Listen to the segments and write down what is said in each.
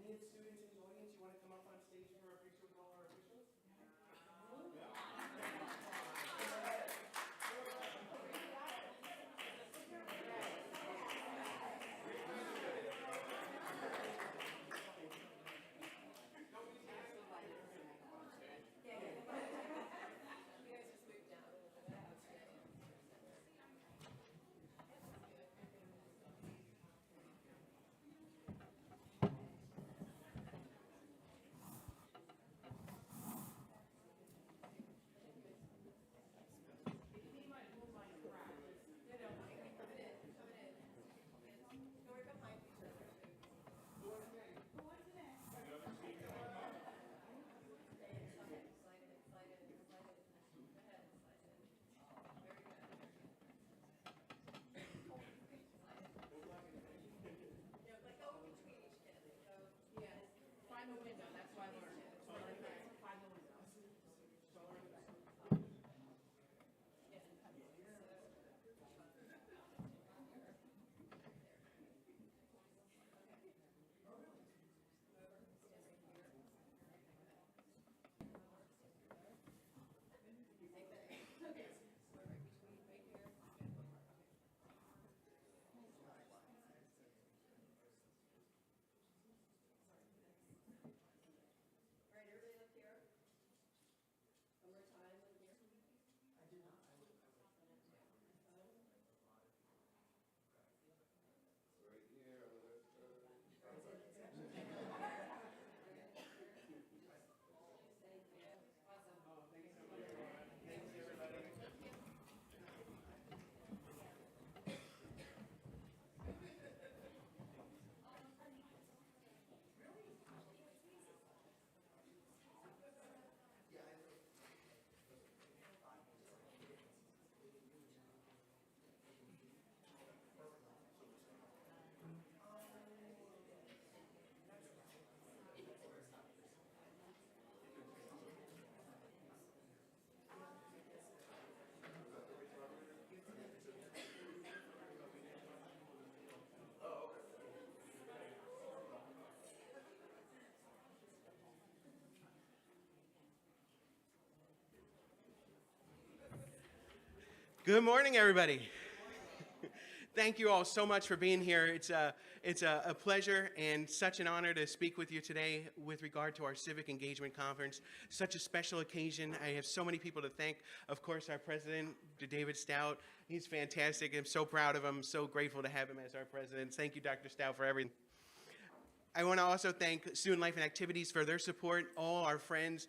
Any students in the audience, you want to come up on stage for a picture with all our officials? Find the window, that's why we're find the window. Good morning, everybody. Thank you all so much for being here. It's a pleasure and such an honor to speak with you today with regard to our Civic Engagement Conference. Such a special occasion. I have so many people to thank. Of course, our president, David Stout. He's fantastic. I'm so proud of him. So grateful to have him as our president. Thank you, Dr. Stout, for everything. I want to also thank Student Life and Activities for their support, all our friends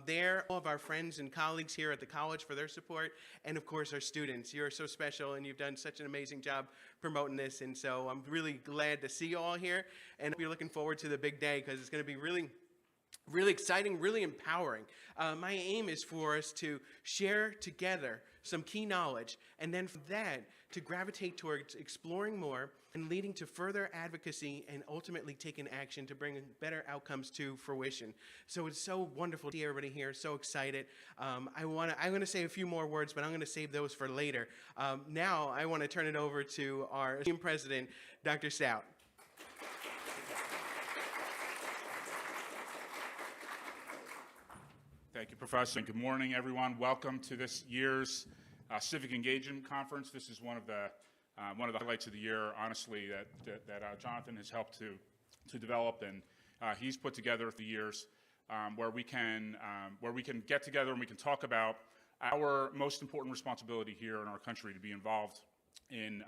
there, all of our friends and colleagues here at the college for their support, and of course our students. You're so special and you've done such an amazing job promoting this, and so I'm really glad to see you all here, and we're looking forward to the big day because it's going to be really exciting, really empowering. My aim is for us to share together some key knowledge, and then from that to gravitate towards exploring more and leading to further advocacy and ultimately taking action to bring better outcomes to fruition. So it's so wonderful to see everybody here, so excited. I'm going to say a few more words, but I'm going to save those for later. Now I want to turn it over to our team president, Dr. Stout. Thank you, Professor. Good morning, everyone. Welcome to this year's Civic Engagement Conference. This is one of the highlights of the year, honestly, that Jonathan has helped to develop, and he's put together the years where we can get together and we can talk about our most important responsibility here in our country, to be involved in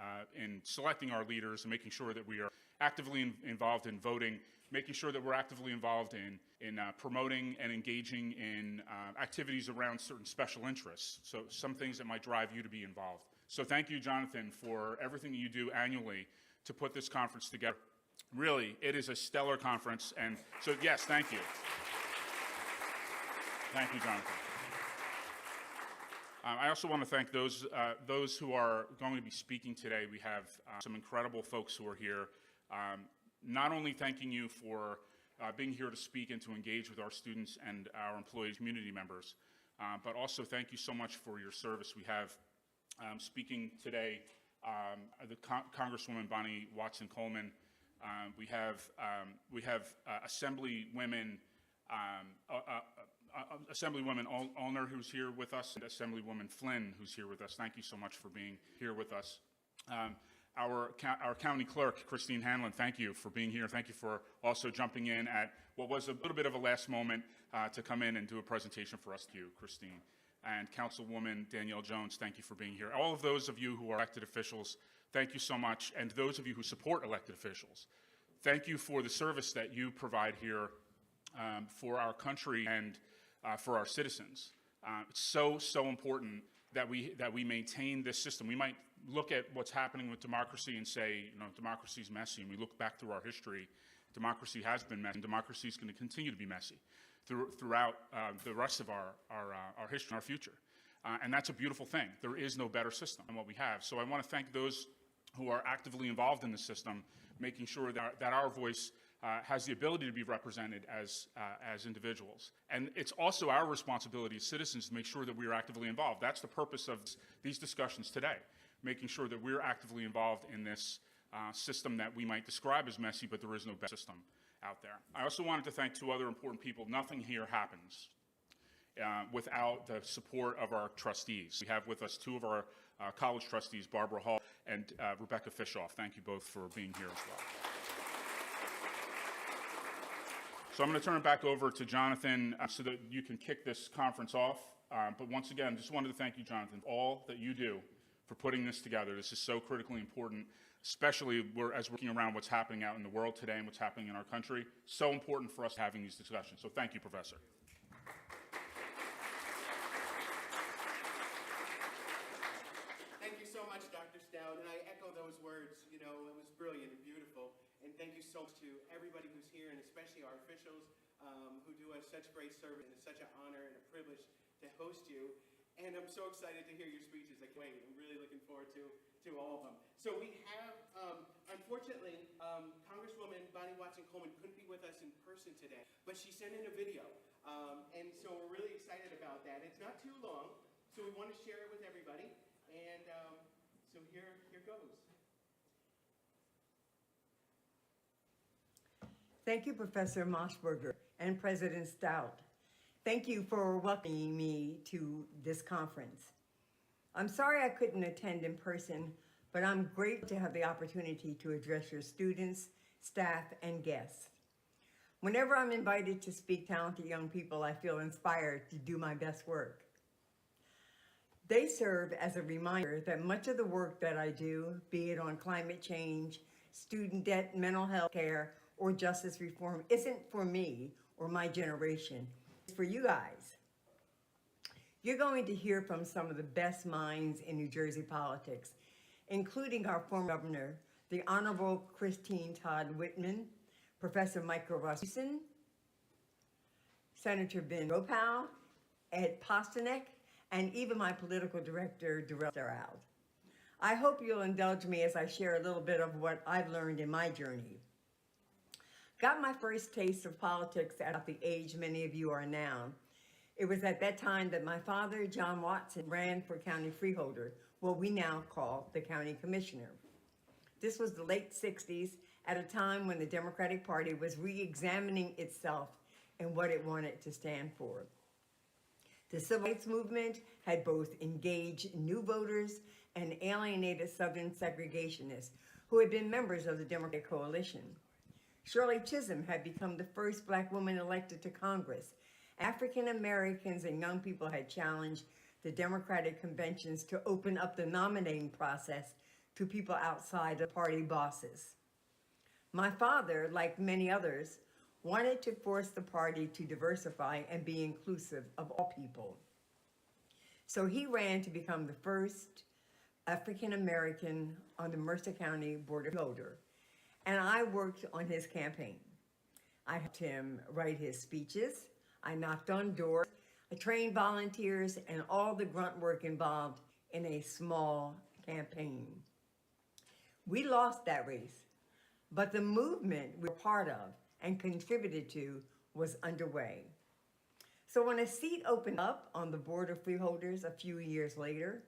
selecting our leaders and making sure that we are actively involved in voting, making sure that we're actively involved in promoting and engaging in activities around certain special interests. So some things that might drive you to be involved. So thank you, Jonathan, for everything that you do annually to put this conference together. Really, it is a stellar conference, and so yes, thank you. Thank you, Jonathan. I also want to thank those who are going to be speaking today. We have some incredible folks who are here. Not only thanking you for being here to speak and to engage with our students and our employees, community members, but also thank you so much for your service. We have speaking today the Congresswoman Bonnie Watson Coleman, We have Assemblywomen Assemblywoman Allner, who's here with us, and Assemblywoman Flynn, who's here with us. Thank you so much for being here with us. Our county clerk, Christine Hanlon, thank you for being here. Thank you for also jumping in at what was a little bit of a last moment to come in and do a presentation for us to you, Christine. And Councilwoman Danielle Jones, thank you for being here. All of those of you who are elected officials, thank you so much. And those of you who support elected officials, thank you for the service that you provide here for our country and for our citizens. It's so important that we maintain this system. We might look at what's happening with democracy and say, democracy's messy. And we look back through our history, democracy has been messy, and democracy is going to continue to be messy throughout the rest of our history and our future. And that's a beautiful thing. There is no better system than what we have. So I want to thank those who are actively involved in the system, making sure that our voice has the ability to be represented as individuals. And it's also our responsibility as citizens to make sure that we are actively involved. That's the purpose of these discussions today, making sure that we're actively involved in this system that we might describe as messy, but there is no better system out there. I also wanted to thank two other important people. Nothing here happens without the support of our trustees. We have with us two of our college trustees, Barbara Hall and Rebecca Fishoff. Thank you both for being here as well. So I'm going to turn it back over to Jonathan so that you can kick this conference off. But once again, just wanted to thank you, Jonathan, for all that you do for putting this together. This is so critically important, especially as we're looking around what's happening out in the world today and what's happening in our country. So important for us having these discussions. So thank you, Professor. Thank you so much, Dr. Stout, and I echo those words. It was brilliant and beautiful. And thank you so much to everybody who's here, and especially our officials who do us such great service. And it's such an honor and a privilege to host you. And I'm so excited to hear your speeches. I can't wait. I'm really looking forward to all of them. So we have, unfortunately, Congresswoman Bonnie Watson-Coleman couldn't be with us in person today, but she sent in a video. And so we're really excited about that. It's not too long, so we want to share it with everybody. And so here goes. Thank you, Professor Moshberger and President Stout. Thank you for welcoming me to this conference. I'm sorry I couldn't attend in person, but I'm grateful to have the opportunity to address your students, staff, and guests. Whenever I'm invited to speak to talented young people, I feel inspired to do my best work. They serve as a reminder that much of the work that I do, be it on climate change, student debt, mental health care, or justice reform, isn't for me or my generation. It's for you guys. You're going to hear from some of the best minds in New Jersey politics, including our former governor, the Honorable Christine Todd Whitman, Professor Michael Rasmussen, Senator Ben Ropal, Ed Pasternak, and even my political director, Darrell Stroud. I hope you'll indulge me as I share a little bit of what I've learned in my journey. Got my first taste of politics at the age many of you are now. It was at that time that my father, John Watson, ran for county freeholder, what we now call the county commissioner. This was the late 60s, at a time when the Democratic Party was re-examining itself and what it wanted to stand for. The civil rights movement had both engaged new voters and alienated Southern segregationists who had been members of the Democratic Coalition. Shirley Chisholm had become the first Black woman elected to Congress. African Americans and young people had challenged the Democratic conventions to open up the nominating process to people outside of party bosses. My father, like many others, wanted to force the party to diversify and be inclusive of all people. So he ran to become the first African American on the Mercer County Board of Freeholder, and I worked on his campaign. I helped him write his speeches, I knocked on doors, I trained volunteers, and all the grunt work involved in a small campaign. We lost that race, but the movement we were part of and contributed to was underway. So when a seat opened up on the Board of Freeholders a few years later,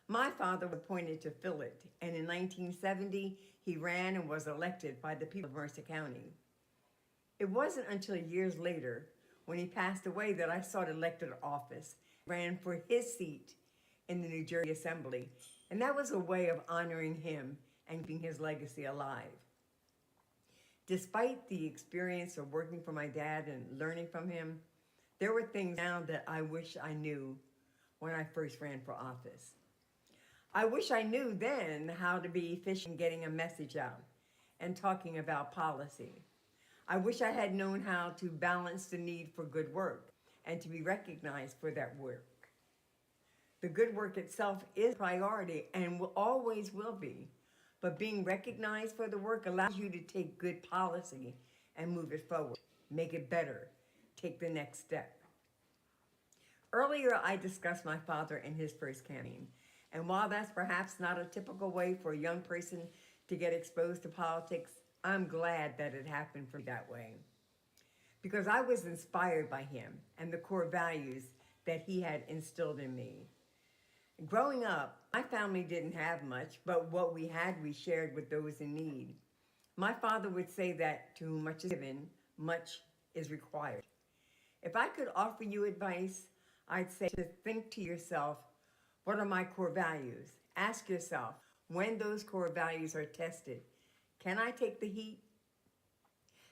My father was appointed to fill it, and in 1970, he ran and was elected by the people of Mercer County. It wasn't until years later, when he passed away, that I sought elected office, ran for his seat in the New Jersey Assembly, and that was a way of honoring him and keeping his legacy alive. Despite the experience of working for my dad and learning from him, there were things now that I wish I knew when I first ran for office. I wish I knew then how to be efficient in getting a message out and talking about policy. I wish I had known how to balance the need for good work and to be recognized for that work. The good work itself is a priority and always will be, but being recognized for the work allows you to take good policy and move it forward, make it better, take the next step. Earlier, I discussed my father and his first campaign, and while that's perhaps not a typical way for a young person to get exposed to politics, I'm glad that it happened for me that way, because I was inspired by him and the core values that he had instilled in me. Growing up, my family didn't have much, but what we had, we shared with those in need. My father would say that to whom much is given, much is required. If I could offer you advice, I'd say to think to yourself, what are my core values? Ask yourself, when those core values are tested, can I take the heat?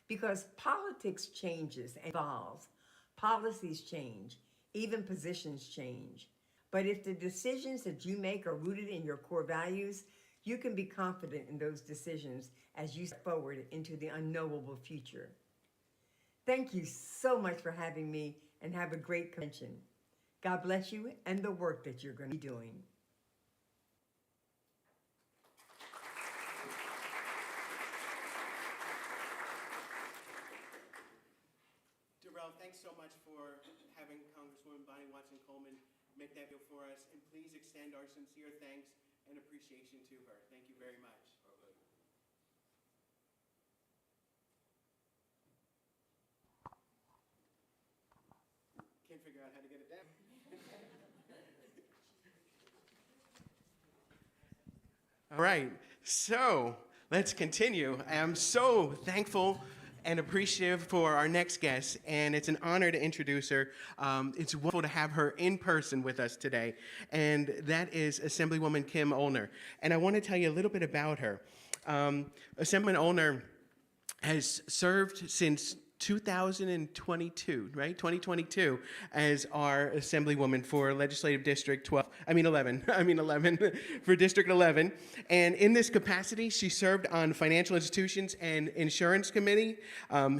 Because politics changes and evolves. Policies change, even positions change. But if the decisions that you make are rooted in your core values, you can be confident in those decisions as you step forward into the unknowable future. Thank you so much for having me, and have a great convention. God bless you and the work that you're going to be doing. Darrell, thanks so much for having Congresswoman Bonnie Watson Coleman make that video for us, and please extend our sincere thanks and appreciation to her. Thank you very much. Can't figure out how to get it down. All right, so let's continue. I am so thankful and appreciative for our next guest, and it's an honor to introduce her. It's wonderful to have her in person with us today, and that is Assemblywoman Kim Ohlner. And I want to tell you a little bit about her. Assemblywoman Ohlner has served since 2022, right? 2022 as our Assemblywoman for Legislative District 11 for District 11. And in this capacity, she served on Financial Institutions and Insurance Committee,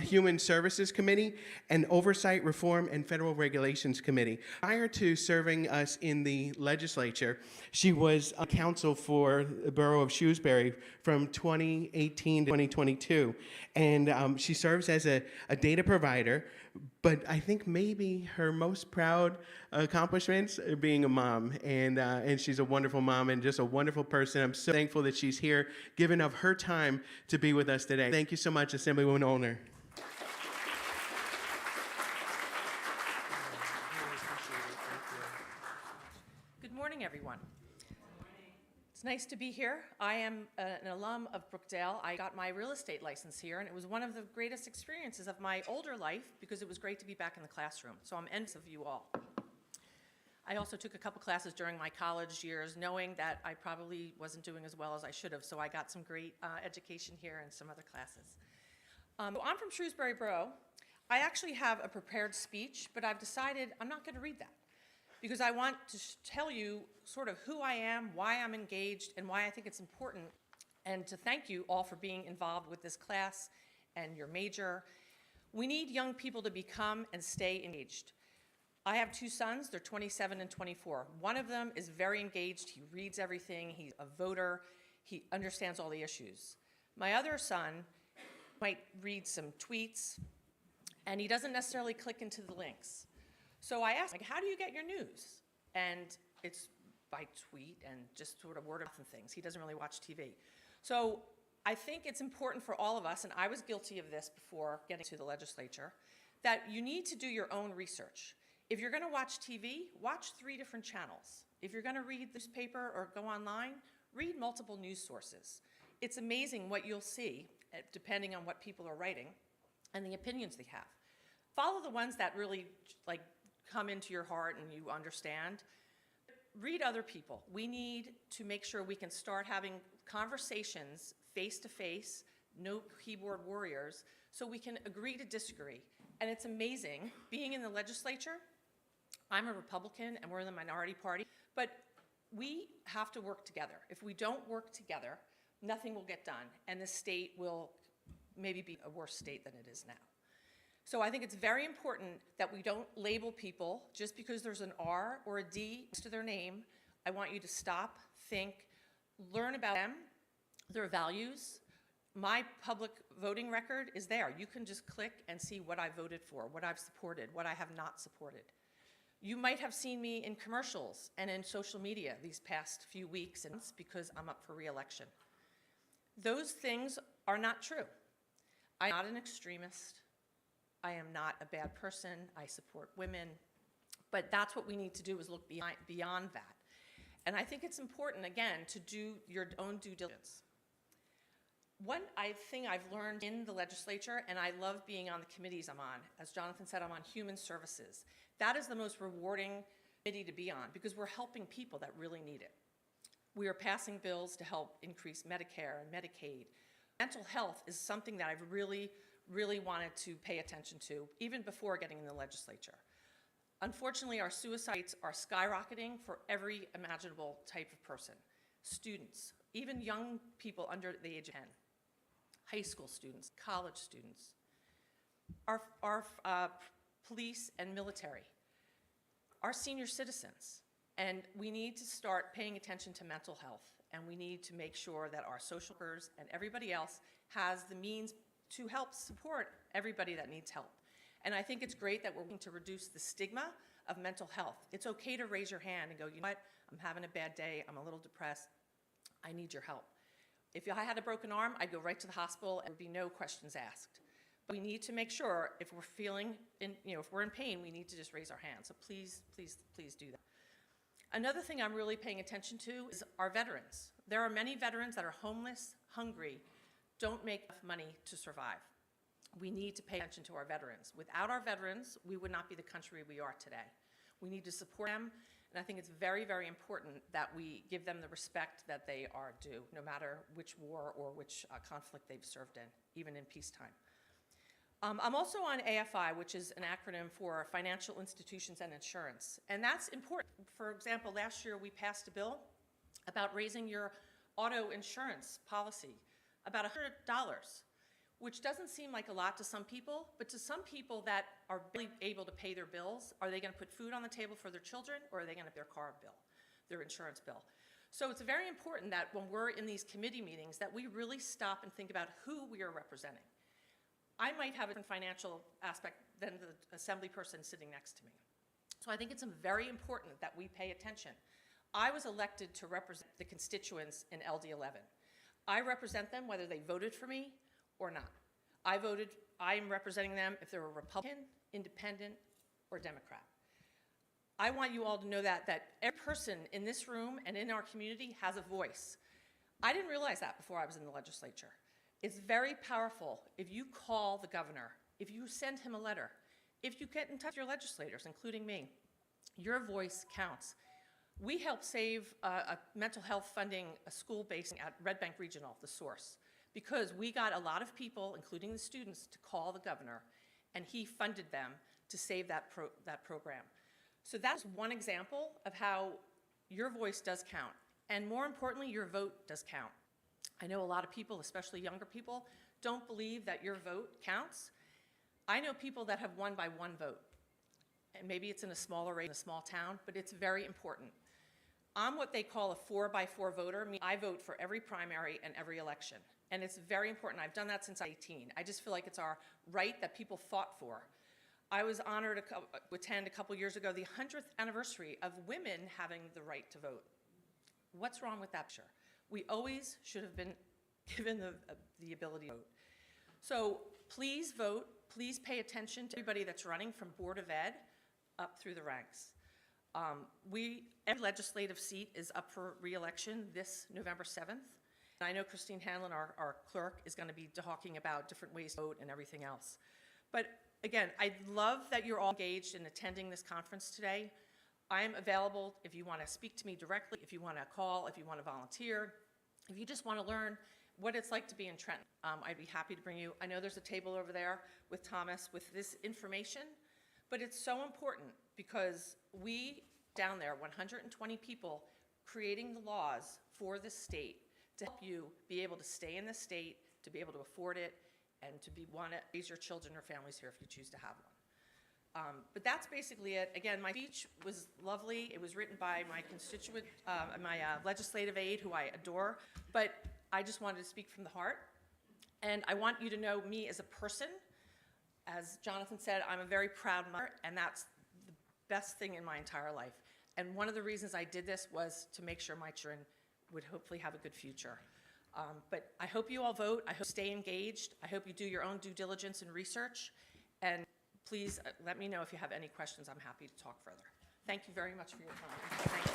Human Services Committee, and Oversight, Reform, and Federal Regulations Committee. Prior to serving us in the legislature, she was on council for the borough of Shrewsbury from 2018 to 2022. And she serves as a data provider, but I think maybe her most proud accomplishments are being a mom, and she's a wonderful mom and just a wonderful person. I'm so thankful that she's here, giving up her time to be with us today. Thank you so much, Assemblywoman Ohlner. Good morning, everyone. It's nice to be here. I am an alum of Brookdale. I got my real estate license here, and it was one of the greatest experiences of my older life because it was great to be back in the classroom. So I'm envious of you all. I also took a couple classes during my college years, knowing that I probably wasn't doing as well as I should have, so I got some great education here and some other classes. So I'm from Shrewsbury Borough. I actually have a prepared speech, but I've decided I'm not going to read that, because I want to tell you sort of who I am, why I'm engaged, and why I think it's important, and to thank you all for being involved with this class and your major. We need young people to become and stay engaged. I have two sons, they're 27 and 24. One of them is very engaged, he reads everything, he's a voter, he understands all the issues. My other son might read some tweets, and he doesn't necessarily click into the links. So I asked, how do you get your news? And it's by tweet and just sort of word of mouth and things. He doesn't really watch TV. So I think it's important for all of us, and I was guilty of this before getting to the legislature, that you need to do your own research. If you're going to watch TV, watch 3 different channels. If you're going to read the newspaper or go online, read multiple news sources. It's amazing what you'll see, depending on what people are writing and the opinions they have. Follow the ones that really come into your heart and you understand. Read other people. We need to make sure we can start having conversations face to face, no keyboard warriors, so we can agree to disagree. And it's amazing, being in the legislature, I'm a Republican and we're in the minority party, but we have to work together. If we don't work together, nothing will get done, and the state will maybe be a worse state than it is now. So I think it's very important that we don't label people just because there's an R or a D next to their name. I want you to stop, think, learn about them, their values. My public voting record is there. You can just click and see what I voted for, what I've supported, what I have not supported. You might have seen me in commercials and in social media these past few weeks, and it's because I'm up for re-election. Those things are not true. I'm not an extremist. I am not a bad person. I support women. But that's what we need to do, is look beyond that. And I think it's important, again, to do your own due diligence. One thing I've learned in the legislature, and I love being on the committees I'm on, as Jonathan said, I'm on Human Services. That is the most rewarding committee to be on, because we're helping people that really need it. We are passing bills to help increase Medicare and Medicaid. Mental health is something that I've really wanted to pay attention to, even before getting in the legislature. Unfortunately, our suicide rates are skyrocketing for every imaginable type of person. Students, even young people under the age of 10, high school students, college students, our police and military, our senior citizens. And we need to start paying attention to mental health, and we need to make sure that our social workers and everybody else has the means to help support everybody that needs help. And I think it's great that we're working to reduce the stigma of mental health. It's okay to raise your hand and go, you know what, I'm having a bad day, I'm a little depressed, I need your help. If I had a broken arm, I'd go right to the hospital and there would be no questions asked. But we need to make sure if we're if we're in pain, we need to just raise our hands. So please do that. Another thing I'm really paying attention to is our veterans. There are many veterans that are homeless, hungry, don't make enough money to survive. We need to pay attention to our veterans. Without our veterans, we would not be the country we are today. We need to support them, and I think it's very, very important that we give them the respect that they are due, no matter which war or which conflict they've served in, even in peacetime. I'm also on AFI, which is an acronym for Financial Institutions and Insurance, and that's important. For example, last year we passed a bill about raising your auto insurance policy about $100, which doesn't seem like a lot to some people, but to some people that are really able to pay their bills, are they going to put food on the table for their children, or are they going to pay their car bill, their insurance bill? So it's very important that when we're in these committee meetings that we really stop and think about who we are representing. I might have a different financial aspect than the assembly person sitting next to me. So I think it's very important that we pay attention. I was elected to represent the constituents in LD11. I represent them whether they voted for me or not. I'm representing them if they're a Republican, Independent, or Democrat. I want you all to know that every person in this room and in our community has a voice. I didn't realize that before I was in the legislature. It's very powerful if you call the governor, if you send him a letter, if you get in touch with your legislators, including me. Your voice counts. We helped save a mental health funding, a school based at Red Bank Regional, the source, because we got a lot of people, including the students, to call the governor, and he funded them to save that program. So that's one example of how your voice does count, and more importantly, your vote does count. I know a lot of people, especially younger people, don't believe that your vote counts. I know people that have won by one vote, and maybe it's in a smaller race in a small town, but it's very important. I'm what they call a 4x4 voter. I vote for every primary and every election, and it's very important. I've done that since I was 18. I just feel like it's our right that people fought for. I was honored to attend a couple years ago the 100th anniversary of women having the right to vote. What's wrong with that picture? We always should have been given the ability to vote. So please vote. Please pay attention to everybody that's running from Board of Ed up through the ranks. Every legislative seat is up for re-election this November 7th. And I know Christine Hanlon, our clerk, is going to be talking about different ways to vote and everything else. But again, I love that you're all engaged in attending this conference today. I'm available if you want to speak to me directly, if you want to call, if you want to volunteer, if you just want to learn what it's like to be in Trenton. I'd be happy to bring you. I know there's a table over there with Thomas with this information, but it's so important because we down there, 120 people, creating the laws for the state to help you be able to stay in the state, to be able to afford it, and to want to raise your children or families here if you choose to have one. But that's basically it. Again, my speech was lovely. It was written by my constituent, my legislative aide, who I adore, but I just wanted to speak from the heart. And I want you to know me as a person. As Jonathan said, I'm a very proud mother, and that's the best thing in my entire life. And one of the reasons I did this was to make sure my children would hopefully have a good future. But I hope you all vote. I hope you stay engaged. I hope you do your own due diligence and research. And please let me know if you have any questions. I'm happy to talk further. Thank you very much for your time. Thank you.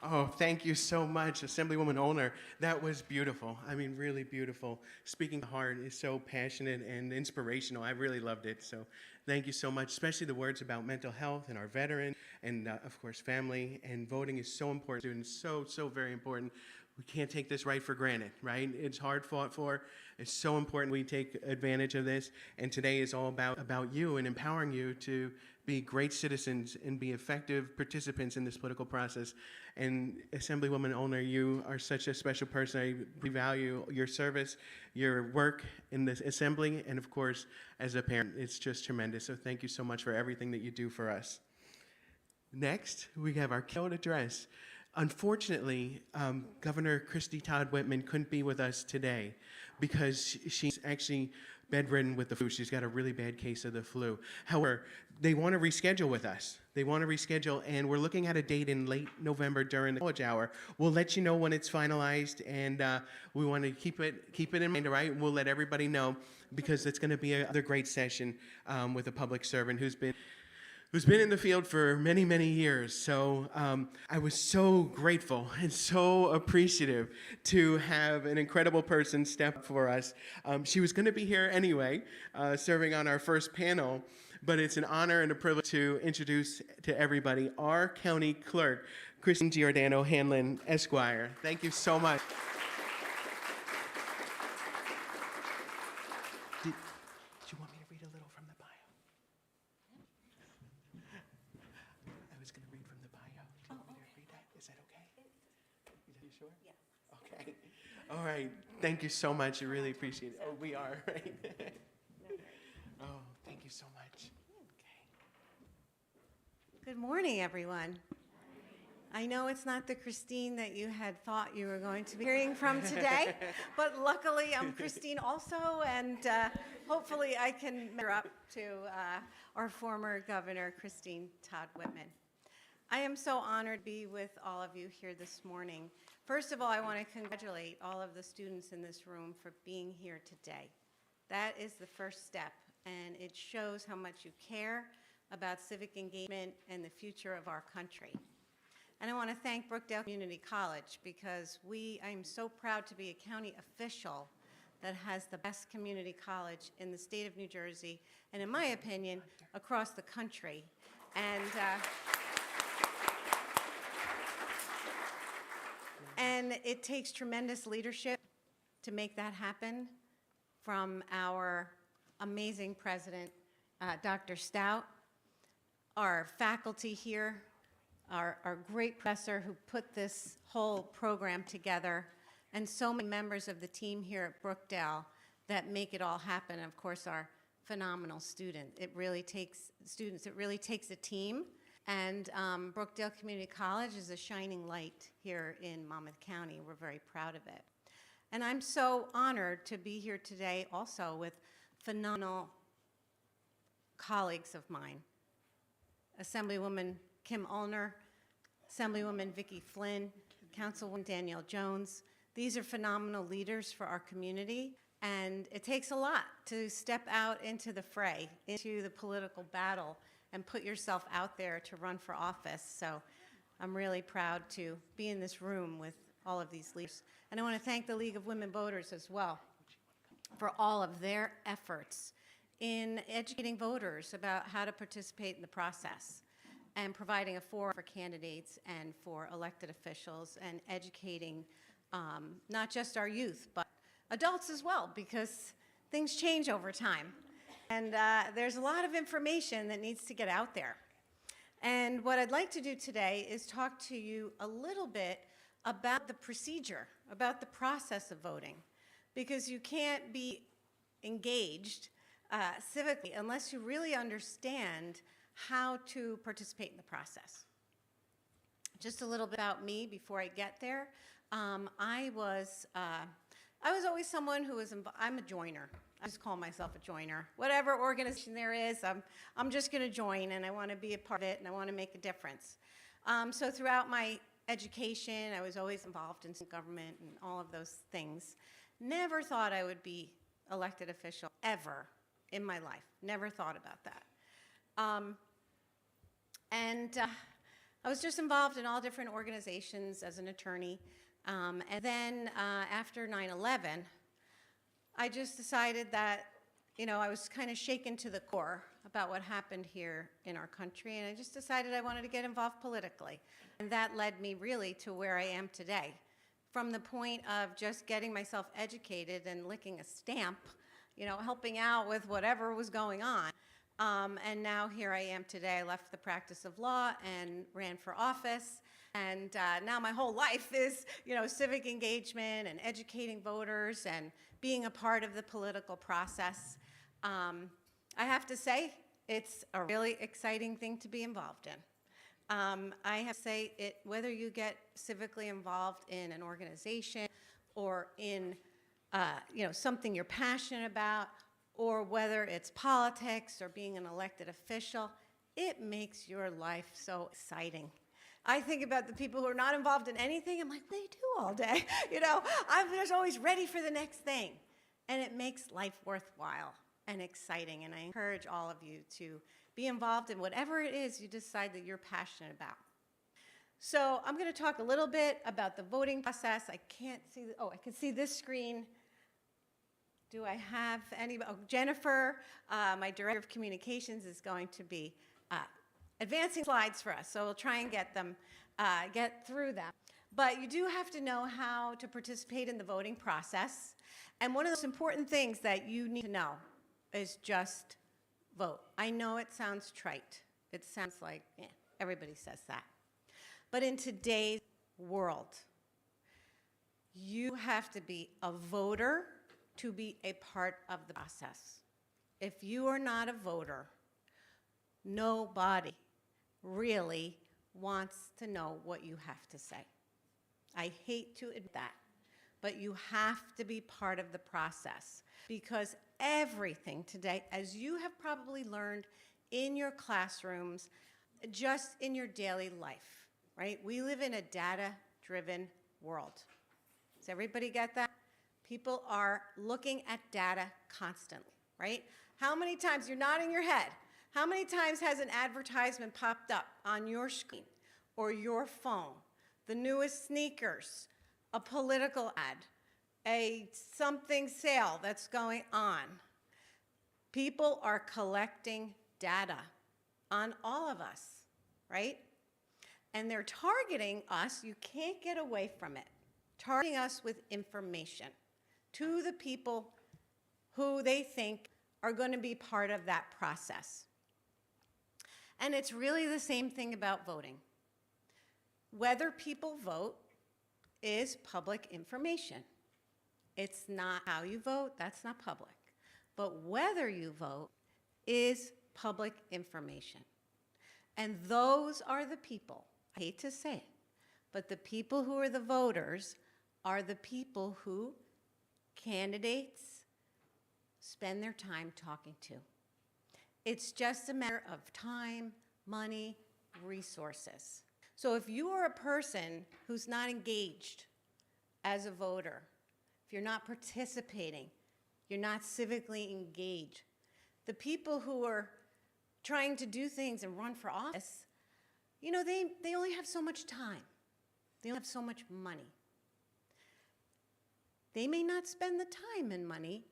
Oh, thank you so much, Assemblywoman Olner. That was beautiful. I mean, really beautiful. Speaking the heart is so passionate and inspirational. I really loved it. So thank you so much, especially the words about mental health and our veteran and, of course, family. And voting is so important, students, so very important. We can't take this right for granted, right? It's hard fought for. It's so important we take advantage of this. And today is all about you and empowering you to be great citizens and be effective participants in this political process. And Assemblywoman Olner, you are such a special person. I value your service, your work in this assembly, and of course, as a parent, it's just tremendous. So thank you so much for everything that you do for us. Next, we have our keynote address. Unfortunately, Governor Christie Todd Whitman couldn't be with us today because she's actually bedridden with the flu. She's got a really bad case of the flu. However, they want to reschedule with us. They want to reschedule, and we're looking at a date in late November during the college hour. We'll let you know when it's finalized, and we want to keep it in mind, all right? We'll let everybody know because it's going to be another great session with a public servant who's been in the field for many, many years. So I was so grateful and so appreciative to have an incredible person step up for us. She was going to be here anyway, serving on our first panel, but it's an honor and a privilege to introduce to everybody our county clerk, Christine Giordano Hanlon, Esquire. Thank you so much. Did you want me to read a little from the bio? I was going to read from the bio. Do you want me to read that? Is that okay? Are you sure? Yes. Okay. All right. Thank you so much. I really appreciate it. Oh, we are, right? Oh, thank you so much. Good morning, everyone. I know it's not the Christine that you had thought you were going to be hearing from today, but luckily I'm Christine also, and hopefully I can measure up to our former Governor, Christine Todd Whitman. I am so honored to be with all of you here this morning. First of all, I want to congratulate all of the students in this room for being here today. That is the first step, and it shows how much you care about civic engagement and the future of our country. And I want to thank Brookdale Community College because I'm so proud to be a county official that has the best community college in the state of New Jersey, and in my opinion, across the country. And it takes tremendous leadership to make that happen from our amazing president, Dr. Stout, our faculty here, our great professor who put this whole program together, and so many members of the team here at Brookdale that make it all happen, and of course our phenomenal students. It really takes a team, and Brookdale Community College is a shining light here in Monmouth County. We're very proud of it. And I'm so honored to be here today also with phenomenal colleagues of mine. Assemblywoman Kim Olner, Assemblywoman Vicki Flynn, Councilwoman Danielle Jones. These are phenomenal leaders for our community, And it takes a lot to step out into the fray, into the political battle, and put yourself out there to run for office. So I'm really proud to be in this room with all of these leaders. And I want to thank the League of Women Voters as well for all of their efforts in educating voters about how to participate in the process and providing a forum for candidates and for elected officials and educating not just our youth, but adults as well, because things change over time. And there's a lot of information that needs to get out there. And what I'd like to do today is talk to you a little bit about the procedure, about the process of voting, because you can't be engaged civically unless you really understand how to participate in the process. Just a little bit about me before I get there. I was always someone who was, I'm a joiner. I just call myself a joiner. Whatever organization there is, I'm just going to join, and I want to be a part of it, and I want to make a difference. So throughout my education, I was always involved in government and all of those things. Never thought I would be elected official ever in my life. Never thought about that. I was just involved in all different organizations as an attorney. And then after 9/11, I just decided that, I was kind of shaken to the core about what happened here in our country, and I just decided I wanted to get involved politically. And that led me really to where I am today. From the point of just getting myself educated and licking a stamp, helping out with whatever was going on. And now here I am today. I left the practice of law and ran for office. And now my whole life is, civic engagement and educating voters and being a part of the political process. I have to say, it's a really exciting thing to be involved in. I have to say, whether you get civically involved in an organization or in, something you're passionate about, or whether it's politics or being an elected official, it makes your life so exciting. I think about the people who are not involved in anything. I'm like, what do they do all day? I'm just always ready for the next thing. And it makes life worthwhile and exciting. And I encourage all of you to be involved in whatever it is you decide that you're passionate about. So I'm going to talk a little bit about the voting process. I can't see, I can see this screen. Do I have anybody? Oh, Jennifer, my Director of Communications, is going to be advancing slides for us, so we'll try and get through them. But you do have to know how to participate in the voting process. And one of the most important things that you need to know is just vote. I know it sounds trite. It sounds like, everybody says that. But in today's world, you have to be a voter to be a part of the process. If you are not a voter, nobody really wants to know what you have to say. I hate to admit that, but you have to be part of the process, because everything today, as you have probably learned in your classrooms, just in your daily life, right? We live in a data-driven world. Does everybody get that? People are looking at data constantly, right? How many times, you're nodding your head, how many times has an advertisement popped up on your screen or your phone? The newest sneakers, a political ad, a something sale that's going on. People are collecting data on all of us, right? And they're targeting us, you can't get away from it, targeting us with information to the people who they think are going to be part of that process. And it's really the same thing about voting. Whether people vote is public information. It's not how you vote, that's not public. But whether you vote is public information. And those are the people, I hate to say it, but the people who are the voters are the people who candidates spend their time talking to. It's just a matter of time, money, resources. So if you are a person who's not engaged as a voter, if you're not participating, you're not civically engaged. The people who are trying to do things and run for office, you know, they only have so much time. They only have so much money. They may not spend the time and money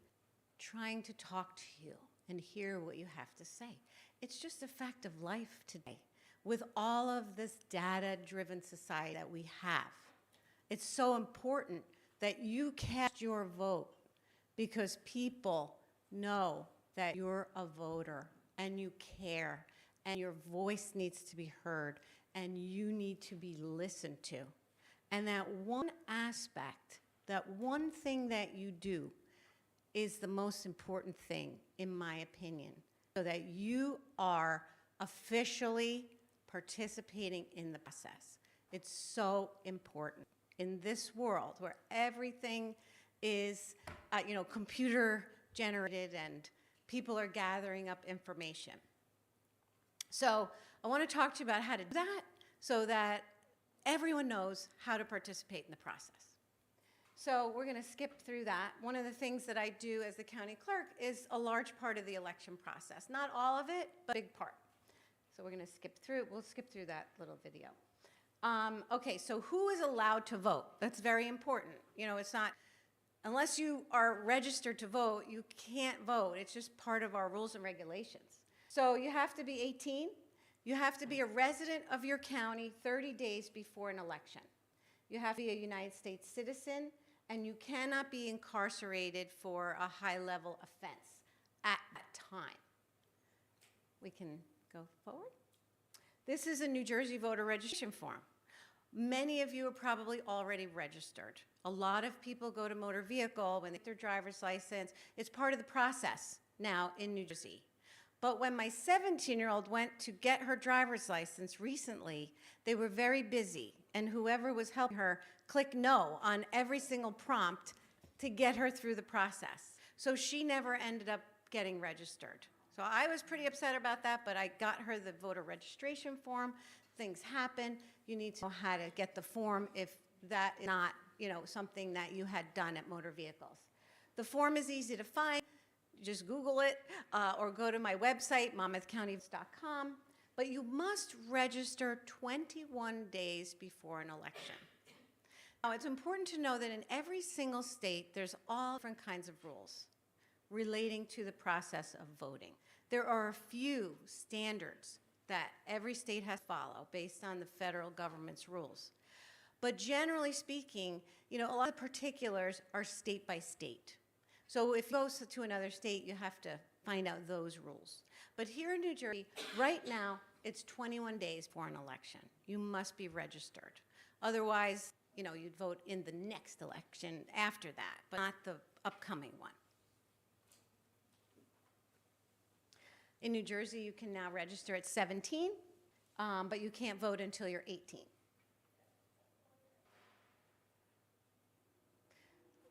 trying to talk to you and hear what you have to say. It's just a fact of life today. With all of this data-driven society that we have, it's so important that you cast your vote because people know that you're a voter and you care and your voice needs to be heard and you need to be listened to. And that one aspect, that one thing that you do is the most important thing, in my opinion, so that you are officially participating in the process. It's so important in this world where everything is, computer generated and people are gathering up information. So I want to talk to you about how to do that so that everyone knows how to participate in the process. So we're going to skip through that. One of the things that I do as the county clerk is a large part of the election process. Not all of it, but a big part. So we're going to skip through. We'll skip through that little video. Okay, so who is allowed to vote? That's very important. You know, it's not, unless you are registered to vote, you can't vote. It's just part of our rules and regulations. So you have to be 18. You have to be a resident of your county 30 days before an election. You have to be a United States citizen, and you cannot be incarcerated for a high-level offense at that time. We can go forward. This is a New Jersey voter registration form. Many of you are probably already registered. A lot of people go to motor vehicle when they get their driver's license. It's part of the process now in New Jersey. But when my 17-year-old went to get her driver's license recently, they were very busy, and whoever was helping her clicked no on every single prompt to get her through the process. So she never ended up getting registered. So I was pretty upset about that, but I got her the voter registration form. Things happen. You need to know how to get the form if that is not, something that you had done at motor vehicles. The form is easy to find. Just Google it or go to my website, monmouthcounty.com. But you must register 21 days before an election. Now, it's important to know that in every single state, there's all different kinds of rules relating to the process of voting. There are a few standards that every state has to follow based on the federal government's rules. But generally speaking, a lot of particulars are state by state. So if you go to another state, you have to find out those rules. But here in New Jersey, right now, it's 21 days for an election. You must be registered. Otherwise, you'd vote in the next election after that, but not the upcoming one. In New Jersey, you can now register at 17, but you can't vote until you're 18.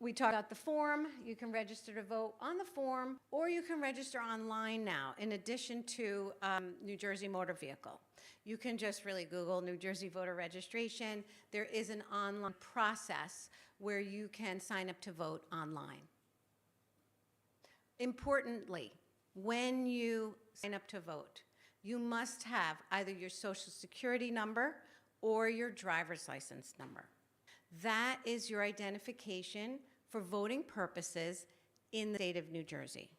We talked about the form. You can register to vote on the form, or you can register online now, in addition to New Jersey motor vehicle. You can just really Google New Jersey voter registration. There is an online process where you can sign up to vote online. Importantly, when you sign up to vote, you must have either your Social Security number or your driver's license number. That is your identification for voting purposes in the state of New Jersey.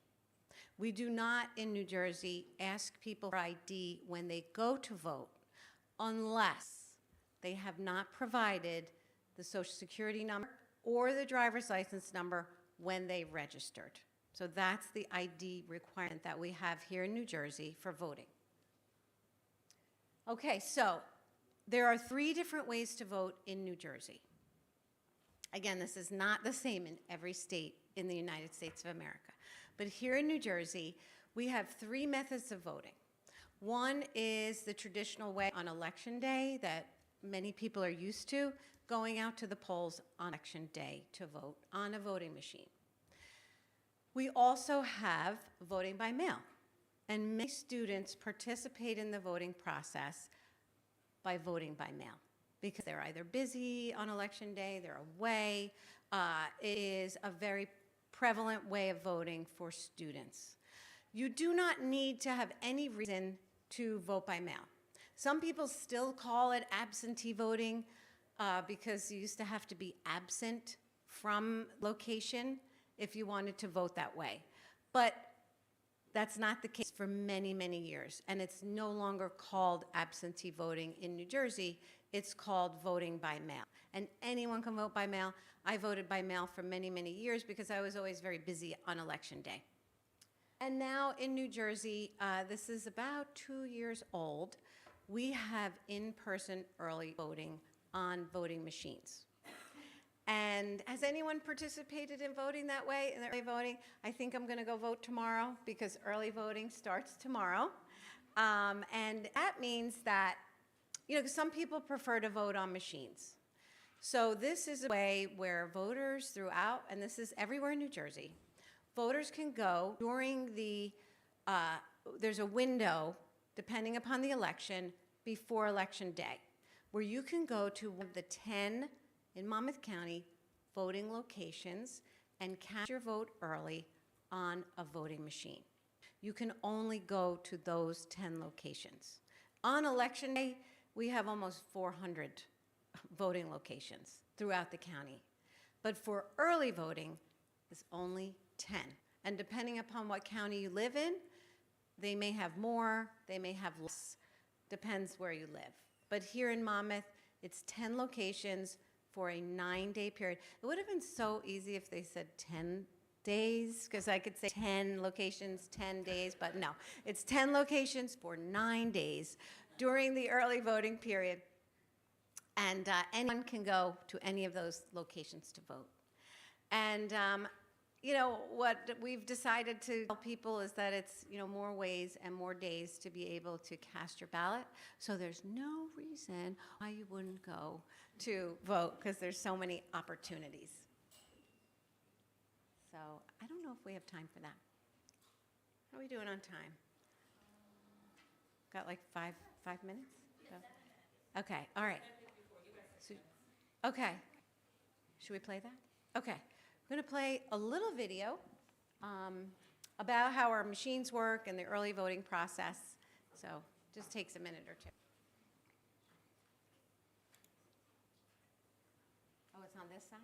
We do not, in New Jersey, ask people for ID when they go to vote unless they have not provided the Social Security number or the driver's license number when they registered. So that's the ID requirement that we have here in New Jersey for voting. Okay, so there are 3 different ways to vote in New Jersey. Again, this is not the same in every state in the United States of America. But here in New Jersey, we have 3 methods of voting. One is the traditional way on Election Day that many people are used to, going out to the polls on Election Day to vote on a voting machine. We also have voting by mail, and many students participate in the voting process by voting by mail because they're either busy on Election Day, they're away. It is a very prevalent way of voting for students. You do not need to have any reason to vote by mail. Some people still call it absentee voting because you used to have to be absent from location if you wanted to vote that way. But that's not the case for many, many years, and it's no longer called absentee voting in New Jersey. It's called voting by mail, and anyone can vote by mail. I voted by mail for many, many years because I was always very busy on election day. And now in New Jersey, this is about 2 years old, we have in-person early voting on voting machines. And has anyone participated in voting that way, in early voting? I think I'm going to go vote tomorrow because early voting starts tomorrow. And that means that, you know, some people prefer to vote on machines. So this is a way where voters throughout, and this is everywhere in New Jersey, voters can go during the, there's a window, depending upon the election, before Election Day, where you can go to one of the 10 in Monmouth County voting locations and cast your vote early on a voting machine. You can only go to those 10 locations. On Election Day, we have almost 400 voting locations throughout the county. But for early voting, it's only 10. And depending upon what county you live in, they may have more, they may have less, depends where you live. But here in Monmouth, it's 10 locations for a 9-day period. It would have been so easy if they said 10 days, because I could say 10 locations, 10 days, but no. It's 10 locations for 9 days during the early voting period. And anyone can go to any of those locations to vote. And you know, what we've decided to tell people is that it's, you know, more ways and more days to be able to cast your ballot. So there's no reason why you wouldn't go to vote because there's so many opportunities. So I don't know if we have time for that. How are we doing on time? Got like five minutes? So, okay, all right. So, okay. Should we play that? Okay. I'm going to play a little video about how our machines work and the early voting process. So just takes a minute or two. Oh, it's on this side?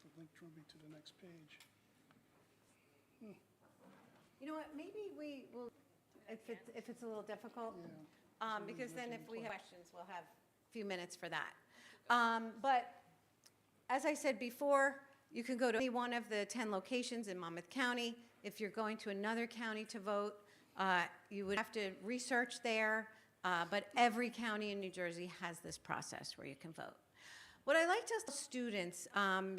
The link drew me to the next page. You know what, maybe we will, if it's a little difficult, because then if we have questions, we'll have a few minutes for that. But as I said before, you can go to any one of the 10 locations in Monmouth County. If you're going to another county to vote, you would have to research there, but every county in New Jersey has this process where you can vote. What I like to tell students,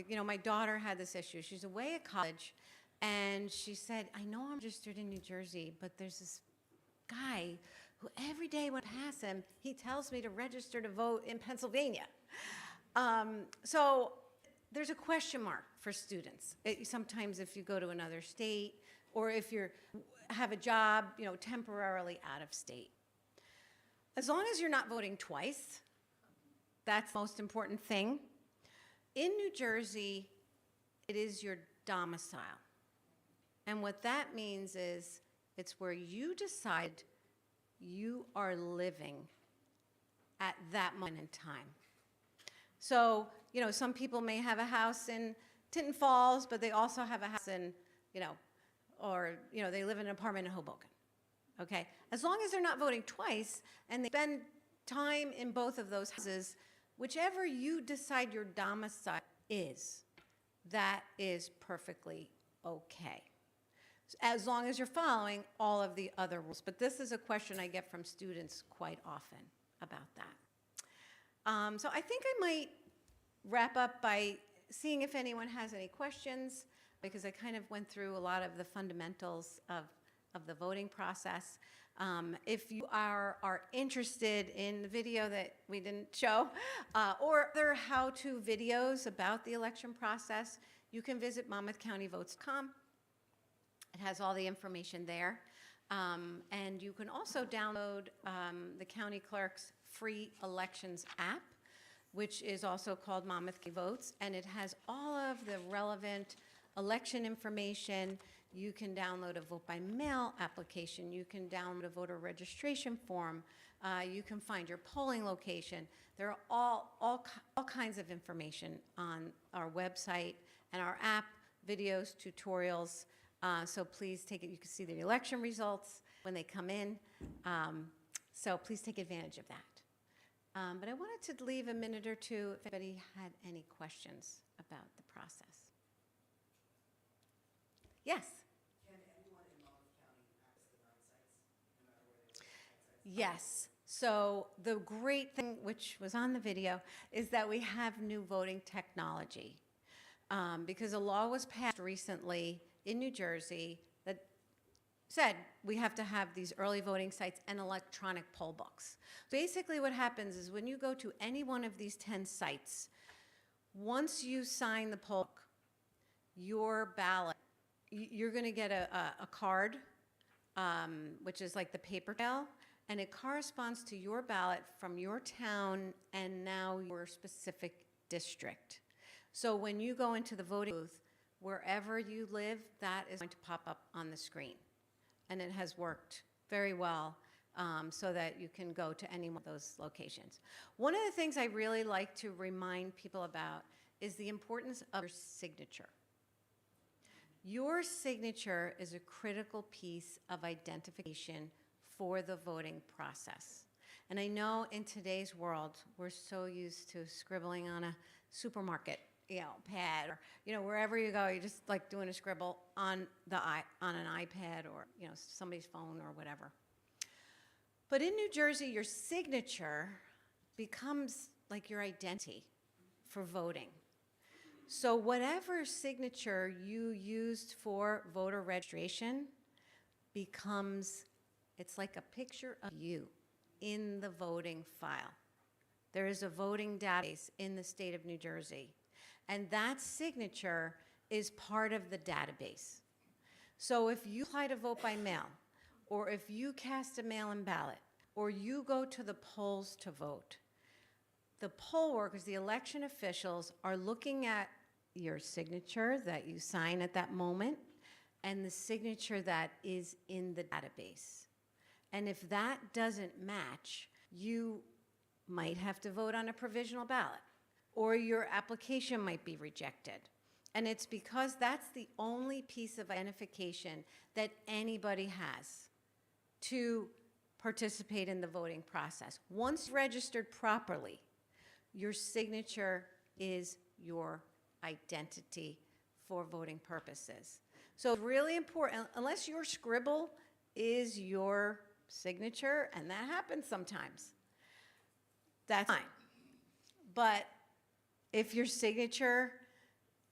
you know, my daughter had this issue. She's away at college. And she said, I know I'm registered in New Jersey, but there's this guy who every day when I pass him, he tells me to register to vote in Pennsylvania. So there's a question mark for students. Sometimes if you go to another state or if you have a job, you know, temporarily out of state. As long as you're not voting twice, that's the most important thing. In New Jersey, it is your domicile. And what that means is it's where you decide you are living at that moment in time. So, you know, some people may have a house in Tinton Falls, but they also have a house in, you know, or, you know, they live in an apartment in Hoboken. Okay? As long as they're not voting twice and they spend time in both of those houses, whichever you decide your domicile is, that is perfectly okay, as long as you're following all of the other rules. But this is a question I get from students quite often about that. So I think I might wrap up by seeing if anyone has any questions, because I kind of went through a lot of the fundamentals of the voting process. If you are interested in the video that we didn't show, or other how-to videos about the election process, you can visit monmouthcountyvotes.com. It has all the information there. And you can also download the county clerk's free elections app, which is also called Monmouth County Votes, and it has all of the relevant election information. You can download a vote by mail application. You can download a voter registration form. You can find your polling location. There are all kinds of information on our website and our app, videos, tutorials. So please take it. You can see the election results when they come in. So please take advantage of that. But I wanted to leave a minute or two if anybody had any questions about the process. Yes? Can anyone in Monmouth County access the 9 sites, no matter where they live? Yes. So the great thing, which was on the video, is that we have new voting technology. Because a law was passed recently in New Jersey that said we have to have these early voting sites and electronic poll books. Basically what happens is when you go to any one of these 10 sites, once you sign the poll book, your ballot, you're going to get a card, which is like the paper trail, and it corresponds to your ballot from your town and now your specific district. So when you go into the voting booth, wherever you live, that is going to pop up on the screen. And it has worked very well so that you can go to any one of those locations. One of the things I really like to remind people about is the importance of your signature. Your signature is a critical piece of identification for the voting process. And I know in today's world, we're so used to scribbling on a supermarket pad, or wherever you go, you're just like doing a scribble on an iPad or somebody's phone or whatever. But in New Jersey, your signature becomes like your identity for voting. So whatever signature you used for voter registration it's like a picture of you in the voting file. There is a voting database in the state of New Jersey. And that signature is part of the database. So if you apply to vote by mail, or if you cast a mail-in ballot, or you go to the polls to vote, the poll workers, the election officials, are looking at your signature that you sign at that moment and the signature that is in the database. And if that doesn't match, you might have to vote on a provisional ballot, or your application might be rejected. And it's because that's the only piece of identification that anybody has to participate in the voting process. Once registered properly, your signature is your identity for voting purposes. So it's really important, unless your scribble is your signature, and that happens sometimes, that's fine. But if your signature,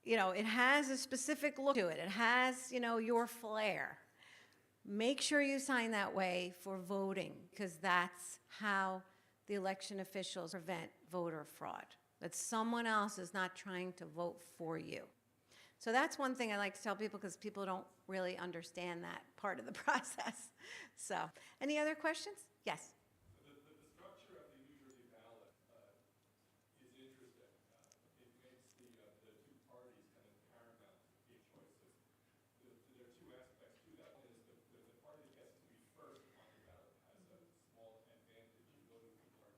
it has a specific look to it, it has, your flair, make sure you sign that way for voting, because that's how the election officials prevent voter fraud, that someone else is not trying to vote for you. So that's one thing I like to tell people, because people don't really understand that part of the process. So, any other questions? Yes? The structure of the New Jersey ballot is interesting. It makes the two parties kind of paramount in choices. There are two aspects to that. One is the party that gets to be first on the ballot has a small advantage. Voting people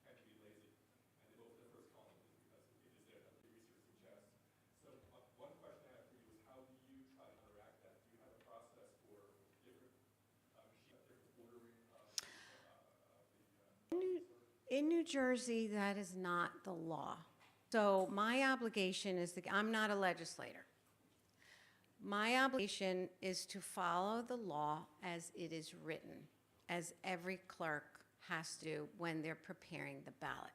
tend to be lazy, and they vote for the first column because it is there that the research suggests. So one question I have for you is, how do you try to interact that? Do you have a process for different ordering of the In New Jersey, that is not the law. So my obligation is, I'm not a legislator. My obligation is to follow the law as it is written, as every clerk has to do when they're preparing the ballot.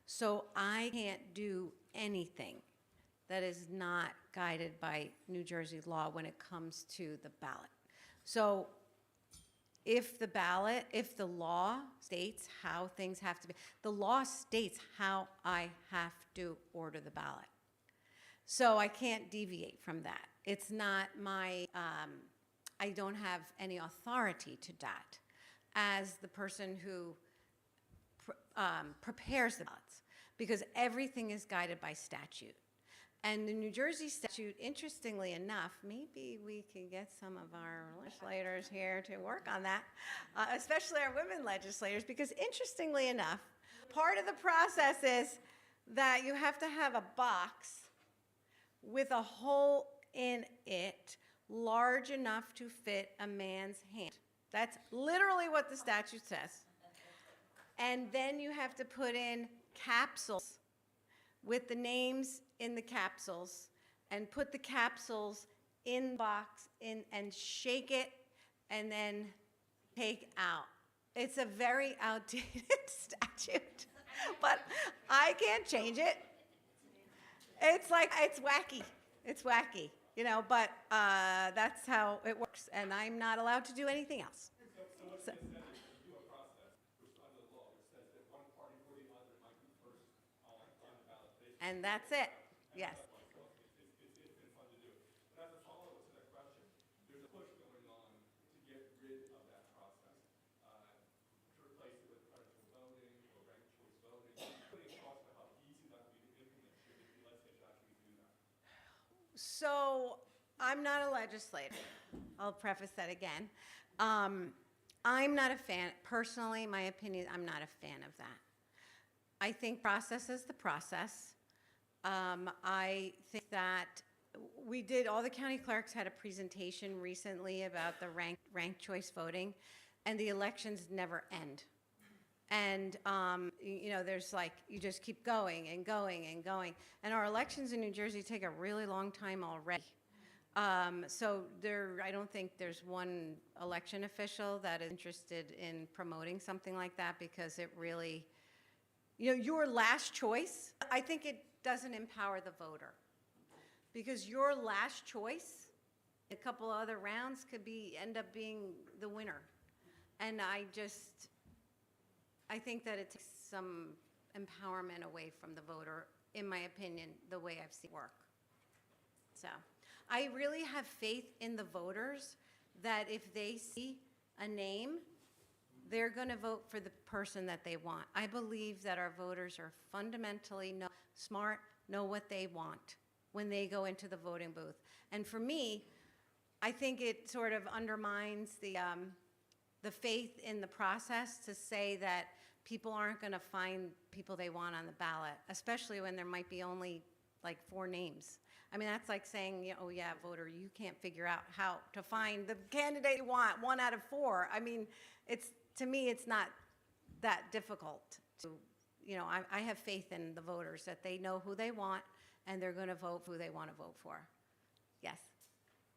So I can't do anything that is not guided by New Jersey law when it comes to the ballot. So if the law states how things have to be, the law states how I have to order the ballot. So I can't deviate from that. It's not my, I don't have any authority to that as the person who prepares the ballots, because everything is guided by statute. And the New Jersey statute, interestingly enough, maybe we can get some of our legislators here to work on that, especially our women legislators, because interestingly enough, part of the process is that you have to have a box with a hole in it large enough to fit a man's hand. That's literally what the statute says. And then you have to put in capsules with the names in the capsules and put the capsules in the box and shake it and then take out. It's a very outdated statute, but I can't change it. It's wacky. It's wacky, you know, but that's how it works, and I'm not allowed to do anything else. So, and that's it, yes. It's been fun to do. But as a follow-up to that question, there's a push going on to get rid of that process, to replace it with preferential voting or ranked choice voting. What are your thoughts about how easy that would be to implement if the legislature actually do that? So I'm not a legislator. I'll preface that again. I'm not a fan, personally, my opinion, I'm not a fan of that. I think process is the process. I think that all the county clerks had a presentation recently about the ranked choice voting, and the elections never end. And, you know, there's like, you just keep going and going and going. And our elections in New Jersey take a really long time already. So I don't think there's one election official that is interested in promoting something like that, because it really, you know, your last choice, I think it doesn't empower the voter, because your last choice, a couple other rounds could end up being the winner. And I think that it takes some empowerment away from the voter, in my opinion, the way I've seen it work. So I really have faith in the voters that if they see a name, they're going to vote for the person that they want. I believe that our voters are fundamentally smart, know what they want when they go into the voting booth. And for me, I think it sort of undermines the faith in the process to say that people aren't going to find people they want on the ballot, especially when there might be only like 4 names. I mean, that's like saying, oh yeah, voter, you can't figure out how to find the candidate you want, 1 out of 4. I mean, to me, it's not that difficult to, you know, I have faith in the voters that they know who they want and they're going to vote who they want to vote for. Yes?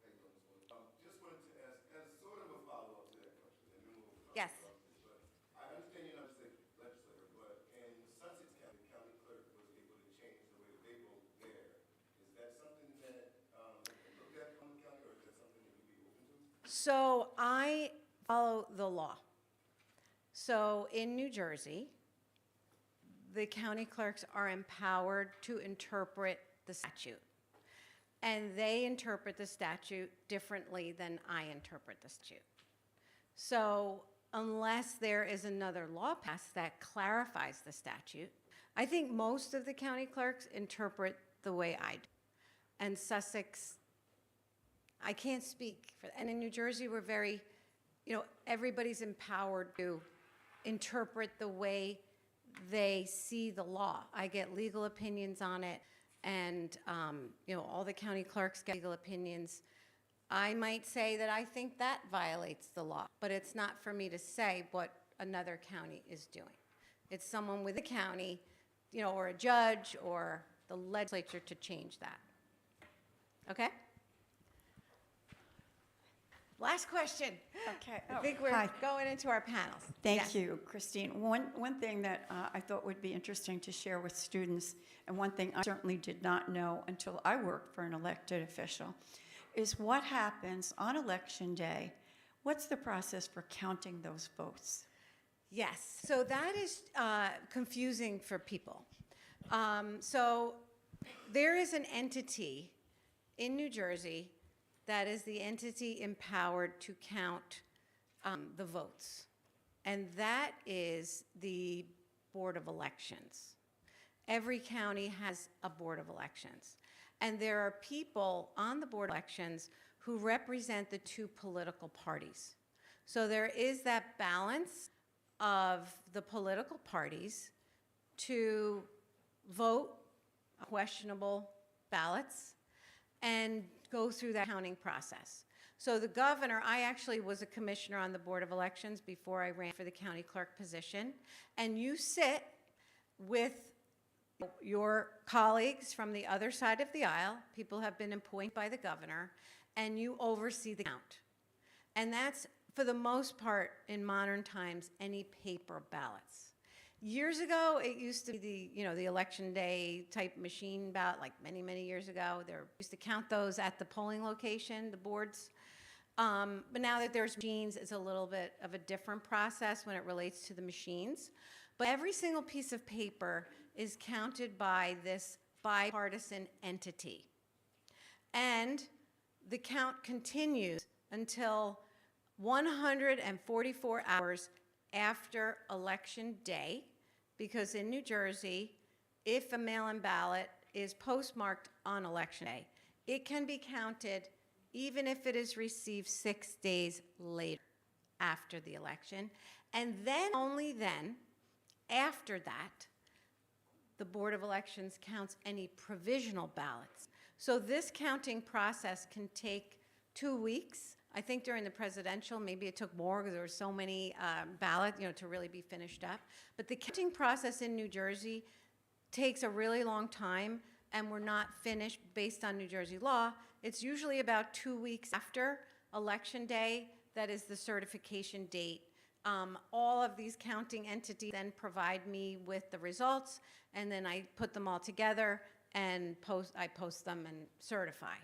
Thank you, Ms. Williams. Just wanted to ask, as sort of a follow-up to that question, and then we'll Yes. about this, but I understand you're not a legislator, but in Sussex County, the county clerk was able to change the way that they vote there. Is that something that they looked at from the county, or is that something that you'd be open to? So I follow the law. So in New Jersey, the county clerks are empowered to interpret the statute. And they interpret the statute differently than I interpret the statute. So unless there is another law passed that clarifies the statute, I think most of the county clerks interpret the way I do. And Sussex, I can't speak for, and in New Jersey, we're very, you know, everybody's empowered to interpret the way they see the law. I get legal opinions on it, and, you know, all the county clerks get legal opinions. I might say that I think that violates the law, but it's not for me to say what another county is doing. It's someone with a county, you know, or a judge or the legislature to change that. Okay? Last question. Okay. I think we're Hi. going into our panels. Thank Yes. you, Christine. One thing that I thought would be interesting to share with students, and one thing I certainly did not know until I worked for an elected official, is what happens on Election Day. What's the process for counting those votes? Yes, so that is confusing for people. So there is an entity in New Jersey that is the entity empowered to count the votes. And that is the Board of Elections. Every county has a Board of Elections. And there are people on the Board of Elections who represent the two political parties. So there is that balance of the political parties to vote questionable ballots and go through that counting process. So the governor, I actually was a commissioner on the Board of Elections before I ran for the county clerk position, and you sit with your colleagues from the other side of the aisle, people have been appointed by the governor, and you oversee the count. And that's, for the most part, in modern times, any paper ballots. Years ago, it used to be the election day type machine ballot, like many, many years ago. They used to count those at the polling location, the boards. But now that there's machines, it's a little bit of a different process when it relates to the machines. But every single piece of paper is counted by this bipartisan entity. And the count continues until 144 hours after Election Day, because in New Jersey, if a mail-in ballot is postmarked on Election Day, it can be counted even if it is received 6 days later after the election. And then, only then, after that, the Board of Elections counts any provisional ballots. So this counting process can take 2 weeks. I think during the presidential, maybe it took more because there were so many ballots, to really be finished up. But the counting process in New Jersey takes a really long time, and we're not finished based on New Jersey law. It's usually about 2 weeks after Election Day. That is the certification date. All of these counting entities then provide me with the results, and then I put them all together and I post them and certify.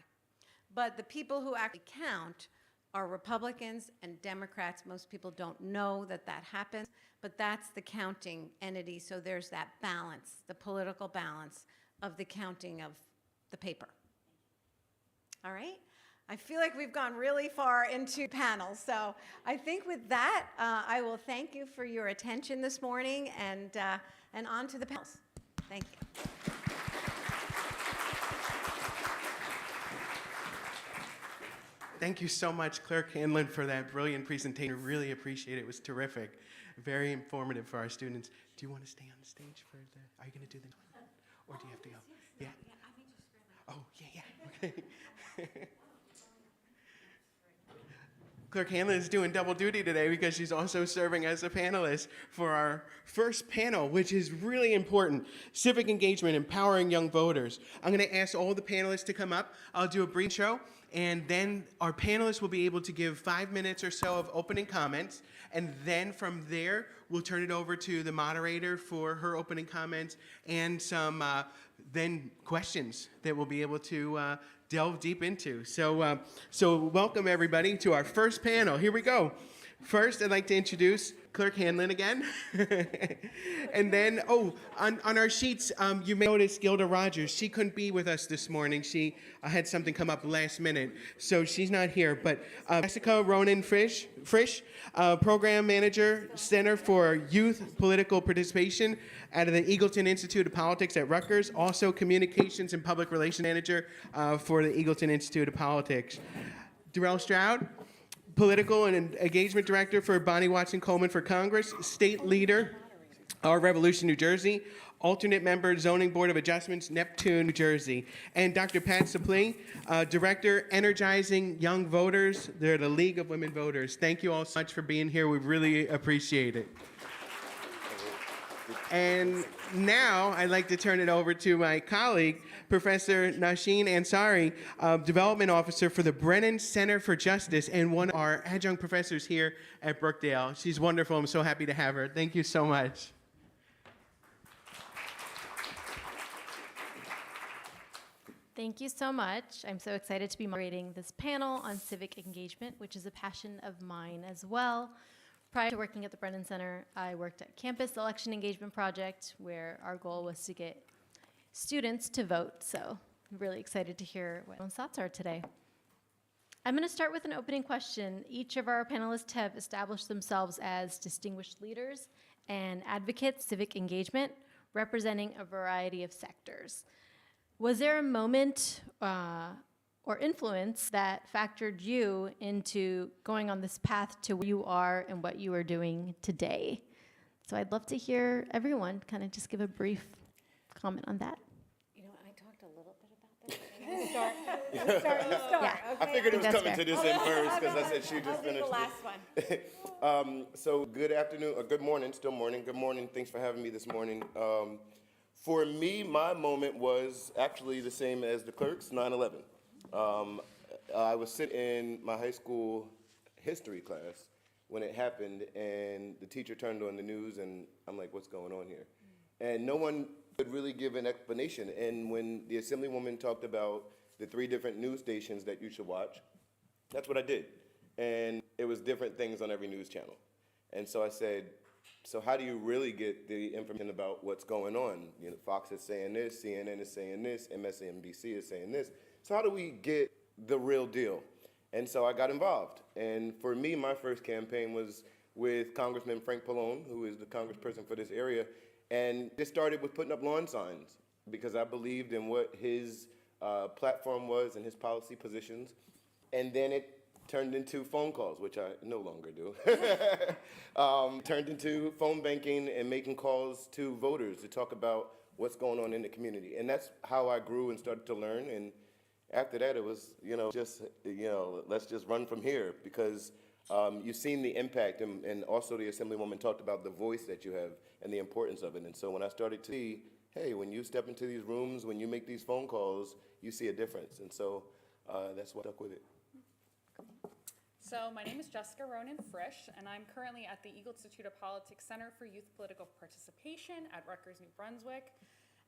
But the people who actually count are Republicans and Democrats. Most people don't know that that happens, but that's the counting entity. So there's that balance, the political balance of the counting of the paper. All right? I feel like we've gone really far into panels. So I think with that, I will thank you for your attention this morning, and on to the panels. Thank you. Thank you so much, Clerk Hanlon, for that brilliant presentation. I really appreciate it. It was terrific. Very informative for our students. Do you want to stay on the stage for the, are you going to do the next one? Or do you have to go? Yeah? Oh, yeah. Okay. Clerk Hanlon is doing double duty today because she's also serving as a panelist for our first panel, which is really important, civic engagement, empowering young voters. I'm going to ask all the panelists to come up. I'll do a brief show, and then our panelists will be able to give 5 minutes or so of opening comments, and then from there, we'll turn it over to the moderator for her opening comments and some then questions that we'll be able to delve deep into. So welcome everybody to our first panel. Here we go. First, I'd like to introduce Clerk Hanlon again. And then, on our sheets, you may notice Gilda Rogers. She couldn't be with us this morning. She had something come up last minute, so she's not here. But Jessica Ronan-Frisch, Program Manager, Center for Youth Political Participation out of the Eagleton Institute of Politics at Rutgers, also Communications and Public Relations Manager for the Eagleton Institute of Politics. Darrell Stroud, Political and Engagement Director for Bonnie Watson Coleman for Congress, State Leader, Our Revolution, New Jersey, Alternate Member, Zoning Board of Adjustments, Neptune, New Jersey. And Dr. Pat Suplee, Director, Energizing Young Voters. They're the League of Women Voters. Thank you all so much for being here. We really appreciate it. And now I'd like to turn it over to my colleague, Professor Nasheen Ansari, Development Officer for the Brennan Center for Justice and one of our adjunct professors here at Brookdale. She's wonderful. I'm so happy to have her. Thank you so much. Thank you so much. I'm so excited to be moderating this panel on civic engagement, which is a passion of mine as well. Prior to working at the Brennan Center, I worked at Campus Election Engagement Project, where our goal was to get students to vote. So I'm really excited to hear what everyone's thoughts are today. I'm going to start with an opening question. Each of our panelists have established themselves as distinguished leaders and advocates, civic engagement, representing a variety of sectors. Was there a moment or influence that factored you into going on this path to where you are and what you are doing today? So I'd love to hear everyone kind of just give a brief comment on that. You know, I talked a little bit about this. You start. Yeah. I figured it was That's coming fair. to this end first because I said she I'll just do finished the it. last one. So good afternoon, or good morning, still morning. Good morning, thanks for having me this morning. For me, my moment was actually the same as the clerk's, 9/11. I was sitting in my high school history class when it happened, and the teacher turned on the news, and I'm like, what's going on here? And no one could really give an explanation. And when the Assemblywoman talked about the 3 different news stations that you should watch, that's what I did. And it was different things on every news channel. And so I said, so how do you really get the information about what's going on? You know, Fox is saying this, CNN is saying this, MSNBC is saying this. So how do we get the real deal? And so I got involved. And for me, my first campaign was with Congressman Frank Pallone, who is the congressperson for this area. And it started with putting up lawn signs because I believed in what his platform was and his policy positions. And then it turned into phone calls, which I no longer do. Turned into phone banking and making calls to voters to talk about what's going on in the community. And that's how I grew and started to learn. And after that, it was, let's just run from here because you've seen the impact. And also the Assemblywoman talked about the voice that you have and the importance of it. And so when I started to see, hey, when you step into these rooms, when you make these phone calls, you see a difference. And so that's what stuck with it. So my name is Jessica Ronan Frisch, and I'm currently at the Eagle Institute of Politics Center for Youth Political Participation at Rutgers, New Brunswick.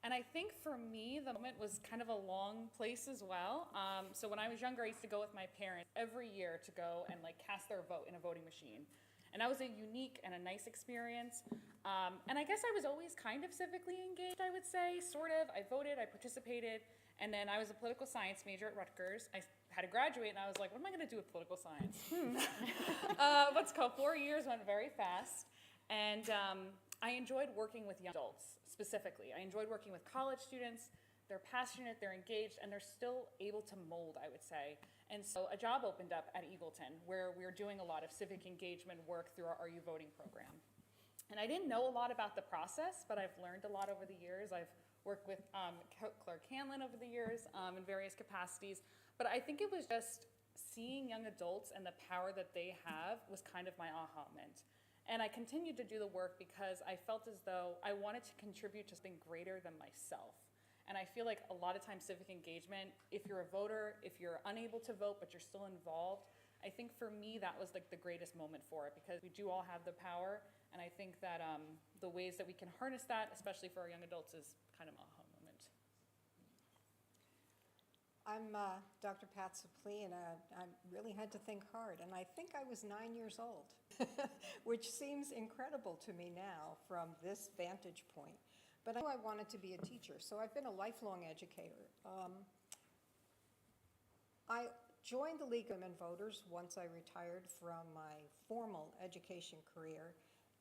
And I think for me, the moment was kind of a long place as well. So when I was younger, I used to go with my parents every year to go and cast their vote in a voting machine. And that was a unique and a nice experience. And I guess I was always kind of civically engaged, I would say, sort of. I voted, I participated, and then I was a political science major at Rutgers. I had to graduate, and I was like, what am I going to do with political science? Let's go. 4 years went very fast. And I enjoyed working with young adults, specifically. I enjoyed working with college students. They're passionate, they're engaged, and they're still able to mold, I would say. And so a job opened up at Eagleton, where we're doing a lot of civic engagement work through our Are You Voting program. And I didn't know a lot about the process, but I've learned a lot over the years. I've worked with Clerk Hanlon over the years in various capacities. But I think it was just seeing young adults and the power that they have was kind of my aha moment. And I continued to do the work because I felt as though I wanted to contribute to something greater than myself. And I feel like a lot of times civic engagement, if you're a voter, if you're unable to vote but you're still involved, I think for me that was the greatest moment for it because we do all have the power. And I think that the ways that we can harness that, especially for our young adults, is kind of an aha moment. I'm Dr. Pat Suplee, and I really had to think hard. And I think I was 9 years old, which seems incredible to me now from this vantage point. But I knew I wanted to be a teacher, so I've been a lifelong educator. I joined the League of Women Voters once I retired from my formal education career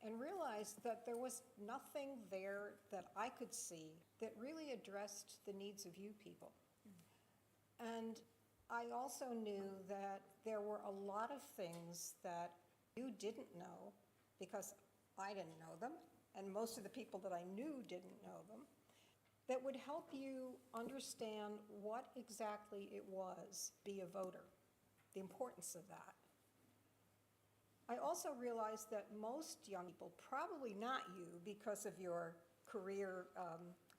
and realized that there was nothing there that I could see that really addressed the needs of you people. And I also knew that there were a lot of things that you didn't know because I didn't know them, and most of the people that I knew didn't know them, that would help you understand what exactly it was to be a voter, the importance of that. I also realized that most young people, probably not you because of your career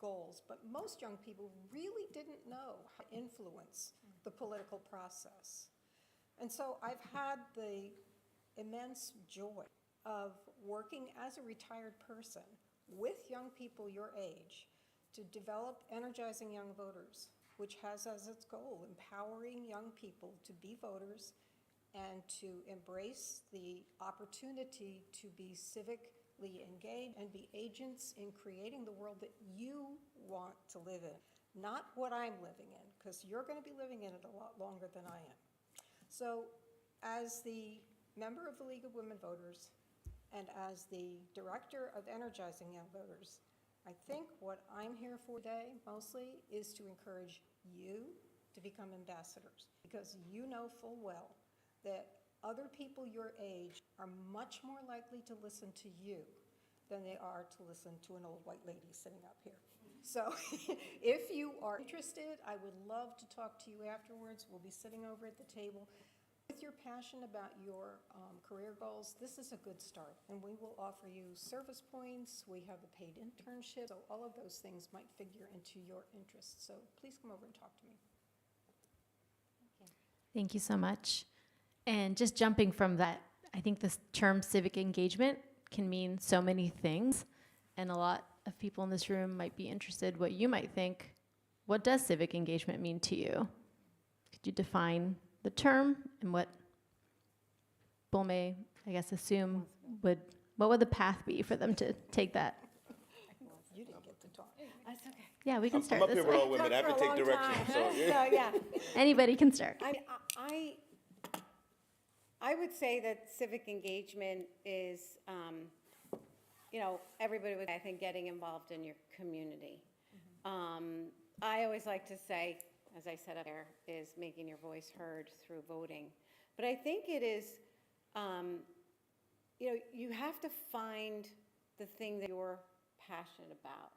goals, but most young people really didn't know how to influence the political process. And so I've had the immense joy of working as a retired person with young people your age to develop Energizing Young Voters, which has as its goal empowering young people to be voters and to embrace the opportunity to be civically engaged and be agents in creating the world that you want to live in, not what I'm living in, because you're going to be living in it a lot longer than I am. So as the member of the League of Women Voters and as the director of Energizing Young Voters, I think what I'm here for today mostly is to encourage you to become ambassadors, because you know full well that other people your age are much more likely to listen to you than they are to listen to an old white lady sitting up here. So if you are interested, I would love to talk to you afterwards. We'll be sitting over at the table. With your passion about your career goals, this is a good start, and we will offer you service points. We have a paid internship, so all of those things might figure into your interests. So please come over and talk to me. Thank you so much. And just jumping from that, I think this term civic engagement can mean so many things, and a lot of people in this room might be interested what you might think. What does civic engagement mean to you? Could you define the term and what people may, I guess, assume what would the path be for them to take that? You didn't get to talk. That's okay. Yeah, we can start I'm up this here with way. all women. I have to For a take long direction. time. So, So, yeah. Anybody can start. I would say that civic engagement is, everybody would, I think, getting involved in your community. I always like to say, as I said up there, is making your voice heard through voting. But I think it is, you have to find the thing that you're passionate about.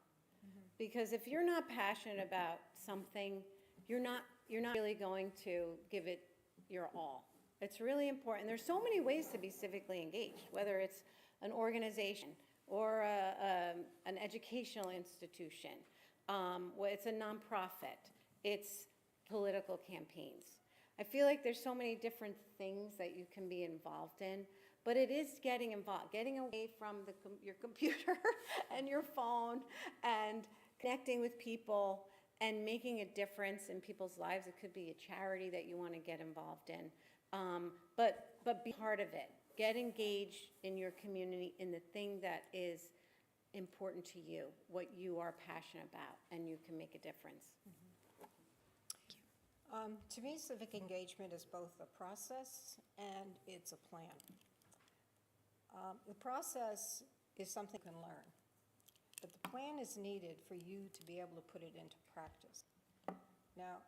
Because if you're not passionate about something, you're not really going to give it your all. It's really important. There's so many ways to be civically engaged, whether it's an organization or an educational institution. It's a nonprofit. It's political campaigns. I feel like there's so many different things that you can be involved in, but it is getting involved, getting away from your computer and your phone and connecting with people and making a difference in people's lives. It could be a charity that you want to get involved in, but be part of it. Get engaged in your community in the thing that is important to you, what you are passionate about, and you can make a difference. To me, civic engagement is both a process and it's a plan. The process is something you can learn, but the plan is needed for you to be able to put it into practice. Now,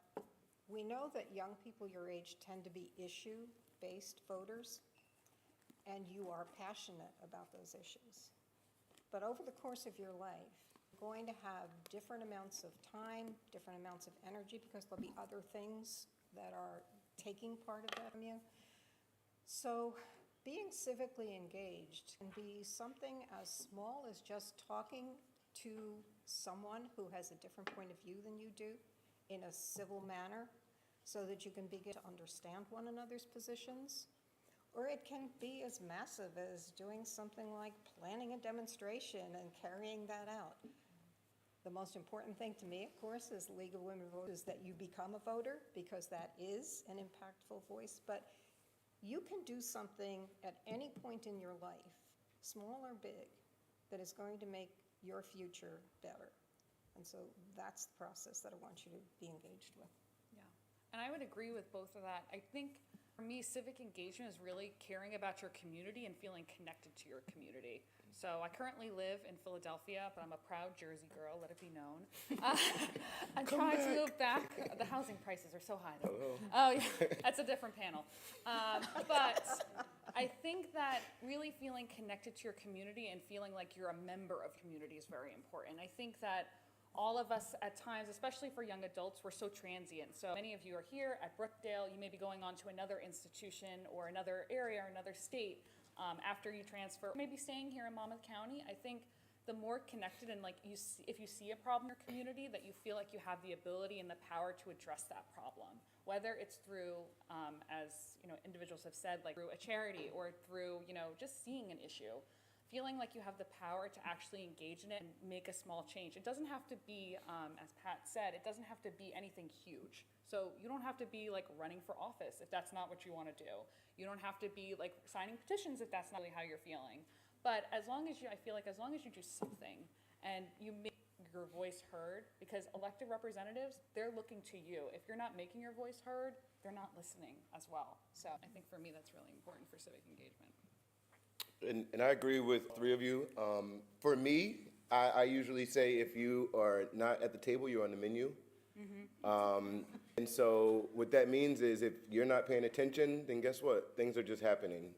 we know that young people your age tend to be issue-based voters, and you are passionate about those issues. But over the course of your life, you're going to have different amounts of time, different amounts of energy, because there'll be other things that are taking part of that from you. So being civically engaged can be something as small as just talking to someone who has a different point of view than you do in a civil manner, so that you can begin to understand one another's positions. Or it can be as massive as doing something like planning a demonstration and carrying that out. The most important thing to me, of course, as League of Women Voters, is that you become a voter, because that is an impactful voice. But you can do something at any point in your life, small or big, that is going to make your future better. And so that's the process that I want you to be engaged with. Yeah, and I would agree with both of that. I think for me, civic engagement is really caring about your community and feeling connected to your community. So I currently live in Philadelphia, but I'm a proud Jersey girl, let it be known. I'm trying to move back. The housing prices are so high though. Oh yeah, that's a different panel. But I think that really feeling connected to your community and feeling like you're a member of community is very important. I think that all of us at times, especially for young adults, we're so transient. So many of you are here at Brookdale, you may be going on to another institution or another area or another state after you transfer, maybe staying here in Monmouth County. I think the more connected and if you see a problem in your community, that you feel like you have the ability and the power to address that problem, whether it's through, as individuals have said, like through a charity or through just seeing an issue. Feeling like you have the power to actually engage in it and make a small change. It doesn't have to be, as Pat said, it doesn't have to be anything huge. So you don't have to be like running for office if that's not what you want to do. You don't have to be like signing petitions if that's not really how you're feeling. But as long as I feel like as long as you do something and you make your your voice heard, because elected representatives, they're looking to you. If you're not making your voice heard, they're not listening as well. So I think for me, that's really important for civic engagement. And I agree with three of you. For me, I usually say if you are not at the table, you're on the menu. And so what that means is if you're not paying attention, then guess what? Things are just happening.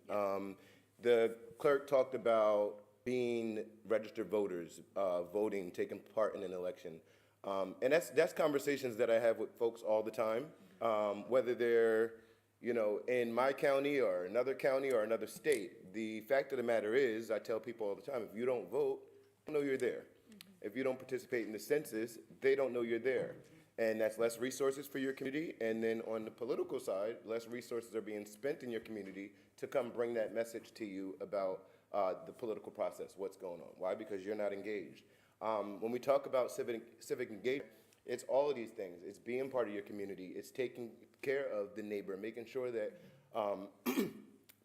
The clerk talked about being registered voters, voting, taking part in an election. And that's conversations that I have with folks all the time, whether they're, you know, in my county or another county or another state. The fact of the matter is, I tell people all the time, if you don't vote, they don't know you're there. If you don't participate in the census, they don't know you're there. And that's less resources for your community. And then on the political side, less resources are being spent in your community to come bring that message to you about the political process, what's going on. Why? Because you're not engaged. When we talk about civic engagement, it's all of these things. It's being part of your community. It's taking care of the neighbor, making sure that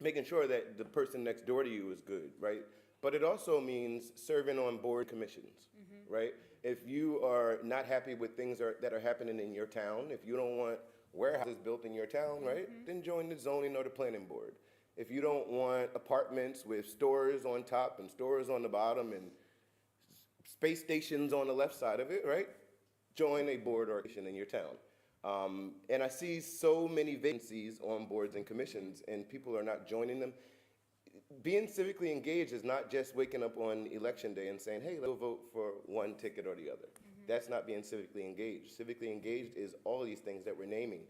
the person next door to you is good, right? But it also means serving on board commissions, right? If you are not happy with things that are happening in your town, if you don't want warehouses built in your town, right, then join the zoning or the planning board. If you don't want apartments with stores on top and stores on the bottom and space stations on the left side of it, right, join a board or commission in your town. And I see so many vacancies on boards and commissions, and people are not joining them. Being civically engaged is not just waking up on election day and saying, hey, let's vote for one ticket or the other. That's not being civically engaged. Civically engaged is all of these things that we're naming.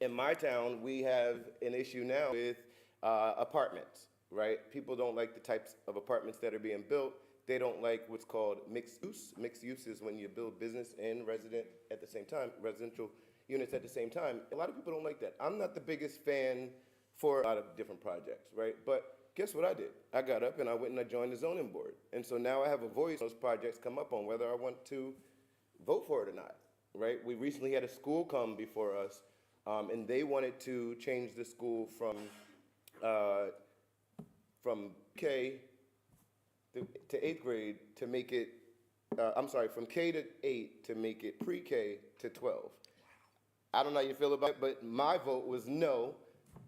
In my town, we have an issue now with apartments, right? People don't like the types of apartments that are being built. They don't like what's called mixed use. Mixed use is when you build business and resident at the same time, residential units at the same time. A lot of people don't like that. I'm not the biggest fan for a lot of different projects, right? But guess what I did? I got up and I went and I joined the zoning board. And so now I have a voice when those projects come up on whether I want to vote for it or not, right? We recently had a school come before us, and they wanted to change the school from K to 8th grade to make it, from K to 8 to make it pre-K to 12. I don't know how you feel about it, but my vote was no,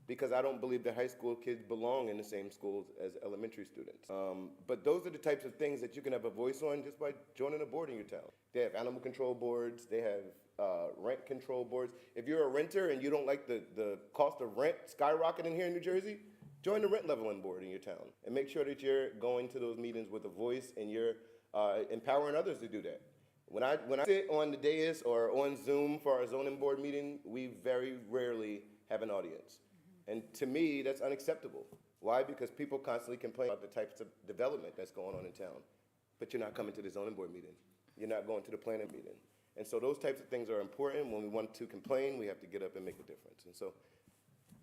because I don't believe that high school kids belong in the same schools as elementary students. But those are the types of things that you can have a voice on just by joining a board in your town. They have animal control boards, they have rent control boards. If you're a renter and you don't like the cost of rent skyrocketing here in New Jersey, join the rent leveling board in your town and make sure that you're going to those meetings with a voice and you're empowering others to do that. When I sit on the dais or on Zoom for our zoning board meeting, we very rarely have an audience. And to me, that's unacceptable. Why? Because people constantly complain about the types of development that's going on in town. But you're not coming to the zoning board meeting. You're not going to the planning meeting. And so those types of things are important. When we want to complain, we have to get up and make a difference. And so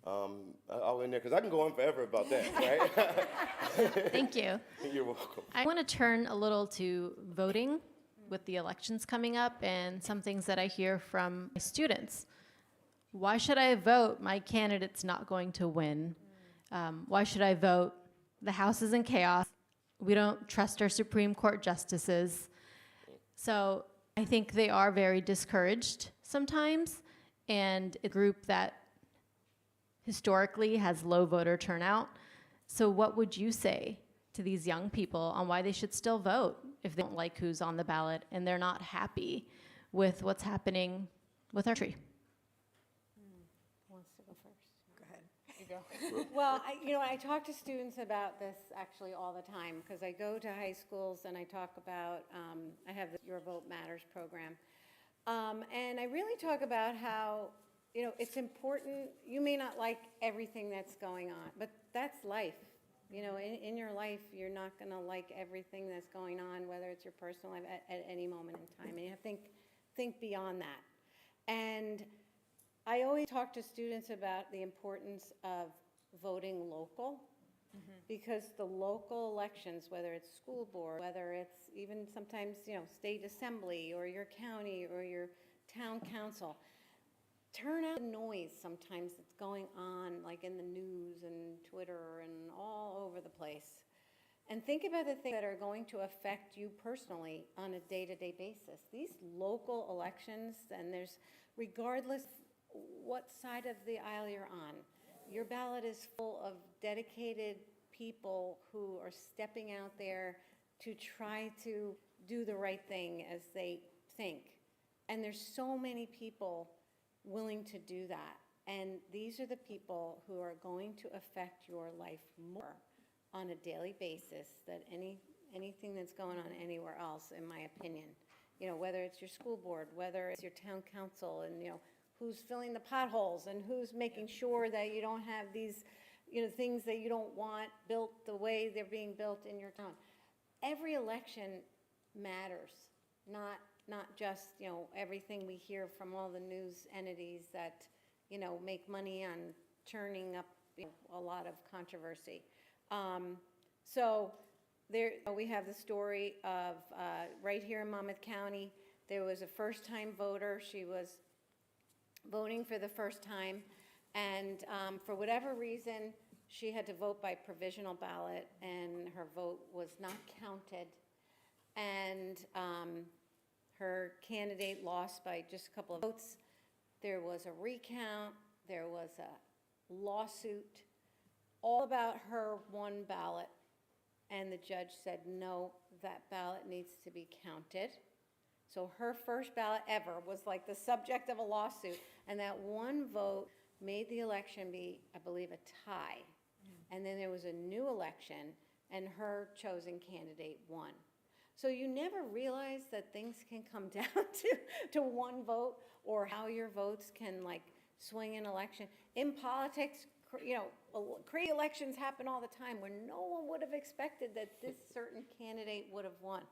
I'll end there because I can go on forever about that, right? Thank you. You're welcome. I want to turn a little to voting with the elections coming up and some things that I hear from my students. Why should I vote? My candidate's not going to win. Why should I vote? The House is in chaos. We don't trust our Supreme Court justices. So I think they are very discouraged sometimes, and a group that historically has low voter turnout. So what would you say to these young people on why they should still vote if they don't like who's on the ballot and they're not happy with what's happening with our country? Who wants to go first? Go ahead. You go. Well, I talk to students about this actually all the time because I go to high schools and I talk about, I have the Your Vote Matters program. And I really talk about how, it's important. You may not like everything that's going on, but that's life. In your life, you're not going to like everything that's going on, whether it's your personal life at any moment in time. And you have to think beyond that. And I always talk to students about the importance of voting local, because the local elections, whether it's school board, whether it's even sometimes, state assembly or your county or your town council, turn out the noise sometimes that's going on, like in the news and Twitter and all over the place. And think about the things that are going to affect you personally on a day-to-day basis. These local elections, and there's, regardless what side of the aisle you're on, your ballot is full of dedicated people who are stepping out there to try to do the right thing as they think. And there's so many people willing to do that. And these are the people who are going to affect your life more on a daily basis than anything that's going on anywhere else, in my opinion. You know, whether it's your school board, whether it's your town council, and, you know, who's filling the potholes and who's making sure that you don't have these, you know, things that you don't want built the way they're being built in your town. Every election matters, not just, you know, everything we hear from all the news entities that, you know, make money on churning up, you know, a lot of controversy. So there we have the story of right here in Monmouth County, there was a first-time voter. She was voting for the first time, and for whatever reason, she had to vote by provisional ballot, and her vote was not counted, and her candidate lost by just a couple of votes. There was a recount, there was a lawsuit, all about her one ballot, and the judge said, no, that ballot needs to be counted. So her first ballot ever was like the subject of a lawsuit, and that one vote made the election be, I believe, a tie. And then there was a new election, and her chosen candidate won. So you never realize that things can come down to one vote, or how your votes can like swing an election. In politics, you know, crazy elections happen all the time where no one would have expected that this certain candidate would have won.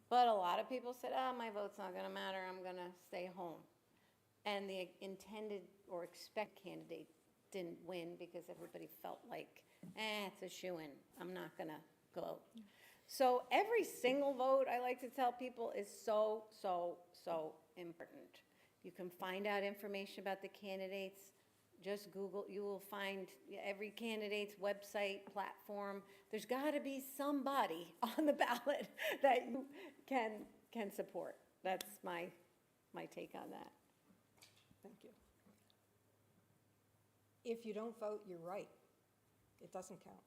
But a lot of people said, oh, my vote's not gonna matter, I'm gonna stay home. And the intended or expect candidate didn't win because everybody felt like, it's a shoo-in, I'm not gonna go. So every single vote, I like to tell people, is so, so, so important. You can find out information about the candidates. Just Google, you will find every candidate's website, platform. There's gotta be somebody on the ballot that you can support. That's my take on that. Thank you. If you don't vote, you're right. It doesn't count.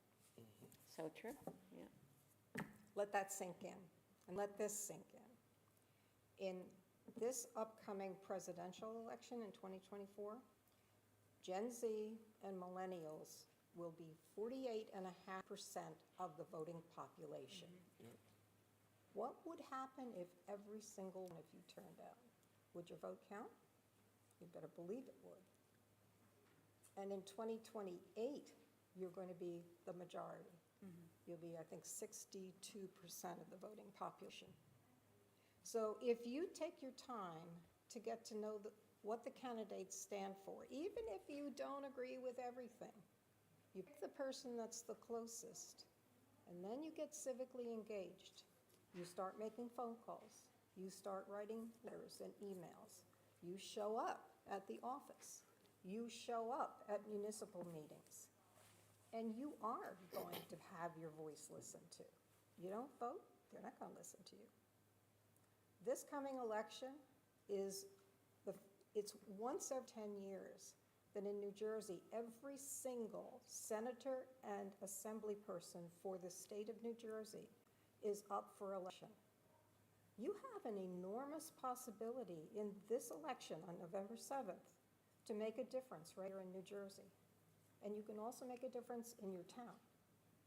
So true, yeah. Let that sink in, and let this sink in. In this upcoming presidential election in 2024, Gen Z and millennials will be 48.5% of the voting population. What would happen if every single one of you turned out? Would your vote count? You better believe it would. And in 2028, you're going to be the majority. You'll be, I think, 62% of the voting population. So if you take your time to get to know what the candidates stand for, even if you don't agree with everything, you pick the person that's the closest, and then you get civically engaged. You start making phone calls. You start writing letters and emails. You show up at the office. You show up at municipal meetings. And you are going to have your voice listened to. You don't vote, they're not going to listen to you. This coming election is, it's once every 10 years that in New Jersey, every single senator and assembly person for the state of New Jersey is up for election. You have an enormous possibility in this election on November 7th to make a difference right here in New Jersey. And you can also make a difference in your town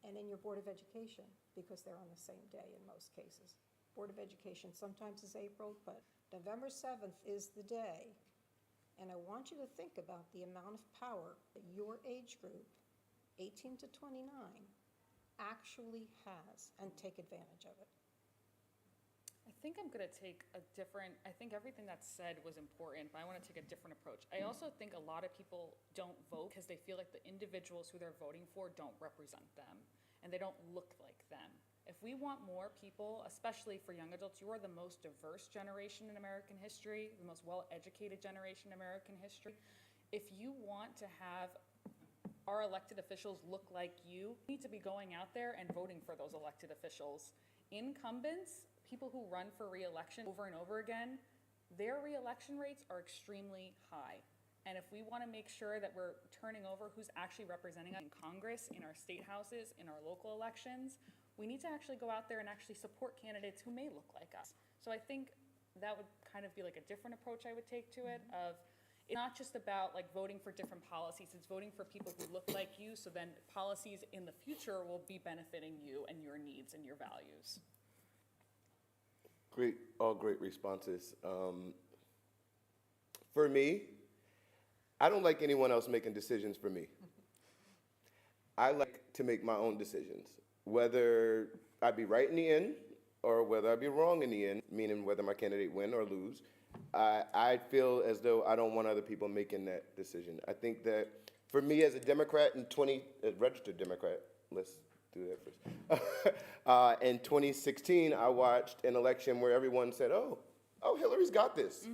and in your Board of Education, because they're on the same day in most cases. Board of Education sometimes is April, but November 7th is the day. And I want you to think about the amount of power that your age group, 18 to 29, actually has, and take advantage of it. I think I'm going to take a different, I think everything that's said was important, but I want to take a different approach. I also think a lot of people don't vote because they feel like the individuals who they're voting for don't represent them, and they don't look like them. If we want more people, especially for young adults, you are the most diverse generation in American history, the most well-educated generation in American history. If you want to have our elected officials look like you. You need to be going out there and voting for those elected officials. Incumbents, people who run for re-election over and over again, their re-election rates are extremely high. And if we want to make sure that we're turning over who's actually representing us in Congress, in our state houses, in our local elections, we need to actually go out there and actually support candidates who may look like us. So I think that would kind of be like a different approach I would take to it of, it's not just about like voting for different policies, it's voting for people who look like you, so then policies in the future will be benefiting you and your needs and your values. Great, all great responses. For me, I don't like anyone else making decisions for me. I like to make my own decisions, whether I be right in the end or whether I be wrong in the end, meaning whether my candidate win or lose. I feel as though I don't want other people making that decision. I think that for me as a Democrat a registered Democrat, let's do that first. In 2016, I watched an election where everyone said, oh, Hillary's got this,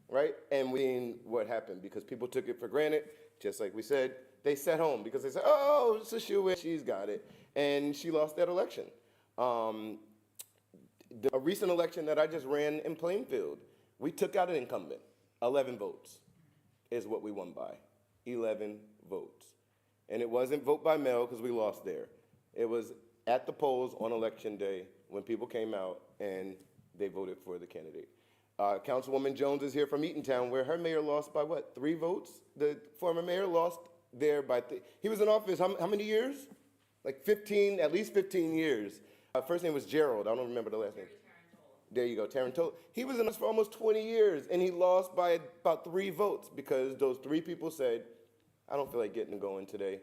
right? And we seen what happened because people took it for granted, just like we said. They sat home because they said, oh, it's a shoo-in, she's got it. And she lost that election. A recent election that I just ran in Plainfield, we took out an incumbent. 11 votes is what we won by. 11 votes. And it wasn't vote by mail because we lost there. It was at the polls on election day when people came out and they voted for the candidate. Councilwoman Jones is here from Eatontown, where her mayor lost by what, 3 votes? The former mayor lost there by, he was in office how many years? Like 15, at least 15 years. First name was Gerald, I don't remember the last name. There you go, Tarantola. He was in office for almost 20 years, and he lost by about 3 votes because those 3 people said, I don't feel like getting going today.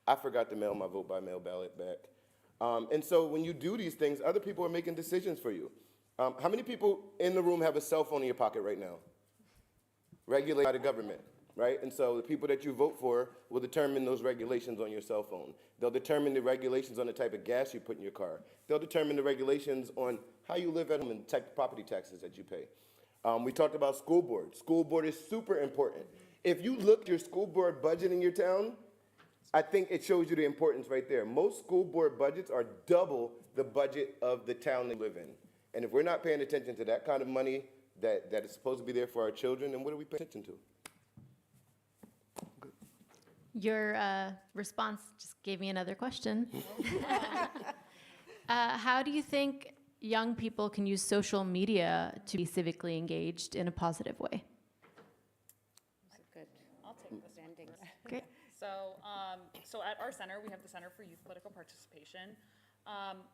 I forgot to mail my vote by mail ballot back. And so when you do these things, other people are making decisions for you. How many people in the room have a cell phone in your pocket right now? Regulated by the government, right? And so the people that you vote for will determine those regulations on your cell phone. They'll determine the regulations on the type of gas you put in your car. They'll determine the regulations on how you live at home and the type of property taxes that you pay. We talked about school board. School board is super important. If you look at your school board budget in your town, I think it shows you the importance right there. Most school board budgets are double the budget of the town they live in. And if we're not paying attention to that kind of money that is supposed to be there for our children, then what are we paying attention to? Your response just gave me another question. How do you think young people can use social media to be civically engaged in a positive way? Good. I'll take this ending. Great. So at our center, we have the Center for Youth Political Participation.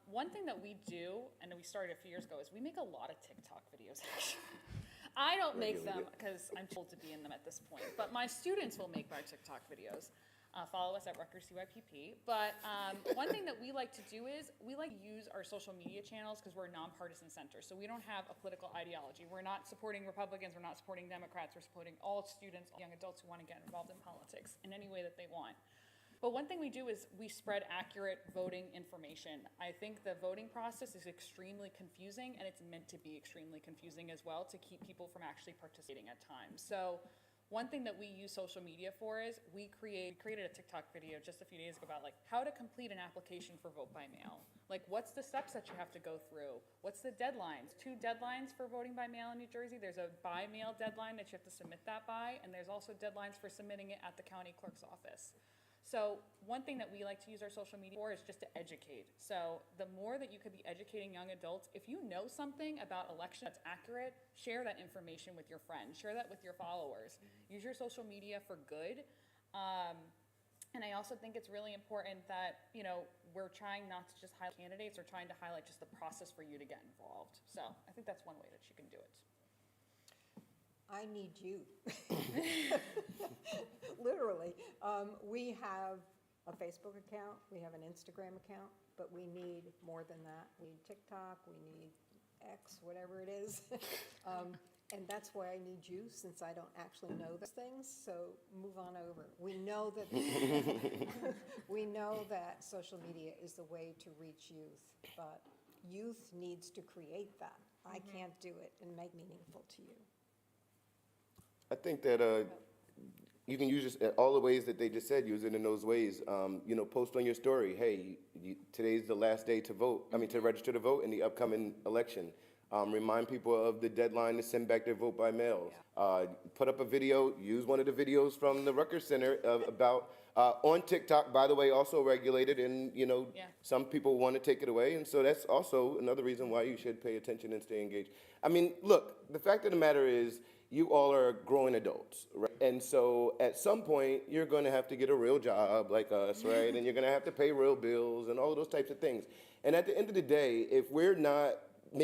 One thing that we do, and we started a few years ago, is we make a lot of TikTok videos, actually. I don't make them because I'm told to be in them at this point, but my students will make our TikTok videos. Follow us at Rutgers CYPP. But one thing that we like to do is we like to use our social media channels because we're a nonpartisan center. So we don't have a political ideology. We're not supporting Republicans. We're not supporting Democrats. We're supporting all students, all young adults who want to get involved in politics in any way that they want. But one thing we do is we spread accurate voting information. I think the voting process is extremely confusing, and it's meant to be extremely confusing as well to keep people from actually participating at times. So one thing that we use social media for is we created a TikTok video just a few days ago about like how to complete an application for vote by mail. Like what's the steps that you have to go through? What's the deadlines? 2 deadlines for voting by mail in New Jersey. There's a by mail deadline that you have to submit that by, and there's also deadlines for submitting it at the county clerk's office. So one thing that we like to use our social media for is just to educate. So the more that you could be educating young adults, if you know something about election that's accurate, share that information with your friends, share that with your followers. Use your social media for good. And I also think it's really important that, you know, we're trying not to just highlight candidates, we're trying to highlight just the process for you to get involved. So I think that's one way that you can do it. I need you. Literally. We have a Facebook account, we have an Instagram account, but we need more than that. We need TikTok, we need X, whatever it is. And that's why I need you, since I don't actually know those things, so move on over. We know that we know that social media is the way to reach youth, but youth needs to create that. I can't do it and make it meaningful to you. I think that you can use this, all the ways that they just said, use it in those ways. Post on your story, hey, today's the last day to vote, to register to vote in the upcoming election. Remind people of the deadline to send back their vote by mail. Put up a video, use one of the videos from the Rutgers Center about, on TikTok, by the way, also regulated, and, some people want to take it away, and so that's also another reason why you should pay attention and stay engaged. Look, the fact of the matter is, you all are grown adults, right? And so at some point, you're going to have to get a real job like us, right? And you're going to have to pay real bills and all of those types of things. And at the end of the day, if we're not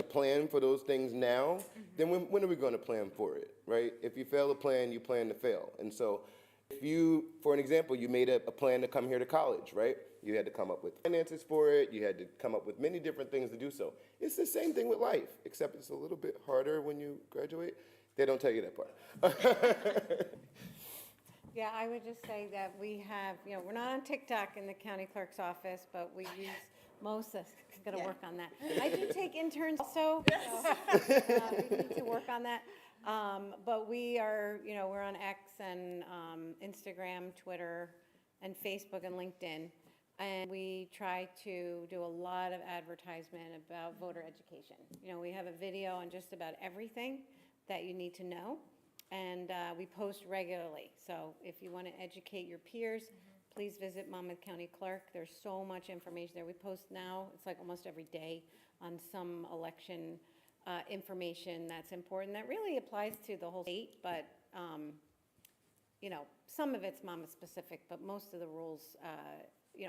plan for those things now, then when are we going to plan for it, right? If you fail to plan, you plan to fail. And so if you, for an example, you made a plan to come here to college, right? You had to come up with finances for it. You had to come up with many different things to do so. It's the same thing with life, except it's a little bit harder when you graduate. They don't tell you that part. Yeah, I would just say that we have, we're not on TikTok in the county clerk's office, but we use most of, got to work on that. I do take interns also. We need to work on that. But we are, we're on X and Instagram, Twitter, and Facebook and LinkedIn. And we try to do a lot of advertisement about voter education. We have a video on just about everything that you need to know, and we post regularly. So if you want to educate your peers, please visit Monmouth County Clerk. There's so much information there. We post now, it's like almost every day, on some election information that's important. That really applies to the whole state, but some of it's Monmouth specific, but most of the rules,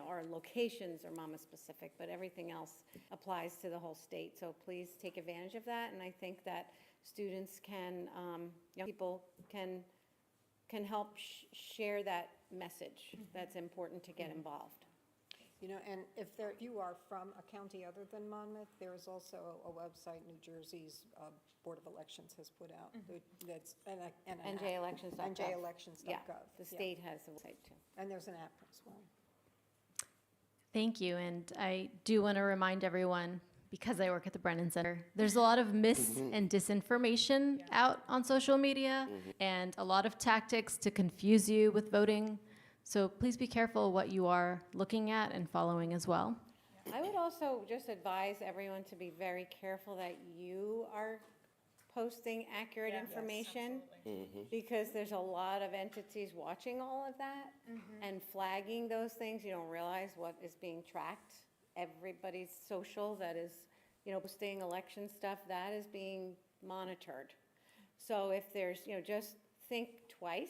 our locations are Monmouth specific, but everything else applies to the whole state. So please take advantage of that, and I think that students can, people can help share that message. That's important to get involved. And if you are from a county other than Monmouth, there is also a website New Jersey's Board of Elections has put out. That's NJelections.gov. NJelections.gov. Yeah, the state has a website too. And there's an app as well. Thank you, and I do want to remind everyone, because I work at the Brennan Center, there's a lot of mis and disinformation out on social media, and a lot of tactics to confuse you with voting. So please be careful what you are looking at and following as well. I would also just advise everyone to be very careful that you are posting accurate information, because there's a lot of entities watching all of that and flagging those things. You don't realize what is being tracked. Everybody's social that is, posting election stuff, that is being monitored. So if there's, just think twice,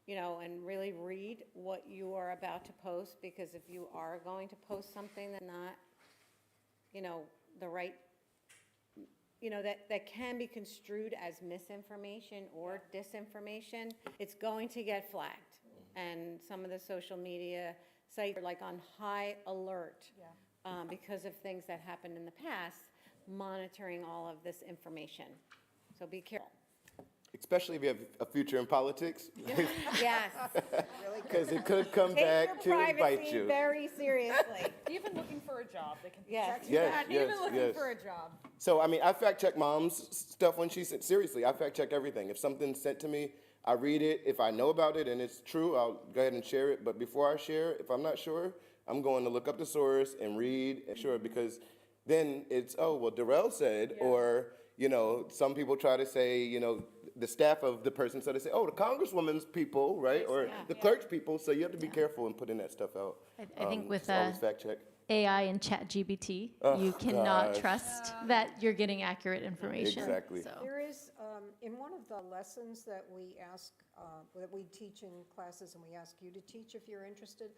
and really read what you are about to post, because if you are going to post something that's not, the right, that can be construed as misinformation or disinformation, it's going to get flagged. And some of the social media sites are like on high alert because of things that happened in the past, monitoring all of this information. So be careful. Especially if you have a future in politics. Yes. Because it could come Take back to your bite privacy you. very seriously. Even looking for a job, they can. Yes. Even looking for a job. So, I fact check mom's stuff when she said, seriously, I fact check everything. If something's sent to me, I read it. If I know about it and it's true, I'll go ahead and share it. But before I share it, if I'm not sure, I'm going to look up the source and read and sure, because then it's, oh, well, Darrell said, or, some people try to say, the staff of the person, so they say, oh, the congresswoman's people, right? Or the clerk's people. So you have to be careful in putting that stuff out. I think with always fact check. AI and ChatGPT, you cannot trust that you're getting accurate information. Exactly. So. There is, in one of the lessons that we teach in classes, and we ask you to teach if you're interested,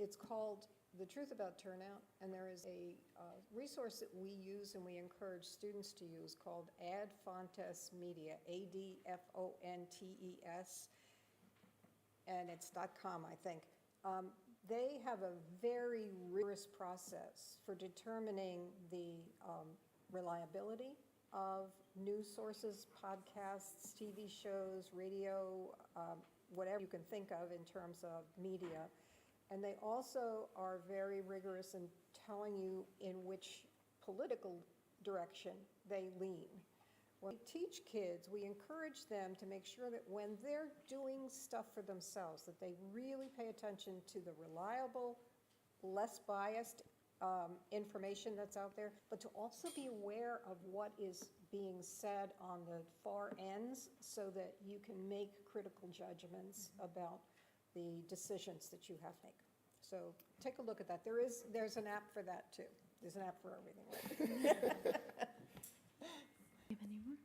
it's called The Truth About Turnout, and there is a resource that we use and we encourage students to use called Ad Fontes Media, ADFONTES, and it's .com, I think. They have a very rigorous process for determining the reliability of news sources, podcasts, TV shows, radio, whatever you can think of in terms of media. And they also are very rigorous in telling you in which political direction they lean. When we teach kids, we encourage them to make sure that when they're doing stuff for themselves, that they really pay attention to the reliable, less biased information that's out there, but to also be aware of what is being said on the far ends so that you can make critical judgments about the decisions that you have to make. So take a look at that. There's an app for that too. There's an app for everything. You have any more?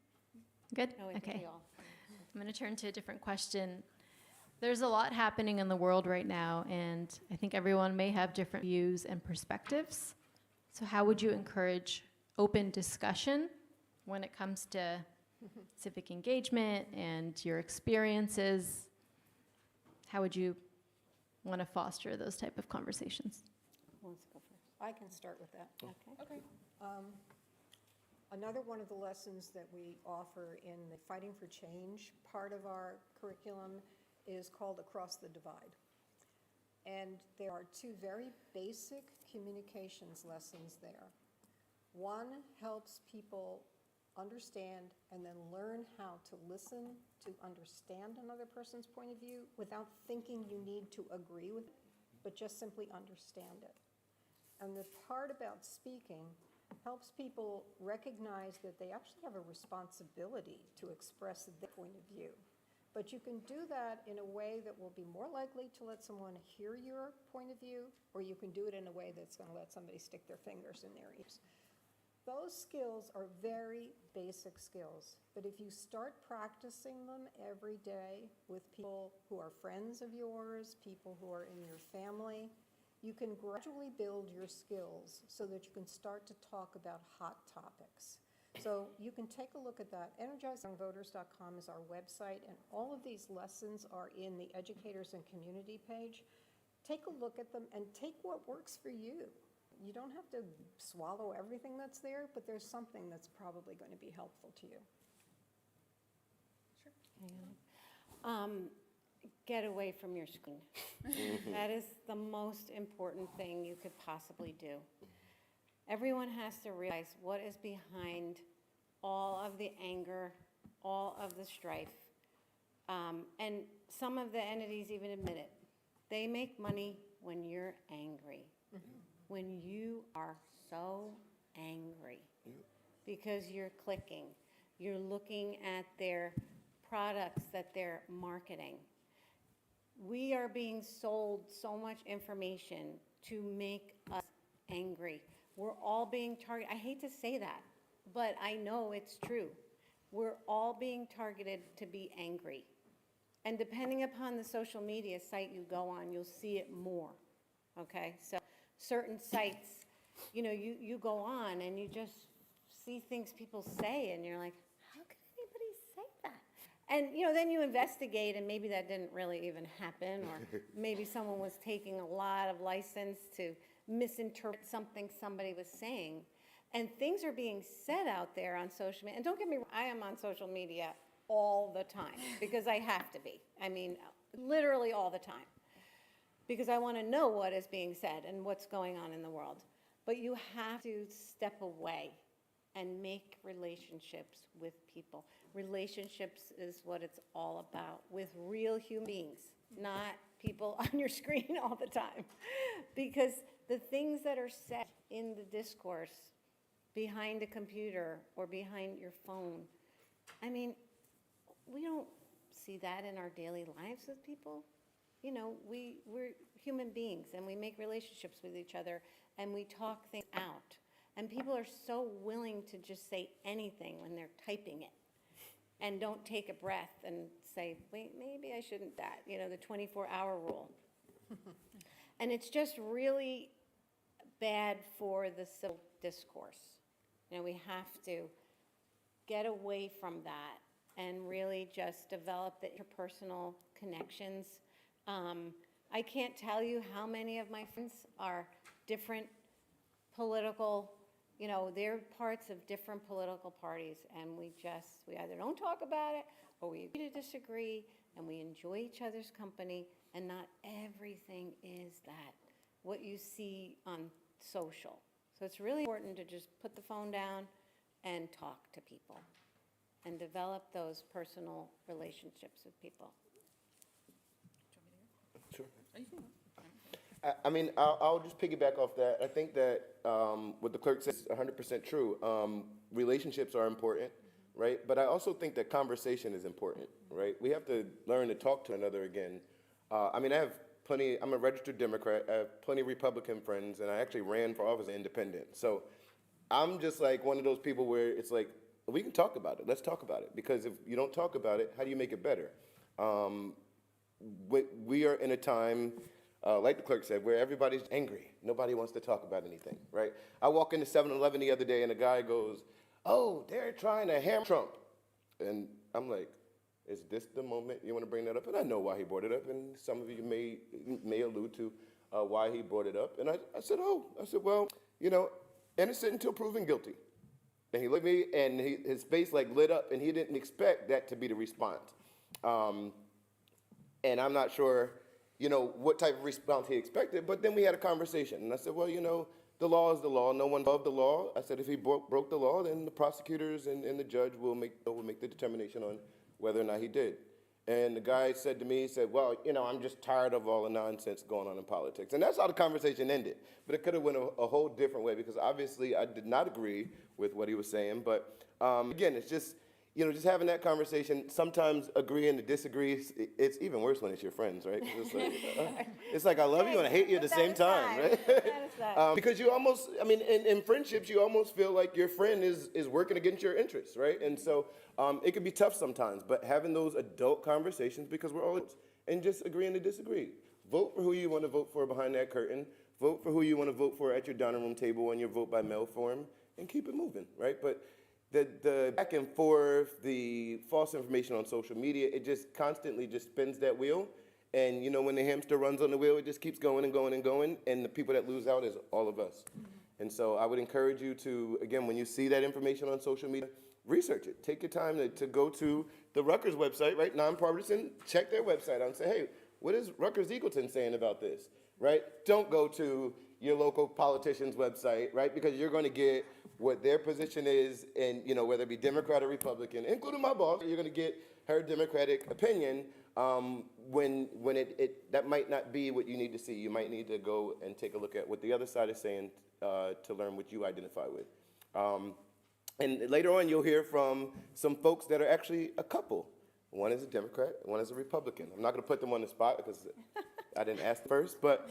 Good? No, I think Okay. we all- I'm going to turn to a different question. There's a lot happening in the world right now, and I think everyone may have different views and perspectives. So how would you encourage open discussion when it comes to civic engagement and your experiences? How would you want to foster those type of conversations? Who wants to go first? I can start with that. Okay. Another one of the lessons that we offer in the Fighting for Change part of our curriculum is called Across the Divide. And there are two very basic communications lessons there. One helps people understand and then learn how to listen to understand another person's point of view without thinking you need to agree with it, but just simply understand it. And the part about speaking helps people recognize that they actually have a responsibility to express their point of view. But you can do that in a way that will be more likely to let someone hear your point of view, or you can do it in a way that's going to let somebody stick their fingers in their ears. Those skills are very basic skills, but if you start practicing them every day with people who are friends of yours, people who are in your family, you can gradually build your skills so that you can start to talk about hot topics. So you can take a look at that. EnergizingVoters.com is our website, and all of these lessons are in the Educators and Community page. Take a look at them and take what works for you. You don't have to swallow everything that's there, but there's something that's probably going to be helpful to you. Get away from your screen. That is the most important thing you could possibly do. Everyone has to realize what is behind all of the anger, all of the strife. And some of the entities even admit it. They make money when you're angry. When you are so angry because you're clicking, you're looking at their products that they're marketing. We are being sold so much information to make us angry. We're all being targeted. I hate to say that, but I know it's true. We're all being targeted to be angry. And depending upon the social media site you go on, you'll see it more, okay? So certain sites, you go on and you just see things people say and you're like, how could anybody say that? And, then you investigate and maybe that didn't really even happen, or maybe someone was taking a lot of license to misinterpret something somebody was saying. And things are being said out there on social media. And don't get me wrong, I am on social media all the time because I have to be. I mean, literally all the time. Because I want to know what is being said and what's going on in the world. But you have to step away and make relationships with people. Relationships is what it's all about, with real human beings, not people on your screen all the time. Because the things that are said in the discourse behind a computer or behind your phone, I mean, we don't see that in our daily lives with people. We're human beings and we make relationships with each other and we talk things out. And people are so willing to just say anything when they're typing it and don't take a breath and say, wait, maybe I shouldn't that, the 24-hour rule. And it's just really bad for the civil discourse. We have to get away from that and really just develop the interpersonal connections. I can't tell you how many of my friends are different political, they're parts of different political parties, and we either don't talk about it or we agree to disagree, and we enjoy each other's company, and not everything is that, what you see on social. So it's really important to just put the phone down and talk to people. and develop those personal relationships with people. Sure. I mean, I'll just piggyback off that. I think that what the clerk says is 100% true. Relationships are important, right? But I also think that conversation is important, right? We have to learn to talk to another again. I mean, I'm a registered Democrat. I have plenty of Republican friends, and I actually ran for office as independent. So I'm just like one of those people where it's like, we can talk about it. Let's talk about it. Because if you don't talk about it, how do you make it better? We are in a time, like the clerk said, where everybody's angry. Nobody wants to talk about anything, right? I walk into 7-Eleven the other day and a guy goes, "Oh, they're trying to hammer Trump." And I'm like, is this the moment you want to bring that up? And I know why he brought it up, and some of you may allude to why he brought it up. And I said, well, you know, innocent until proven guilty. And he looked at me, and his face like lit up, and he didn't expect that to be the response. And I'm not sure, you know, what type of response he expected, but then we had a conversation. And I said, well, you know, the law is the law. No one above the law. I said, if he broke the law, then the prosecutors and the judge will make the determination on whether or not he did. And the guy said to me, he said, well, you know, I'm just tired of all the nonsense going on in politics. And that's how the conversation ended. But it could have went a whole different way, because obviously I did not agree with what he was saying. But again, it's just, you know, just having that conversation, sometimes agreeing to disagree, it's even worse when it's your friends, right? It's like I love you and I hate you at the same time, right? Because you almost, I mean, in friendships, you almost feel like your friend is working against your interests, right? And so it can be tough sometimes, but having those adult conversations, because we're all, and just agreeing to disagree. Vote for who you want to vote for behind that curtain. Vote for who you want to vote for at your dining room table on your vote by mail form, and keep it moving, right? But the back and forth, the false information on social media, it just constantly just spins that wheel. And you know, when the hamster runs on the wheel, it just keeps going and going and going. And the people that lose out is all of us. And so I would encourage you to, again, when you see that information on social media, research it. Take your time to go to the Rutgers website, right? Nonpartisan, check their website out and say, hey, what is Rutgers Eagleton saying about this, right? Don't go to your local politician's website, right? Because you're going to get what their position is, and you know, whether it be Democrat or Republican, including my boss, you're going to get her Democratic opinion. When that might not be what you need to see. You might need to go and take a look at what the other side is saying to learn what you identify with. And later on, you'll hear from some folks that are actually a couple. One is a Democrat, one is a Republican. I'm not going to put them on the spot because I didn't ask first, but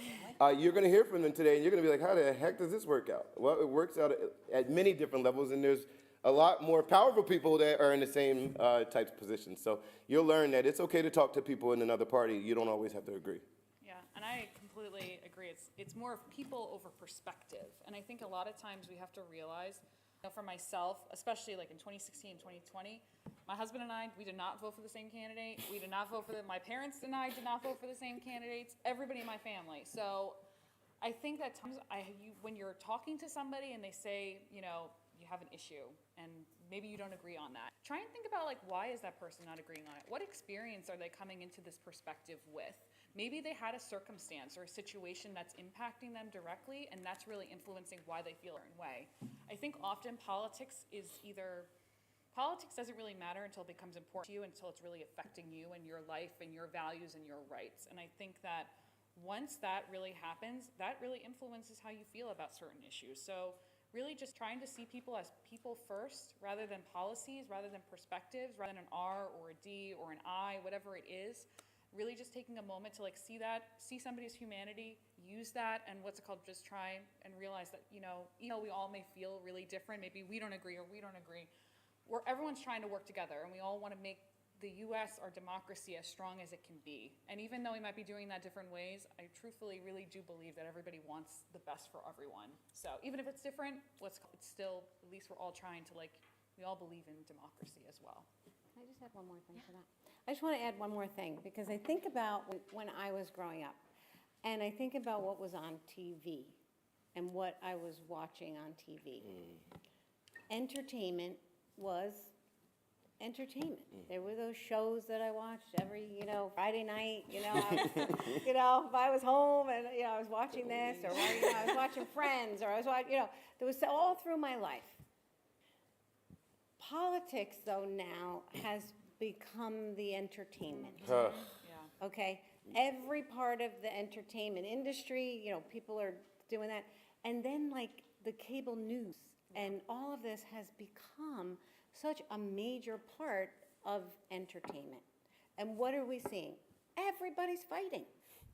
you're going to hear from them today, and you're going to be like, how the heck does this work out? Well, it works out at many different levels, and there's a lot more powerful people that are in the same types of positions. So you'll learn that it's okay to talk to people in another party. You don't always have to agree. Yeah, and I completely agree. It's more of people over perspective. And I think a lot of times we have to realize, you know, for myself, especially like in 2016, 2020, my husband and I, we did not vote for the same candidate. We did not vote for my parents and I did not vote for the same candidates. Everybody in my family. So I think that times when you're talking to somebody and they say, you know, you have an issue and maybe you don't agree on that, try and think about like, why is that person not agreeing on it? What experience are they coming into this perspective with? Maybe they had a circumstance or a situation that's impacting them directly, and that's really influencing why they feel a certain way. I think often politics doesn't really matter until it becomes important to you, until it's really affecting you and your life and your values and your rights. And I think that once that really happens, that really influences how you feel about certain issues. So really just trying to see people as people first, rather than policies, rather than perspectives, rather than an R or a D or an I, whatever it is. Really just taking a moment to like see somebody's humanity, use that, and just try and realize that, you know, even though we all may feel really different, maybe we don't agree or we don't agree, everyone's trying to work together, and we all want to make the U.S., our democracy, as strong as it can be. And even though we might be doing that different ways, I truthfully really do believe that everybody wants the best for everyone. So even if it's different, it's still, at least we're all trying to we all believe in democracy as well. Can I just add one more thing to that? I just want to add one more thing, because I think about when I was growing up, and I think about what was on TV and what I was watching on TV. Entertainment was entertainment. There were those shows that I watched every, Friday night, if I was home and, I was watching this, or, I was watching Friends, or I was watching, there was all through my life. Politics, though, now has become the entertainment. Okay? Every part of the entertainment industry, people are doing that. And then, like, the cable news and all of this has become such a major part of entertainment. And what are we seeing? Everybody's fighting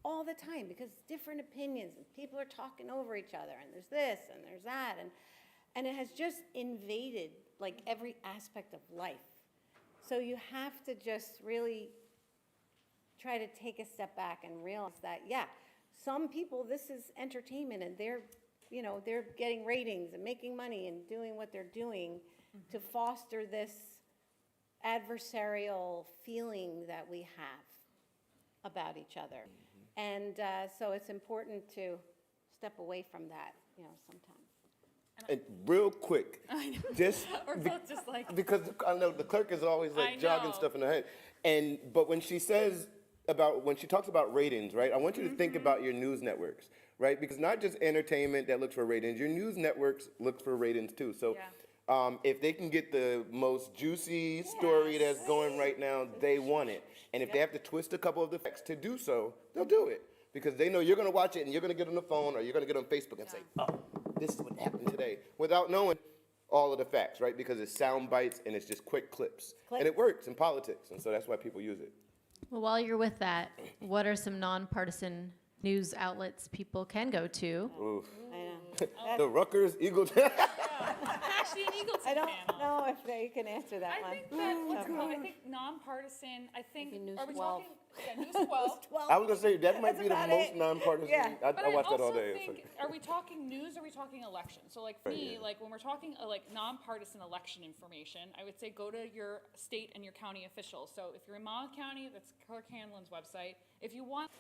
all the time because different opinions and people are talking over each other and there's this and there's that and it has just invaded like every aspect of life. So you have to just really try to take a step back and realize that, yeah, some people, this is entertainment and they're getting ratings and making money and doing what they're doing to foster this adversarial feeling that we have about each other. And so it's important to step away from that, sometimes. And real quick, just We're both just like, because I know the clerk is always I like jogging know. stuff in her head. But when she talks about ratings, right? I want you to think about your news networks, right? Because not just entertainment that looks for ratings, your news networks look for ratings too. So if they can get the most juicy story that's going right now, they want it. And if they have to twist a couple of the facts to do so, they'll do it. Because they know you're going to watch it and you're going to get on the phone or you're going to get on Facebook and say, oh, this is what happened today, without knowing all of the facts, right? Because it's sound bites and it's just quick clips. And it works in politics, and so that's why people use it. Well, while you're with that, what are some nonpartisan news outlets people can go to? Oof. I know. The Rutgers Eagle. Actually, an Eagleton I don't panel. know if they can answer that I one. think that I think nonpartisan. I think Maybe News are we 12. talking? Yeah, News 12. I was going to say, that might That's be the about most it. nonpartisan. Yeah. But I watch that all also day. think, are we talking news or are we talking election? So like for me, like when we're talking like nonpartisan election information, I would say go to your state and your county officials. So if you're in Monmouth County, that's Clerk Hanlon's website. If you want,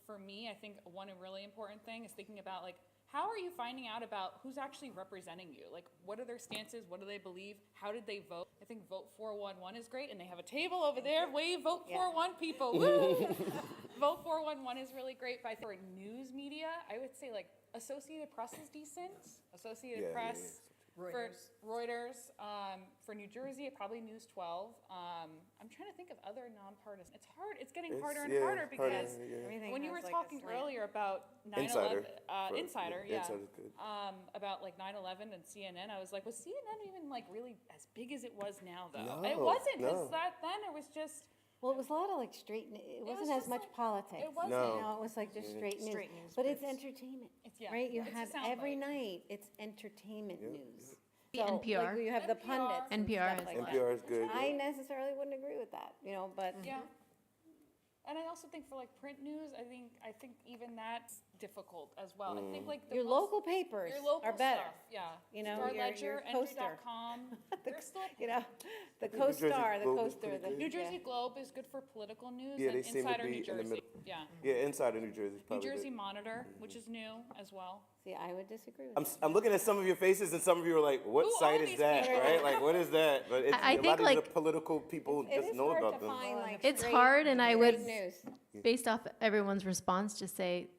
for me, I think one really important thing is thinking about like, how are you finding out about who's actually representing you? Like, what are their stances? What do they believe? How did they vote? I think Vote 411 is great, and they have a table over there. Wave Vote 411 people. Woo! Vote 411 is really great. But I think for news media, I would say like Associated Press is decent. Associated Press. For Reuters, for New Jersey, probably News 12. I'm trying to think of other nonpartisan. It's hard. It's getting harder and harder because when you were talking earlier about 9/11, Insider, Insider's good. about like 9/11 and CNN, I was like, was CNN even like really as big as it was now though? No, It wasn't because no. then it was just. Well, it was a lot of like straight. It wasn't was as just much like- politics. it wasn't. No. It was like just straight news. Straight news, But but it's it's- entertainment, Yeah, right? You it's a have sound every bite. night. It's entertainment news. The So, NPR. Like, you have the pundits. and NPR stuff is like that. NPR is good. I necessarily wouldn't agree with that, but Yeah. And I also think for like print news, I think even that's difficult as well. I think like the your most- local papers your local are better. stuff, yeah. Your Star-Ledger, coaster. entry.com. They're still. The New Jersey co-star, the Globe is coaster. pretty the- good. New Jersey Globe is good for political news, Yeah, and they seem to Insider be New in the Jersey. middle. Yeah. Yeah, inside of New Jersey is New probably Jersey good. Monitor, which is new as well. See, I would disagree with I'm looking at some of your faces, and some of you are like, "What Who site are is these that?" people? Right? Like, what is that? But it's, I a think, lot of like, the political people It just is know hard about to them. find, like, It's straight, hard, and I would, news. based off everyone's response, just say,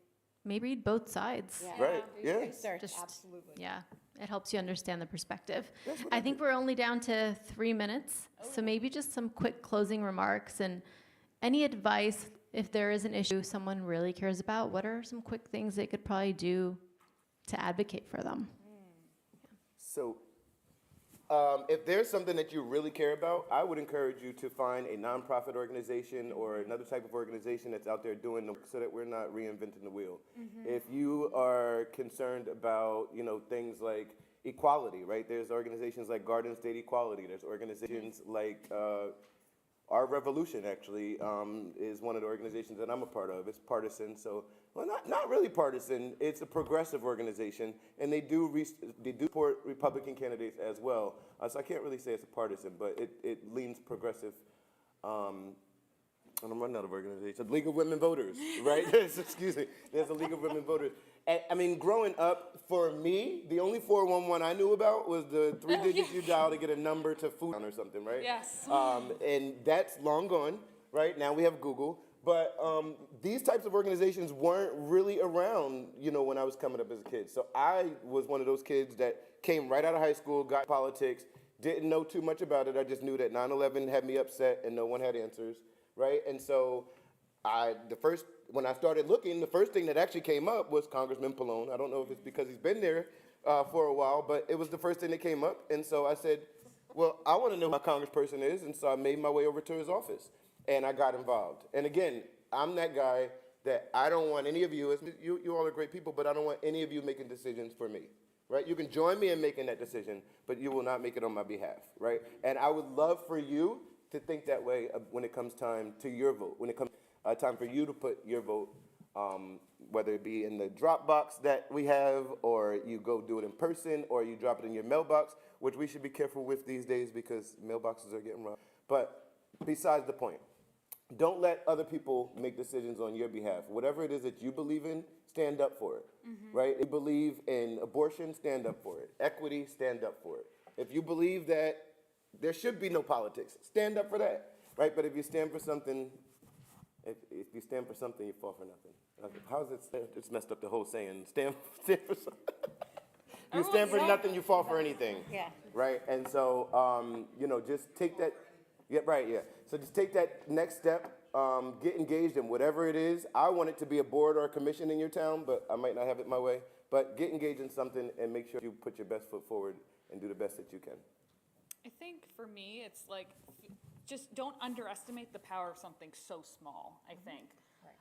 maybe read both sides. Yeah. Right? Do your Yeah. research. Just, Absolutely. yeah, it helps you understand the perspective. I think we're only down to 3 minutes, so maybe just some quick closing remarks and any advice if there is an issue someone really cares about. What are some quick things they could probably do to advocate for them? So, if there's something that you really care about, I would encourage you to find a nonprofit organization or another type of organization that's out there doing the work so that we're not reinventing the wheel. If you are concerned about, things like equality, right? There's organizations like Garden State Equality. There's organizations like Our Revolution, actually, is one of the organizations that I'm a part of. It's partisan, so, well, not really partisan. It's a progressive organization, and they do support Republican candidates as well. So I can't really say it's a partisan, but it leans progressive. And I'm running out of organizations. League of Women Voters, right? Excuse me. There's a League of Women Voters. And, I mean, growing up, for me, the only 411 I knew about was the 3 digits you dial to get a number to food or something, right? Yes. And that's long gone, right? Now we have Google. But these types of organizations weren't really around, when I was coming up as a kid. So I was one of those kids that came right out of high school, got politics, Didn't know too much about it. I just knew that 9/11 had me upset and no one had answers, right? And so when I started looking, the first thing that actually came up was Congressman Pallone. I don't know if it's because he's been there for a while, but it was the first thing that came up. And so I said, well, I want to know who my congressperson is. And so I made my way over to his office and I got involved. And again, I'm that guy that I don't want any of you, you all are great people, but I don't want any of you making decisions for me, right? You can join me in making that decision, but you will not make it on my behalf, right? And I would love for you to think that way when it comes time to your vote, when it comes time for you to put your vote, whether it be in the drop box that we have, or you go do it in person, or you drop it in your mailbox, which we should be careful with these days because mailboxes are getting robbed. But besides the point, don't let other people make decisions on your behalf. Whatever it is that you believe in, stand up for it, right? If you believe in abortion, stand up for it. Equity, stand up for it. If you believe that there should be no politics, stand up for that, right? But if you stand for something, if you stand for something, you fall for nothing. How's it? It's messed up the whole saying. Stand for something. You stand for nothing, you fall for anything. Yeah. Right? And so, just take that. Yeah, right, yeah. So just take that next step. Get engaged in whatever it is. I want it to be a board or a commission in your town, but I might not have it my way. But get engaged in something and make sure you put your best foot forward and do the best that you can. I think for me, it's like, just don't underestimate the power of something so small, I think.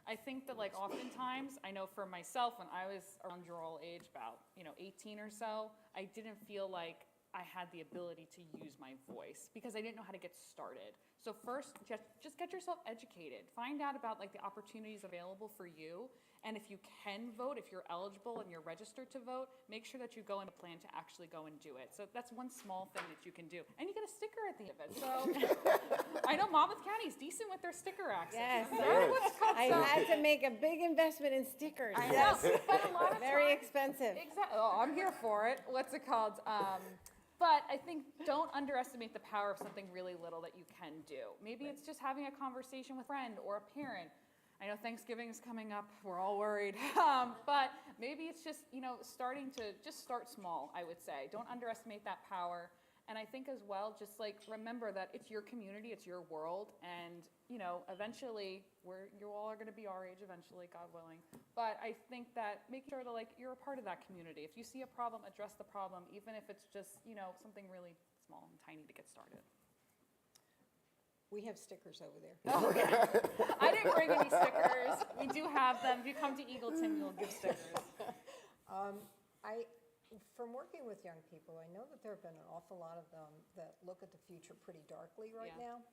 I think that, like, oftentimes, I know for myself, when I was around your old age, about 18 or so, I didn't feel like I had the ability to use my voice because I didn't know how to get started. So first, just get yourself educated. Find out about, like, the opportunities available for you. And if you can vote, if you're eligible and you're registered to vote, make sure that you go in a plan to actually go and do it. So that's one small thing that you can do. And you get a sticker at the end of it. So I know Monmouth County is decent with their sticker access. Yes, I I had to make a big investment in stickers. I know, but a lot of Very times- expensive. Exactly. Oh, I'm here for it. What's it called? But I think don't underestimate the power of something really little that you can do. Maybe it's just having a conversation with a friend or a parent. I know Thanksgiving is coming up. We're all worried. But maybe it's just, starting to just start small, I would say. Don't underestimate that power. And I think as well, just like remember that it's your community, it's your world. And, eventually you all are going to be our age eventually, God willing. But I think that make sure that you're a part of that community. If you see a problem, address the problem, even if it's just, something really small and tiny to get started. We have stickers over there. I didn't bring any stickers. We do have them. If you come to Eagleton, we'll give stickers. From working with young people, I know that there have been an awful lot of them that look at the future pretty darkly right now.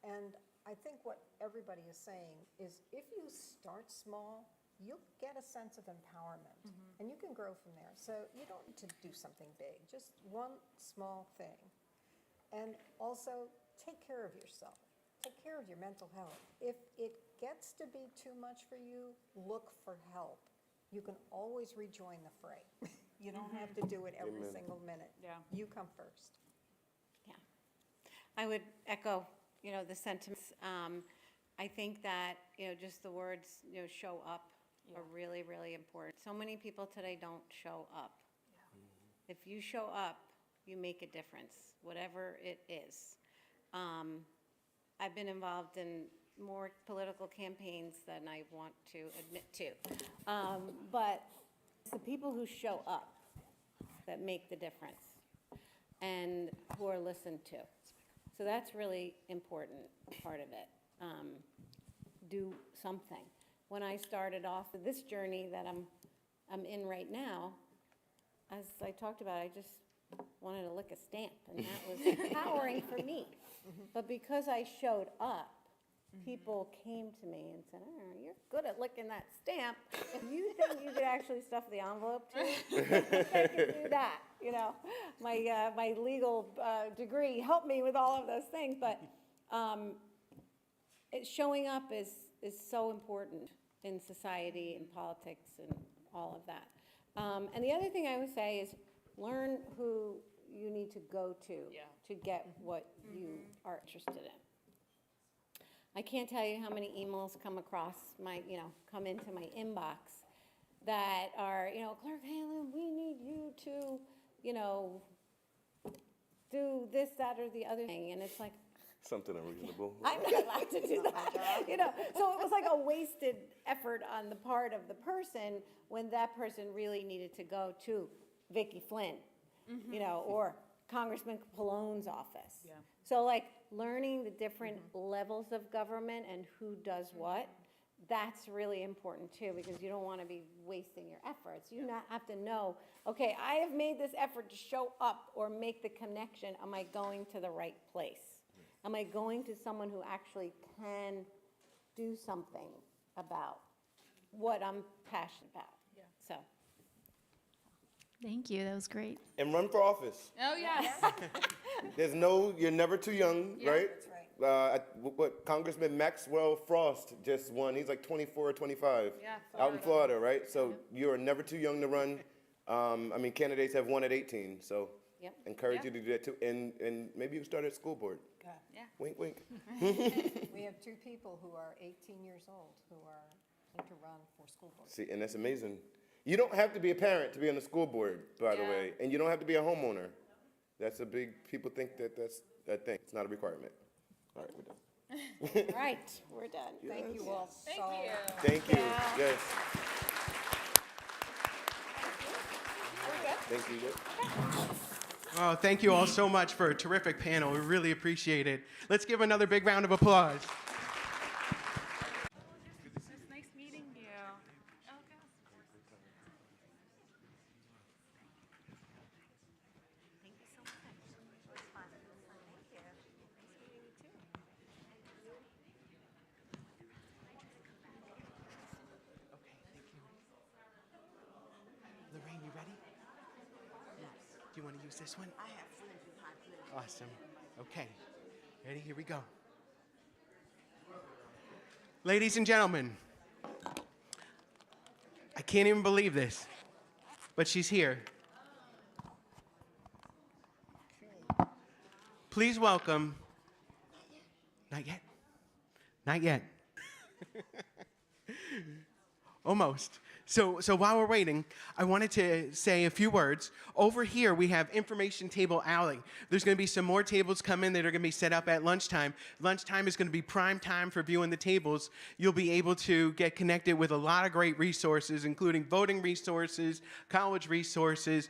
And I think what everybody is saying is if you start small, you'll get a sense of empowerment and you can grow from there. So you don't need to do something big, just one small thing. And also, take care of yourself. Take care of your mental health. If it gets to be too much for you, look for help. You can always rejoin the fray. You don't have to do it every single minute. Yeah. You come first. Yeah. I would echo, the sentiments. I think that, just the words, show up are really, really important. So many people today don't show up. Yeah. If you show up, you make a difference, whatever it is. I've been involved in more political campaigns than I want to admit to. But it's the people who show up that make the difference and who are listened to. So that's really important part of it. Do something. When I started off this journey that I'm in right now, as I talked about, I just wanted to lick a stamp, and that was empowering for me. But because I showed up, people came to me and said, "Oh, you're good at licking that stamp. If you think you could actually stuff the envelope too, I can do that." My legal degree helped me with all of those things, but showing up is so important in society and politics and all of that. And the other thing I would say is learn who you need to go to get what you are interested in. I can't tell you how many emails come across come into my inbox that are, Clerk Halen, we need you to, do this, that, or the other thing. And it's like, Something unreasonable. I'm not allowed to do that, you know. So it was like a wasted effort on the part of the person when that person really needed to go to Vicki Flynn, you know, or Congressman Pallone's office. Yeah. So like learning the different levels of government and who does what, that's really important too, because you don't want to be wasting your efforts. You not have to know, okay, I have made this effort to show up or make the connection. Am I going to the right place? Am I going to someone who actually can do something about what I'm passionate about? Yeah. So. Thank you. That was great. And run for office. Oh, yes. You're never too young, right? That's right. What Congressman Maxwell Frost just won. He's like 24 or 25. Yeah, Out in Florida, right? So you are never too young to run. I mean, candidates have won at 18, so Yep. encourage you to do that too. And maybe you can start at school board. Yeah. Wink, wink. We have 2 people who are 18 years old who are going to run for school board. See, and that's amazing. You don't have to be a parent to be on the school board, by the Yeah. way, and you don't have to be a homeowner. That's a big, people think that that's a thing. It's not a requirement. All right, we're done. All right, we're done. Thank you all Thank so you. Thank you. Yes. Thank you. Yes. Oh, thank you all so much for a terrific panel. We really appreciate it. Let's give another big round of applause. It's nice meeting you. Oh, gosh. Thank you so much. It was fun. Thank you. Nice meeting you too. Okay, thank you. Lorraine, you ready? Yes. Do you want to use this one? I have friends with high political. Awesome. Okay. Ready? Here we go. Ladies and gentlemen, I can't even believe this, but she's here. Please welcome, not yet, not yet. Almost. So while we're waiting, I wanted to say a few words. Over here, we have Information Table Alley. There's going to be some more tables come in that are going to be set up at lunchtime. Lunchtime is going to be prime time for viewing the tables. You'll be able to get connected with a lot of great resources, including voting resources, college resources.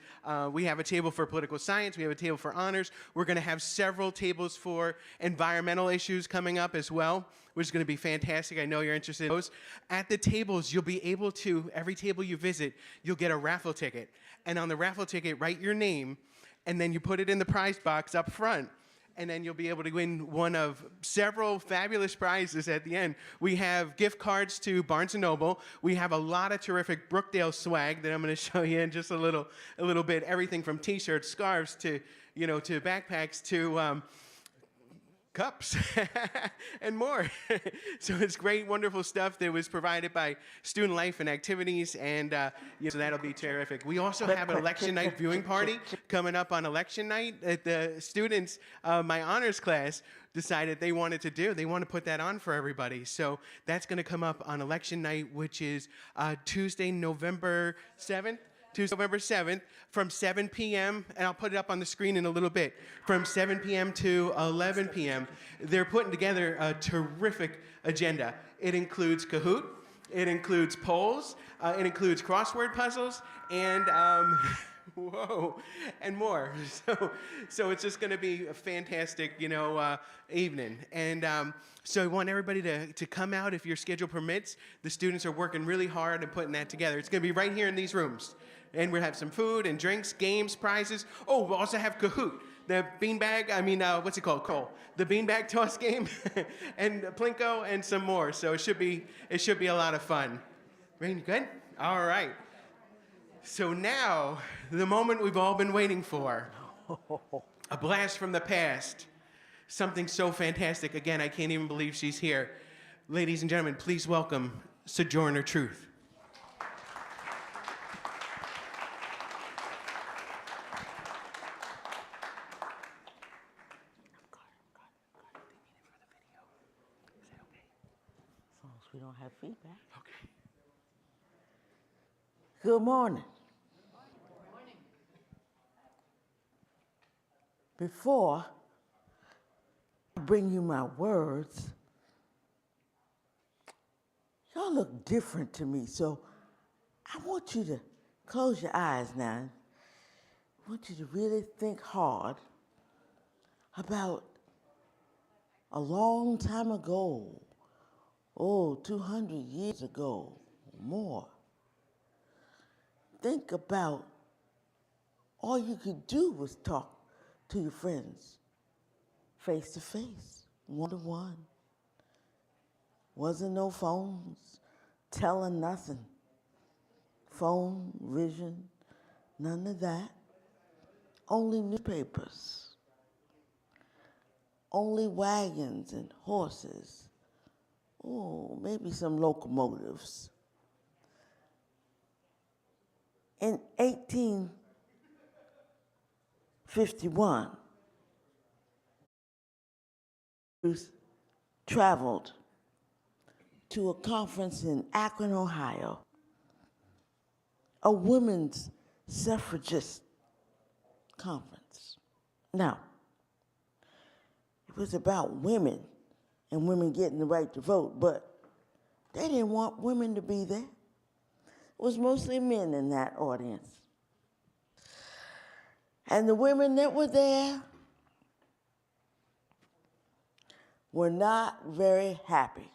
We have a table for political science. We have a table for honors. We're going to have several tables for environmental issues coming up as well, which is going to be fantastic. I know you're interested in those. At the tables, you'll be able to, every table you visit, you'll get a raffle ticket. And on the raffle ticket, write your name, and then you put it in the prize box up front. And then you'll be able to win one of several fabulous prizes at the end. We have gift cards to Barnes & Noble. We have a lot of terrific Brookdale swag that I'm going to show you in just a little bit. Everything from T-shirts, scarves, to backpacks, to cups and more. So it's great, wonderful stuff that was provided by Student Life and Activities, and so that'll be terrific. We also have an election night viewing party coming up on election night that the students, my honors class, decided they wanted to do. They want to put that on for everybody. So that's going to come up on election night, which is Tuesday, November 7th. Tuesday, November 7th, from 7 p.m., and I'll put it up on the screen in a little bit, from 7 p.m. to 11 p.m. They're putting together a terrific agenda. It includes Kahoot, it includes polls, it includes crossword puzzles, and whoa, and more. So it's just going to be a fantastic, evening. And so I want everybody to come out if your schedule permits. The students are working really hard and putting that together. It's going to be right here in these rooms. And we'll have some food and drinks, games, prizes. Oh, we'll also have Kahoot, the beanbag, what's it called, Cole? The beanbag toss game, and Plinko, and some more. So it should be a lot of fun. Rain, you good? All right. So now, the moment we've all been waiting for. A blast from the past. Something so fantastic. Again, I can't even believe she's here. Ladies and gentlemen, please welcome Sojourner Truth. As long as we don't have feedback. Okay. Good morning. Before I bring you my words, y'all look different to me, so I want you to close your eyes now. I want you to really think hard about a long time ago, 200 years ago or more. Think about all you could do was talk to your friends face to face, one to one. Wasn't no phones, telling nothing. Phone, vision, none of that. Only newspapers. Only wagons and horses. Oh, maybe some locomotives. In 1851, traveled to a conference in Akron, Ohio, a women's suffragist conference. Now, it was about women and women getting the right to vote, but they didn't want women to be there. It was mostly men in that audience. And the women that were there were not very happy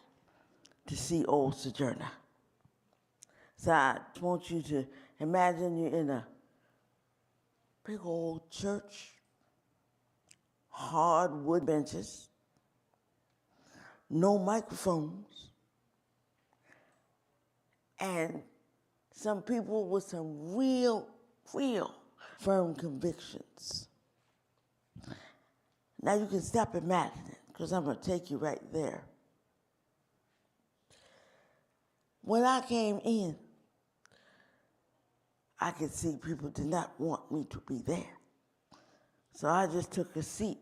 to see old Sojourner. So I want you to imagine you're in a big old church, hard wood benches, no microphones, and some people with some real firm convictions. Now you can stop imagining, because I'm going to take you right there. When I came in, I could see people did not want me to be there. So I just took a seat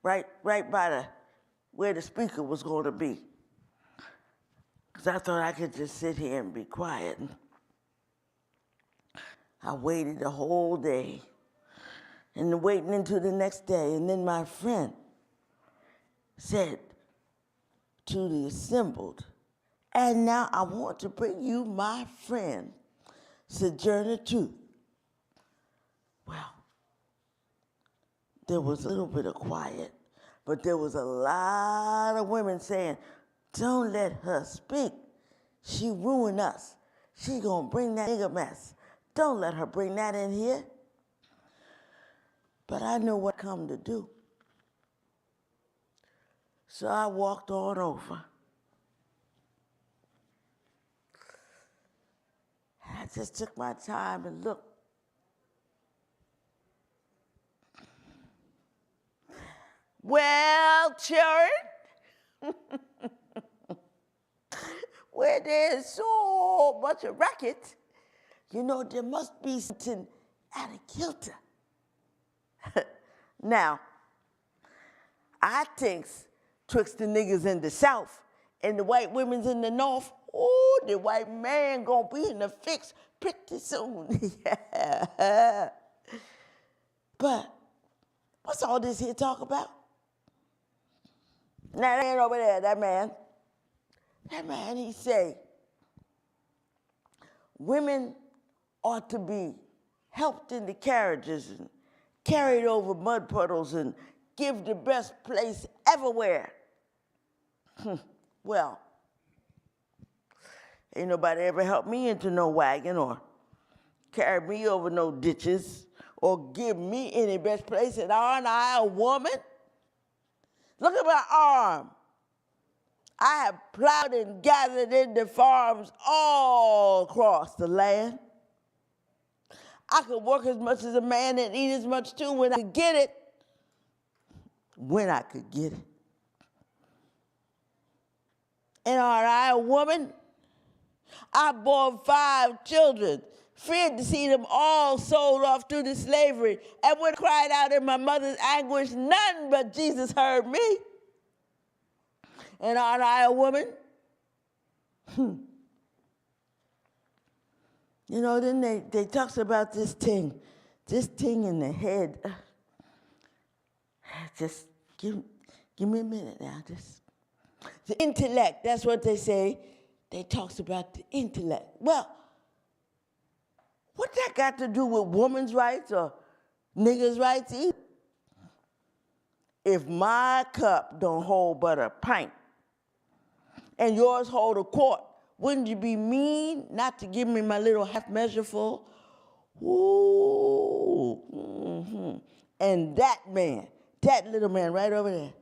right by where the speaker was going to be. Because I thought I could just sit here and be quiet. I waited the whole day and waiting until the next day. And then my friend said to the assembled, "And now I want to bring you my friend, Sojourner Truth." Well, there was a little bit of quiet, but there was a lot of women saying, "Don't let her speak. She ruined us. She gonna bring that nigger mess. Don't let her bring that in here." But I knew what come to do. So I walked on over. And I just took my time and looked. Well, children, where there's so much a racket, you know, there must be something out of kilter. Now, I thinks twixt the niggas in the South and the white women's in the North, oh, the white man gonna be in the fix pretty soon. Yeah. But what's all this here talk about? Now, that man over there, that man, he say, women ought to be helped into carriages and carried over mud puddles and give the best place everywhere. Well, ain't nobody ever helped me into no wagon or carry me over no ditches or give me any best place, and aren't I a woman? Look at my arm. I have plowed and gathered in the farms all across the land. I could work as much as a man and eat as much too when I could get it. When I could get it. And aren't I a woman? I bore 5 children, feared to see them all sold off due to slavery, and when I cried out in my mother's anguish, none but Jesus heard me. And aren't I a woman? You know, then they talks about this thing this thing in the head, just give me a minute now. Just the intellect, that's what they say. They talks about the intellect. Well, what that got to do with women's rights or niggas' rights either? If my cup don't hold but a pint and yours hold a quart, wouldn't you be mean not to give me my little half measure full? Ooh. Mm-hmm. And that man, that little man right over there.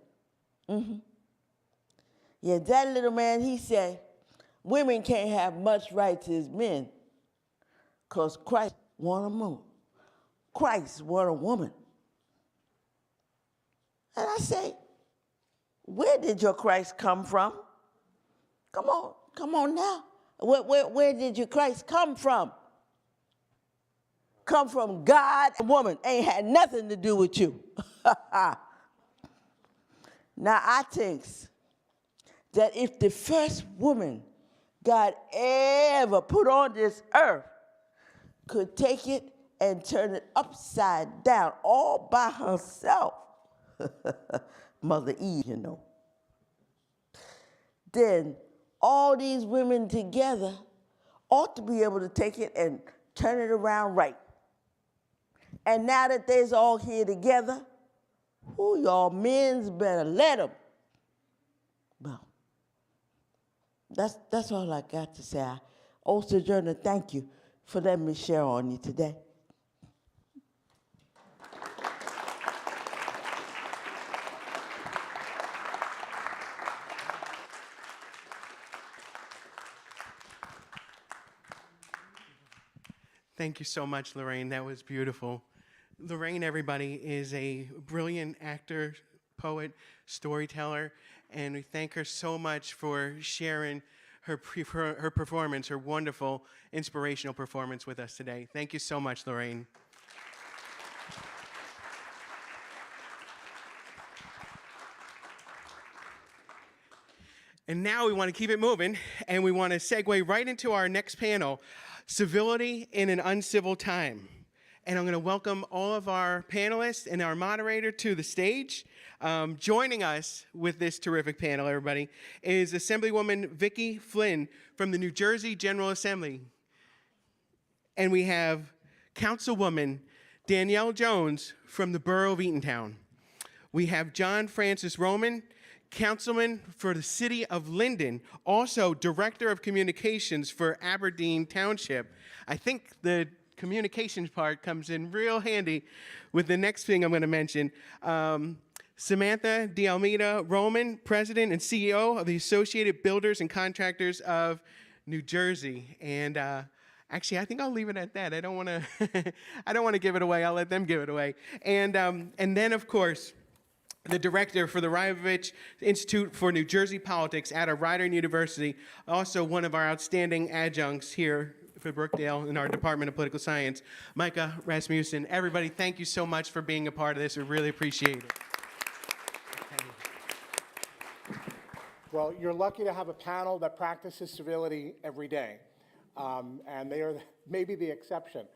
Mm-hmm. Yeah, that little man, he said, women can't have much rights as men because Christ want a woman. Christ want a woman. And I say, where did your Christ come from? Come on now. Where did your Christ come from? Come from God and woman. Ain't had nothing to do with you. Now, I think that if the first woman God ever put on this earth could take it and turn it upside down all by herself, Mother Eve, you know, then all these women together ought to be able to take it and turn it around right. And now that they's all here together, who y'all men's better let them. Well, that's all I got to say. Old Sojourner, thank you for letting me share on you today. Thank you so much, Lorraine. That was beautiful. Lorraine, everybody, is a brilliant actor, poet, storyteller, and we thank her so much for sharing her performance, her wonderful, inspirational performance with us today. Thank you so much, Lorraine. And now we want to keep it moving, and we want to segue right into our next panel, Civility in an Uncivil Time. And I'm going to welcome all of our panelists and our moderator to the stage. Joining us with this terrific panel, everybody, is Assemblywoman Vicki Flynn from the New Jersey General Assembly. And we have Councilwoman Danielle Jones from the Borough of Eatontown. We have John Francis Roman, Councilman for the City of Linden, also Director of Communications for Aberdeen Township. I think the communications part comes in real handy with the next thing I'm going to mention. Samantha De Almeida Roman, President and CEO of the Associated Builders and Contractors of New Jersey. And actually, I think I'll leave it at that. I don't want to give it away. I'll let them give it away. And then, of course, the director for the Rybovich Institute for New Jersey Politics at Rider University, also one of our outstanding adjuncts here for Brookdale in our Department of Political Science, Micah Rasmussen. Everybody, thank you so much for being a part of this. We really appreciate it. Well, you're lucky to have a panel that practices civility every day, and they are maybe the exception.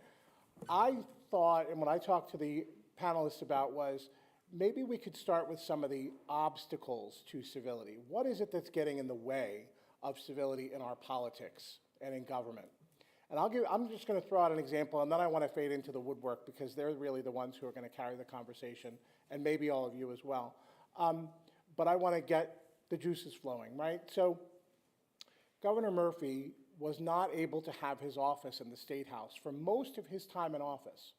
I thought, and what I talked to the panelists about was, maybe we could start with some of the obstacles to civility. What is it that's getting in the way of civility in our politics and in government? And I'm just going to throw out an example, and then I want to fade into the woodwork because they're really the ones who are going to carry the conversation, and maybe all of you as well. But I want to get the juices flowing, right? So Governor Murphy was not able to have his office in the State House. For most of his time in office,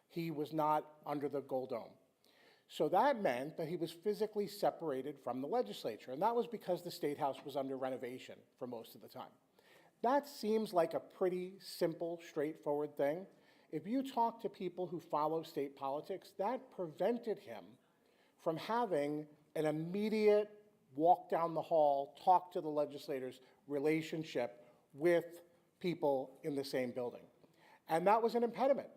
he was not under the Gold Dome. So that meant that he was physically separated from the legislature, and that was because the State House was under renovation for most of the time. That seems like a pretty simple, straightforward thing. If you talk to people who follow state politics, that prevented him from having an immediate walk down the hall, talk to the legislators relationship with people in the same building. And that was an impediment.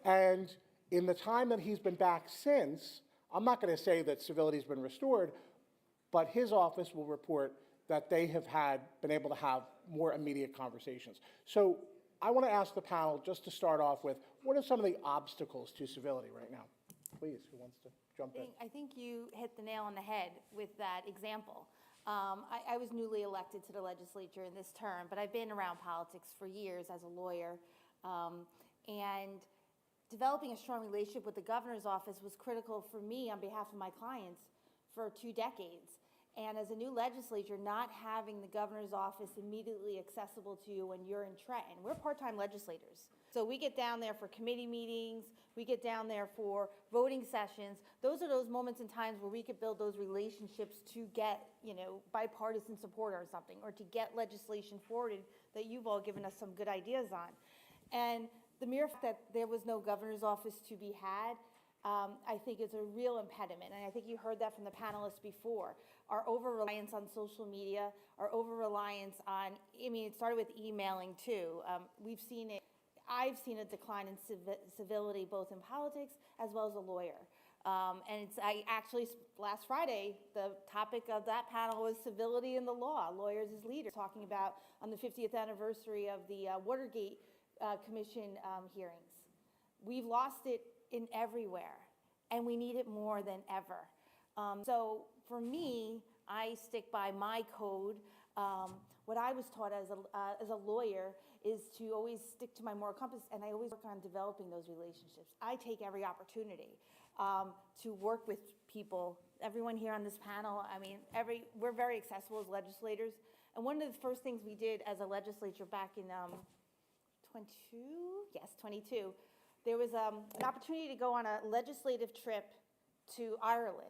And in the time that he's been back since, I'm not going to say that civility's been restored, but his office will report that they have been able to have more immediate conversations. So I want to ask the panel, just to start off with, what are some of the obstacles to civility right now? Please, who wants to jump in? I think you hit the nail on the head with that example. I was newly elected to the legislature in this term, but I've been around politics for years as a lawyer. And developing a strong relationship with the governor's office was critical for me on behalf of my clients for 2 decades. And as a new legislature, not having the governor's office immediately accessible to you when you're in Trenton. We're part-time legislators. So we get down there for committee meetings, we get down there for voting sessions. Those are those moments and times where we could build those relationships to get, bipartisan support or something, or to get legislation forwarded that you've all given us some good ideas on. And the mere fact that there was no governor's office to be had, I think is a real impediment. And I think you heard that from the panelists before. Our over-reliance on social media, our over-reliance on, it started with emailing too. I've seen a decline in civility both in politics as well as a lawyer. Last Friday, the topic of that panel was civility in the law, lawyers as leaders, talking about on the 50th anniversary of the Watergate Commission hearings. We've lost it in everywhere, and we need it more than ever. So for me, I stick by my code. What I was taught as a lawyer is to always stick to my moral compass, and I always work on developing those relationships. I take every opportunity to work with people. Everyone here on this panel, we're very accessible as legislators. And one of the first things we did as a legislature back in 22, there was an opportunity to go on a legislative trip to Ireland.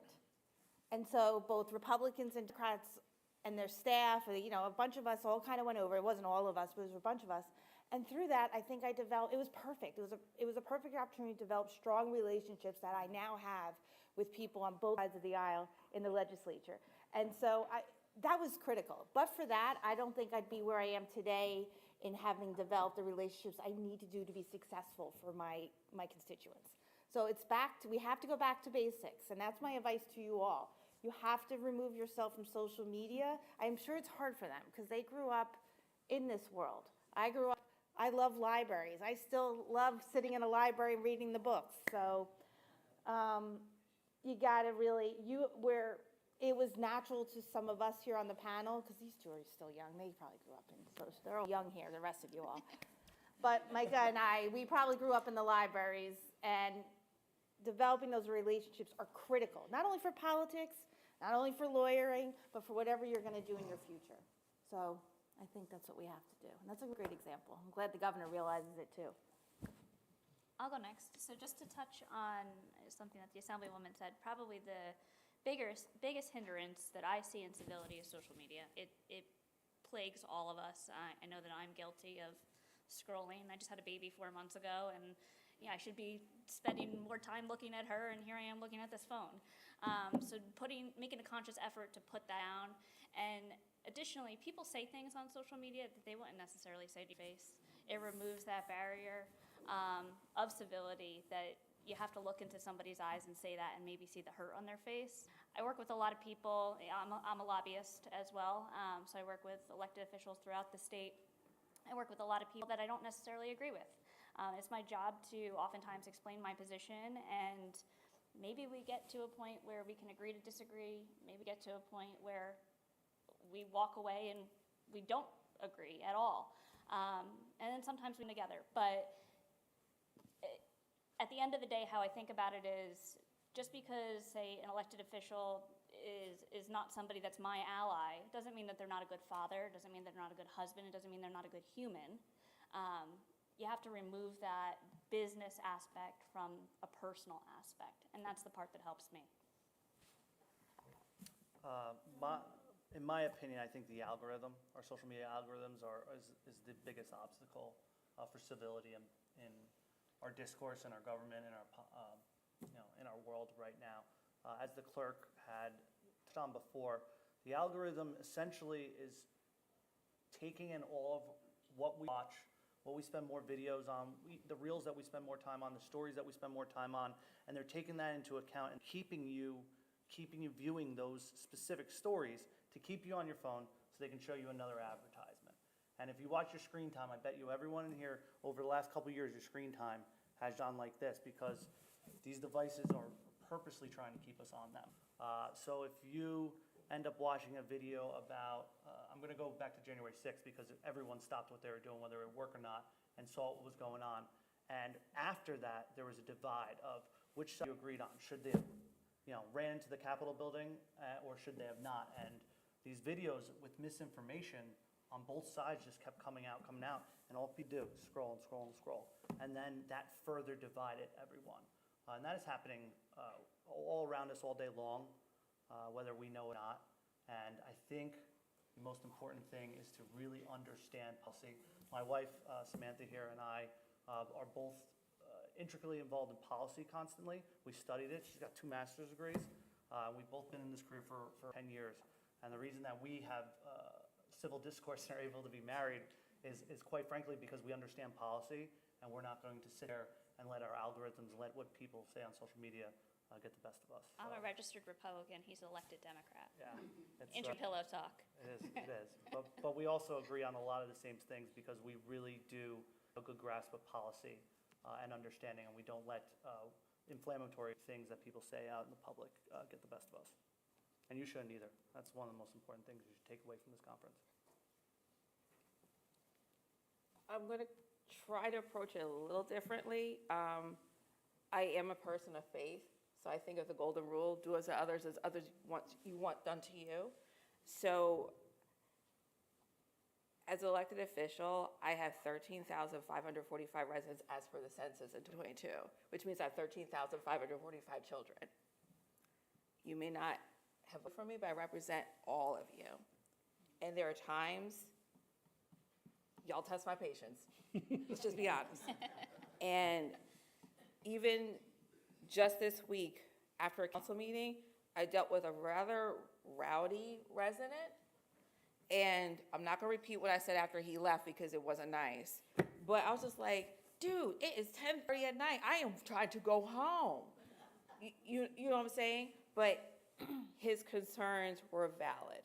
And so both Republicans and Democrats and their staff, a bunch of us all kind of went over. It wasn't all of us, but it was a bunch of us. And through that, I think it was perfect. It was a perfect opportunity to develop strong relationships that I now have with people on both sides of the aisle in the legislature. And so that was critical. But for that, I don't think I'd be where I am today in having developed the relationships I need to do to be successful for my constituents. So we have to go back to basics, and that's my advice to you all. You have to remove yourself from social media. I'm sure it's hard for them because they grew up in this world. I love libraries. I still love sitting in a library and reading the books. So you gotta really, where it was natural to some of us here on the panel, because these two are still young. They probably grew up in social, they're all young here, the rest of you all. But Micah and we probably grew up in the libraries, and developing those relationships are critical, not only for politics, not only for lawyering, but for whatever you're going to do in your future. So I think that's what we have to do. And that's a great example. I'm glad the governor realizes it too. I'll go next. So just to touch on something that the Assemblywoman said, probably the biggest hindrance that I see in civility is social media. It plagues all of us. I know that I'm guilty of scrolling. I just had a baby 4 months ago, and I should be spending more time looking at her, and here I am looking at this phone. So making a conscious effort to put that down. And additionally, people say things on social media that they wouldn't necessarily say to your face. It removes that barrier of civility that you have to look into somebody's eyes and say that and maybe see the hurt on their face. I work with a lot of people. I'm a lobbyist as well, so I work with elected officials throughout the state. I work with a lot of people that I don't necessarily agree with. It's my job to oftentimes explain my position, and maybe we get to a point where we can agree to disagree, maybe get to a point where we walk away and we don't agree at all. And then sometimes we're together. But at the end of the day, how I think about it is just because, say, an elected official is not somebody that's my ally, doesn't mean that they're not a good father, doesn't mean they're not a good husband, it doesn't mean they're not a good human. You have to remove that business aspect from a personal aspect, and that's the part that helps me. In my opinion, I think the algorithm, our social media algorithms, is the biggest obstacle for civility in our discourse, in our government, in our world right now. As the clerk had touched on before, the algorithm essentially is taking in all of what we watch, what we spend more videos on, the reels that we spend more time on, the stories that we spend more time on, and they're taking that into account and keeping you viewing those specific stories to keep you on your phone so they can show you another advertisement. And if you watch your screen time, I bet you everyone in here over the last couple of years, your screen time has gone like this because these devices are purposely trying to keep us on them. So if you end up watching a video about, I'm going to go back to January 6th because everyone stopped what they were doing, whether at work or not, and saw what was going on. And after that, there was a divide of which side you agreed on. Should they have, ran into the Capitol building or should they have not? And these videos with misinformation on both sides just kept coming out, and all people do is scroll and scroll and scroll. And then that further divided everyone. And that is happening all around us all day long, whether we know it or not. And I think the most important thing is to really understand policy. My wife, Samantha here, and I are both intricately involved in policy constantly. We studied it. She's got 2 master's degrees. We've both been in this career for 10 years. And the reason that we have civil discourse and are able to be married is quite frankly because we understand policy, and we're not going to sit there and let our algorithms, let what people say on social media get the best of us. I'm a registered Republican. He's an elected Democrat. Yeah. Inter-pillow talk. It is. But we also agree on a lot of the same things because we really do have a good grasp of policy and understanding, and we don't let inflammatory things that people say out in the public get the best of us. And you shouldn't either. That's one of the most important things you should take away from this conference. I'm going to try to approach it a little differently. I am a person of faith, so I think of the golden rule, do unto others as others you want done to you. So as an elected official, I have 13,545 residents as per the census in 2022, which means I have 13,545 children. You may not have voted for me, but I represent all of you. And there are times, y'all test my patience. Let's just be honest. And even just this week, after a council meeting, I dealt with a rather rowdy resident. And I'm not gonna repeat what I said after he left because it wasn't nice. But I was just like, dude, it is 10:30 at night. I am trying to go home. You know what I'm saying? But his concerns were valid,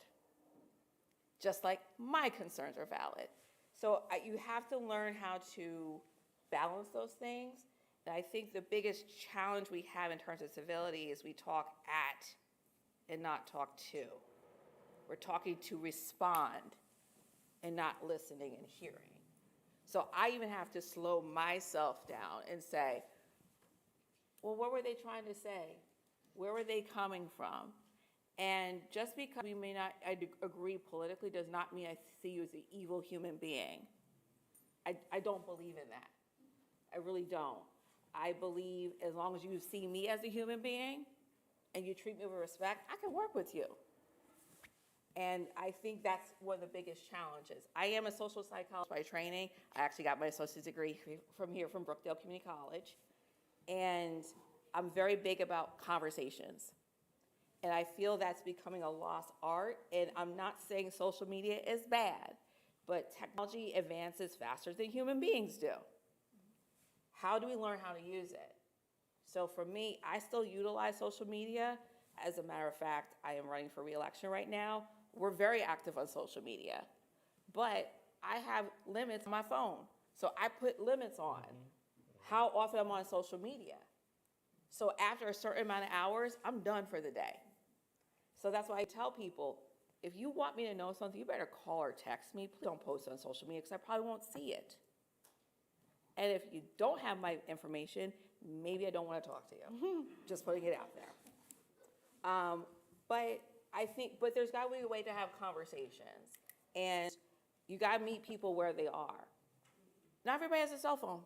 just like my concerns are valid. So you have to learn how to balance those things. And I think the biggest challenge we have in terms of civility is we talk at and not talk to. We're talking to respond and not listening and hearing. So I even have to slow myself down and say, well, what were they trying to say? Where were they coming from? And just because we may not agree politically does not mean I see you as an evil human being. I don't believe in that. I really don't. I believe as long as you see me as a human being and you treat me with respect, I can work with you. And I think that's one of the biggest challenges. I am a social psychologist by training. I actually got my associate's degree from Brookdale Community College. And I'm very big about conversations. And I feel that's becoming a lost art. And I'm not saying social media is bad, but technology advances faster than human beings do. How do we learn how to use it? So for me, I still utilize social media. As a matter of fact, I am running for re-election right now. We're very active on social media, but I have limits on my phone. So I put limits on how often I'm on social media. So after a certain amount of hours, I'm done for the day. So that's why I tell people, if you want me to know something, you better call or text me. Please don't post on social media because I probably won't see it. And if you don't have my information, maybe I don't want to talk to you. Just putting it out there. But there's got to be a way to have conversations. And you got to meet people where they are. Not everybody has a cell phone.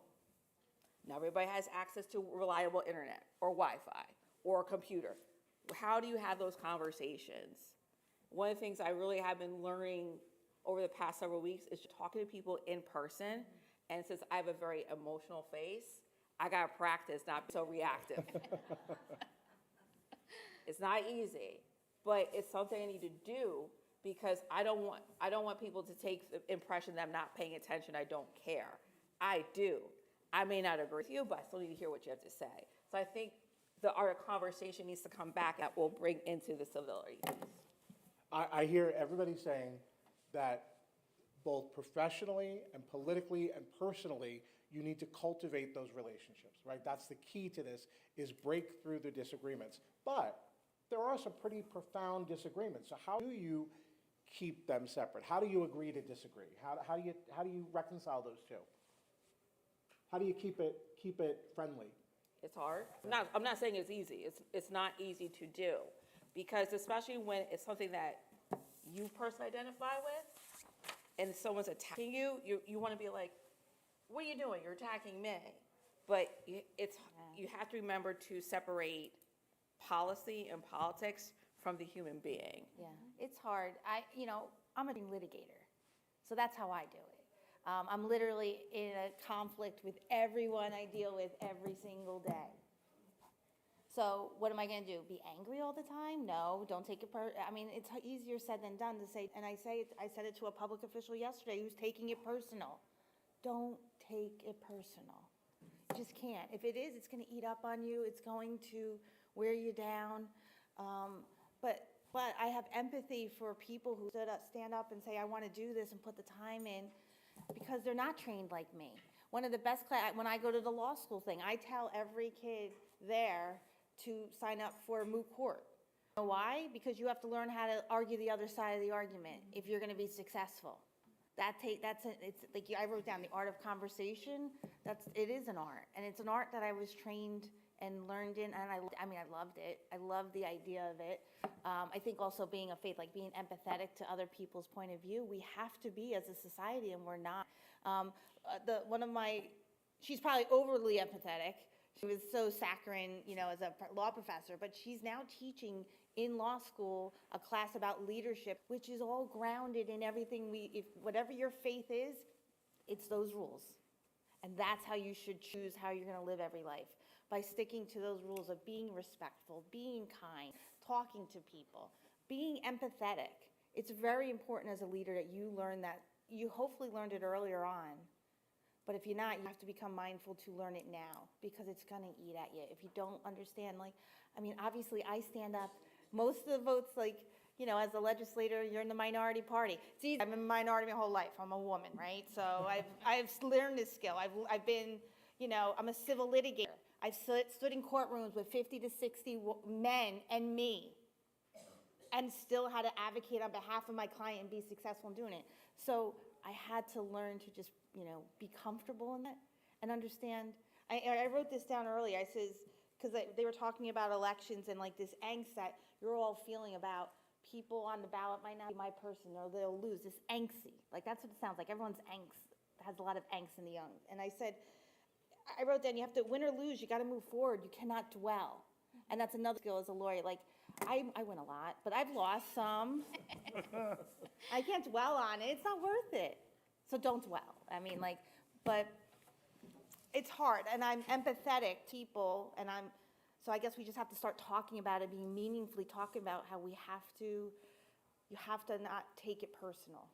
Not everybody has access to reliable internet or Wi-Fi or a computer. How do you have those conversations? One of the things I really have been learning over the past several weeks is talking to people in person. And since I have a very emotional face, I got to practice not so reactive. It's not easy, but it's something I need to do because I don't want people to take the impression that I'm not paying attention, I don't care. I do. I may not agree with you, but I still need to hear what you have to say. So I think the art of conversation needs to come back that will bring into the civility piece. I hear everybody saying that both professionally and politically and personally, you need to cultivate those relationships, right? That's the key to this, is break through the disagreements. But there are some pretty profound disagreements. So how do you keep them separate? How do you agree to disagree? How do you reconcile those two? How do you keep it friendly? It's hard. I'm not saying it's easy. It's not easy to do, because especially when it's something that you personally identify with and someone's attacking you, you want to be like, what are you doing? You're attacking me. But you have to remember to separate policy and politics from the human being. Yeah, it's hard. I'm a litigator, so that's how I do it. I'm literally in a conflict with everyone I deal with every single day. So what am I going to do? Be angry all the time? No, don't take it it's easier said than done to say, and I said it to a public official yesterday who's taking it personal. Don't take it personal. You just can't. If it is, it's going to eat up on you. It's going to wear you down. But I have empathy for people who stand up and say, I want to do this and put the time in, because they're not trained like me. One of the best when I go to the law school thing, I tell every kid there to sign up for moot court. You know why? Because you have to learn how to argue the other side of the argument if you're going to be successful. It's like I wrote down the art of conversation. It is an art, and it's an art that I was trained and learned in, and I loved it. I love the idea of it. I think also being a faith, like being empathetic to other people's point of view, we have to be as a society, and we're not. She's probably overly empathetic. She was so saccharine, as a law professor, but she's now teaching in law school a class about leadership, which is all grounded in everything whatever your faith is, it's those rules. And that's how you should choose how you're going to live every life, by sticking to those rules of being respectful, being kind, talking to people, being empathetic. It's very important as a leader that you learn that. You hopefully learned it earlier on, but if you're not, you have to become mindful to learn it now, because it's going to eat at you. If you don't understand, obviously I stand up. Most of the votes, as a legislator, you're in the minority party. It's easy. I've been a minority my whole life. I'm a woman, right? So I've learned this skill. I've been, I'm a civil litigator. I've stood in courtrooms with 50 to 60 men and me, and still had to advocate on behalf of my client and be successful in doing it. So I had to learn to just, be comfortable in that and understand. I wrote this down earlier. I says, because they were talking about elections and this angst that you're all feeling about people on the ballot might not be my person, or they'll lose. This angsty. That's what it sounds like. Everyone's has a lot of angst in the young. And I said, I wrote down, you have to win or lose, you got to move forward. You cannot dwell. And that's another skill as a lawyer. I win a lot, but I've lost some. I can't dwell on it. It's not worth it. So don't dwell. But it's hard, and I'm empathetic to people, so I guess we just have to start talking about it, being meaningfully talking about how you have to not take it personal.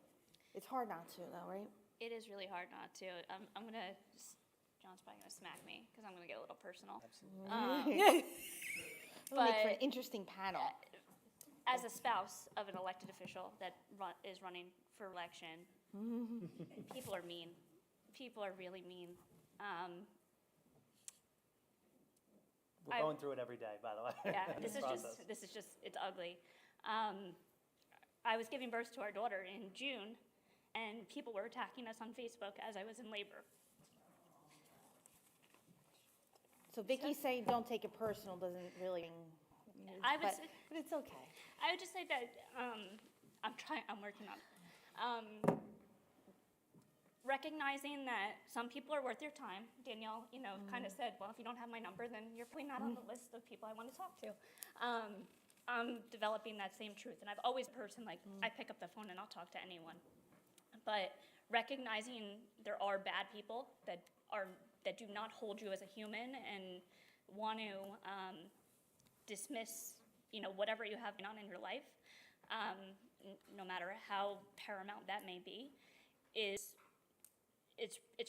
It's hard not to, though, right? It is really hard not to. I'm going to John's probably going to smack me because I'm going to get a little personal. Absolutely. But make for an interesting panel. As a spouse of an elected official that is running for election, people are mean. People are really mean. We're going through it every day, by the way. Yeah, this is just, it's ugly. I was giving birth to our daughter in June, and people were attacking us on Facebook as I was in labor. So Vicki saying don't take it personal doesn't really, but it's okay. I would just say that I'm working on it. Recognizing that some people are worth your time. Danielle, kind of said, well, if you don't have my number, then you're probably not on the list of people I want to talk to. I'm developing that same truth, and I've always been a person I pick up the phone and I'll talk to anyone. But recognizing there are bad people that do not hold you as a human and want to dismiss, whatever you have going on in your life, no matter how paramount that may be, it's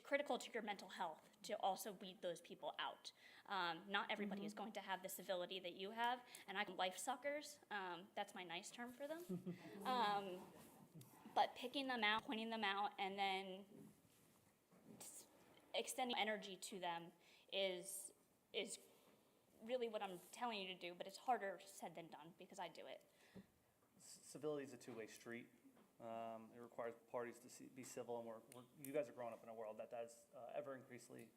critical to your mental health to also weed those people out. Not everybody is going to have the civility that you have, and I call life suckers. That's my nice term for them. but picking them out, pointing them out, and then extending energy to them is really what I'm telling you to do, but it's harder said than done because I do it. Civility is a two-way street. It requires parties to be civil, and you guys are growing up in a world that's ever increasingly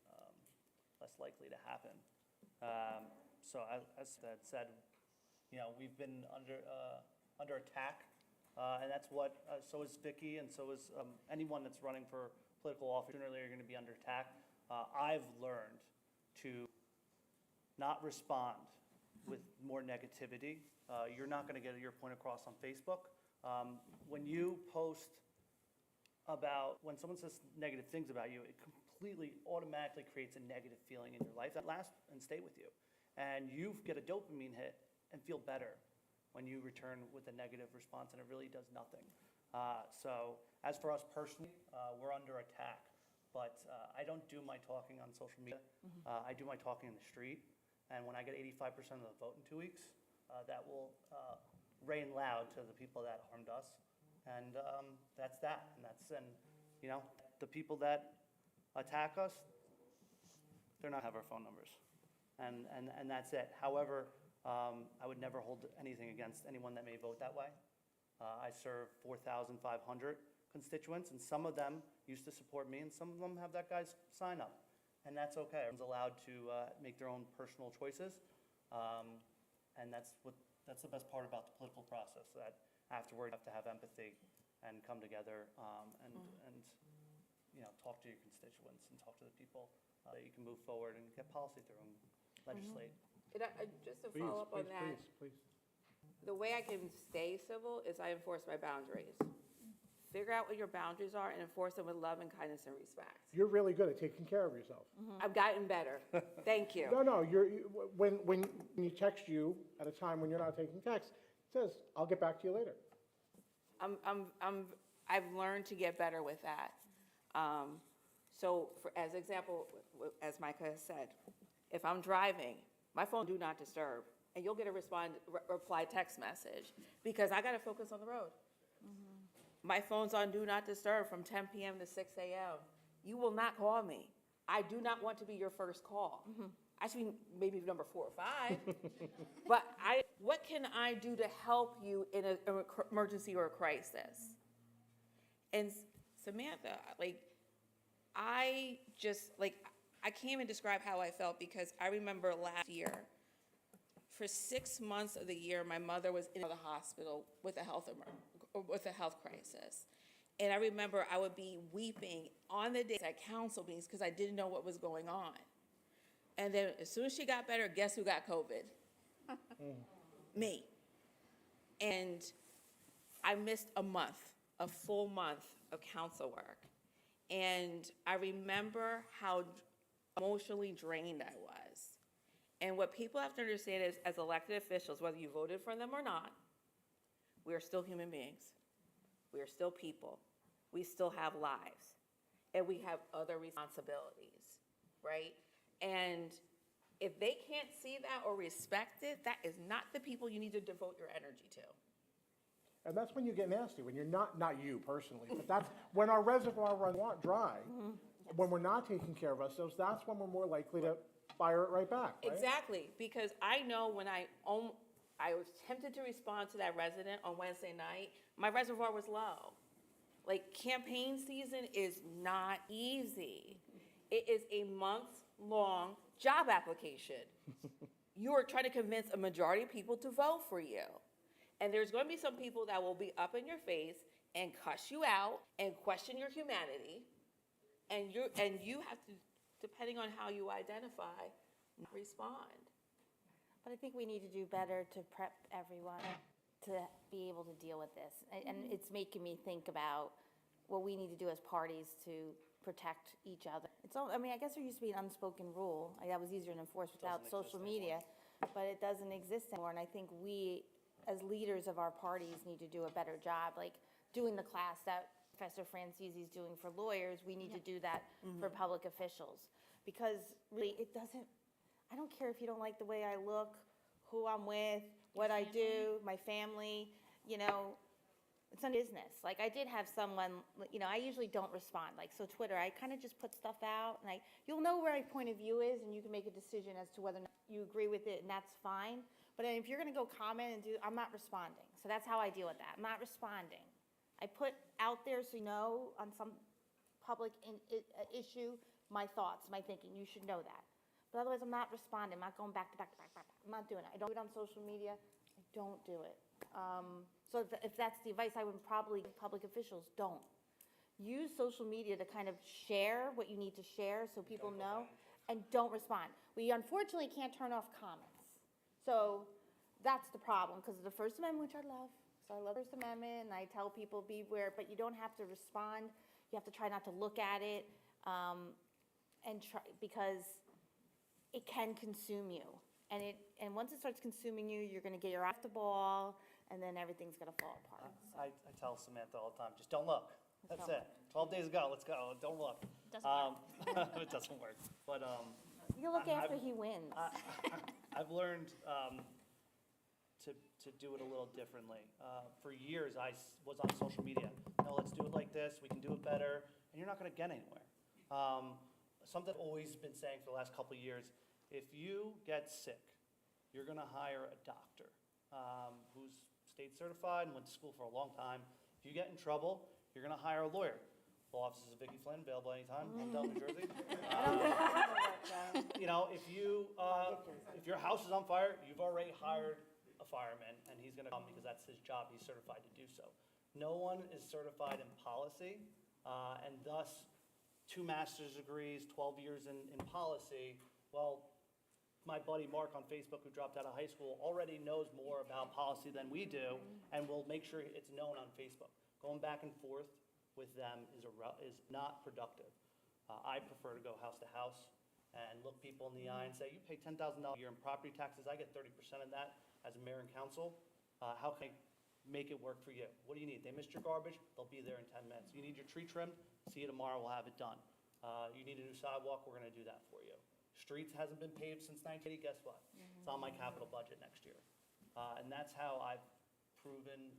less likely to happen. So as that said, we've been under attack, and that's what, so is Vicky, and so is anyone that's running for political office. Sooner or later, you're going to be under attack. I've learned to not respond with more negativity. You're not going to get your point across on Facebook. When you post when someone says negative things about you, it completely automatically creates a negative feeling in your life that lasts and stay with you. And you get a dopamine hit and feel better when you return with a negative response, and it really does nothing. So as for us personally, we're under attack. But I don't do my talking on social media. I do my talking in the street. And when I get 85% of the vote in 2 weeks, that will rain loud to the people that harmed us. And that's that. And the people that attack us, they're not have our phone numbers. And that's it. However, I would never hold anything against anyone that may vote that way. I serve 4,500 constituents, and some of them used to support me, and some of them have that guy's sign up. And that's okay. Everyone's allowed to make their own personal choices. And that's the best part about the political process, that afterward you have to have empathy and come together and talk to your constituents and talk to the people that you can move forward and get policy through and legislate. And just to follow up on that, the way I can stay civil is I enforce my boundaries. Figure out what your boundaries are and enforce them with love and kindness and respect. You're really good at taking care of yourself. I've gotten better. Thank you. No, when you text you at a time when you're not taking text, it says, "I'll get back to you later." I've learned to get better with that. So, as example, as Micah has said, if I'm driving, my phone do not disturb, and you'll get a reply text message because I got to focus on the road. My phone's on do not disturb from 10 p.m. to 6 a.m. You will not call me. I do not want to be your first call. I should be maybe number 4 or 5. But what can I do to help you in an emergency or a crisis? And Samantha, I can't even describe how I felt, because I remember last year, for 6 months of the year, my mother was in the hospital with a health crisis. And I remember I would be weeping on the days at council meetings because I didn't know what was going on. And then as soon as she got better, guess who got COVID? Me. And I missed a full month of council work. And I remember how emotionally drained I was. And what people have to understand is, as elected officials, whether you voted for them or not, we are still human beings. We are still people. We still have lives. And we have other responsibilities, right? And if they can't see that or respect it, that is not the people you need to devote your energy to. And that's when you get nasty, when you're not you personally, but that's when our reservoir runs dry, when we're not taking care of ourselves, that's when we're more likely to fire it right back, right? Exactly, because I know when I was tempted to respond to that resident on Wednesday night, my reservoir was low. Campaign season is not easy. It is a month-long job application. You are trying to convince a majority of people to vote for you. And there's going to be some people that will be up in your face and cuss you out and question your humanity. And you have to, depending on how you identify, respond. But I think we need to do better to prep everyone to be able to deal with this. And it's making me think about what we need to do as parties to protect each other. I guess there used to be an unspoken rule. That was easier to enforce without social media, but it doesn't exist anymore. And I think we, as leaders of our parties, need to do a better job, like doing the class that Professor Francisi's doing for lawyers. We need to do that for public officials, because really I don't care if you don't like the way I look, who I'm with, what I do, my family, It's none of your business. Like, I did have someone, I usually don't respond. Like, so Twitter, I kind of just put stuff out, and you'll know where my point of view is, and you can make a decision as to whether or not you agree with it, and that's fine. But if you're going to go comment and I'm not responding. So that's how I deal with that. I'm not responding. I put out there so you know on some public issue my thoughts, my thinking. You should know that. But otherwise, I'm not responding. I'm not going back to back to back to back. I'm not doing it. I don't do it on social media. I don't do it. So if that's the advice, I would probably give public officials, don't. Use social media to kind of share what you need to share so people know, and don't respond. We unfortunately can't turn off comments. So that's the problem because of the First Amendment, which I love. So I love the First Amendment, and I tell people beware, but you don't have to respond. You have to try not to look at it, because it can consume you. And once it starts consuming you, you're going to get your off the ball, and then everything's going to fall apart. I tell Samantha all the time, just don't look. That's it. 12 days ago, let's go. Don't look. Doesn't work. It doesn't work. But You look after he wins. I've learned to do it a little differently. For years, I was on social media. No, let's do it like this. We can do it better. And you're not going to get anywhere. Something I've always been saying for the last couple of years, if you get sick, you're going to hire a doctor who's state certified and went to school for a long time. If you get in trouble, you're going to hire a lawyer. Law offices of Vicki Flynn, available anytime, Huntsville, New Jersey. If your house is on fire, you've already hired a fireman, and he's going to come because that's his job. He's certified to do so. No one is certified in policy, and thus 2 master's degrees, 12 years in policy. Well, my buddy Mark on Facebook, who dropped out of high school, already knows more about policy than we do, and will make sure it's known on Facebook. Going back and forth with them is not productive. I prefer to go house to house and look people in the eye and say, you pay $10,000 a year in property taxes, I get 30% of that as a mayor and council. How can I make it work for you? What do you need? They missed your garbage, they'll be there in 10 minutes. You need your tree trimmed, see you tomorrow, we'll have it done. You need a new sidewalk, we're gonna do that for you. Streets hasn't been paved since 1980, guess what? It's on my capital budget next year. And that's how I've proven,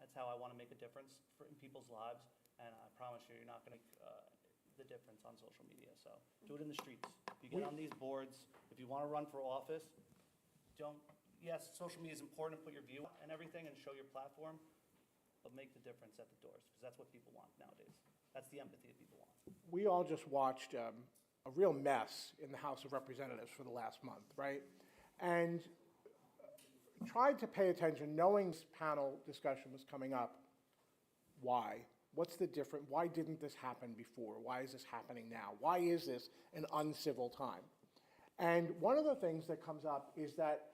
that's how I wanna make a difference in people's lives. And I promise you, you're not gonna make the difference on social media. So do it in the streets. If you get on these boards, if you wanna run for office, yes, social media is important, put your view and everything and show your platform, but make the difference at the doors, because that's what people want nowadays. That's the empathy that people want. We all just watched a real mess in the House of Representatives for the last month, right? And tried to pay attention, knowing this panel discussion was coming up. Why? What's the difference? Why didn't this happen before? Why is this happening now? Why is this an uncivil time? And one of the things that comes up is that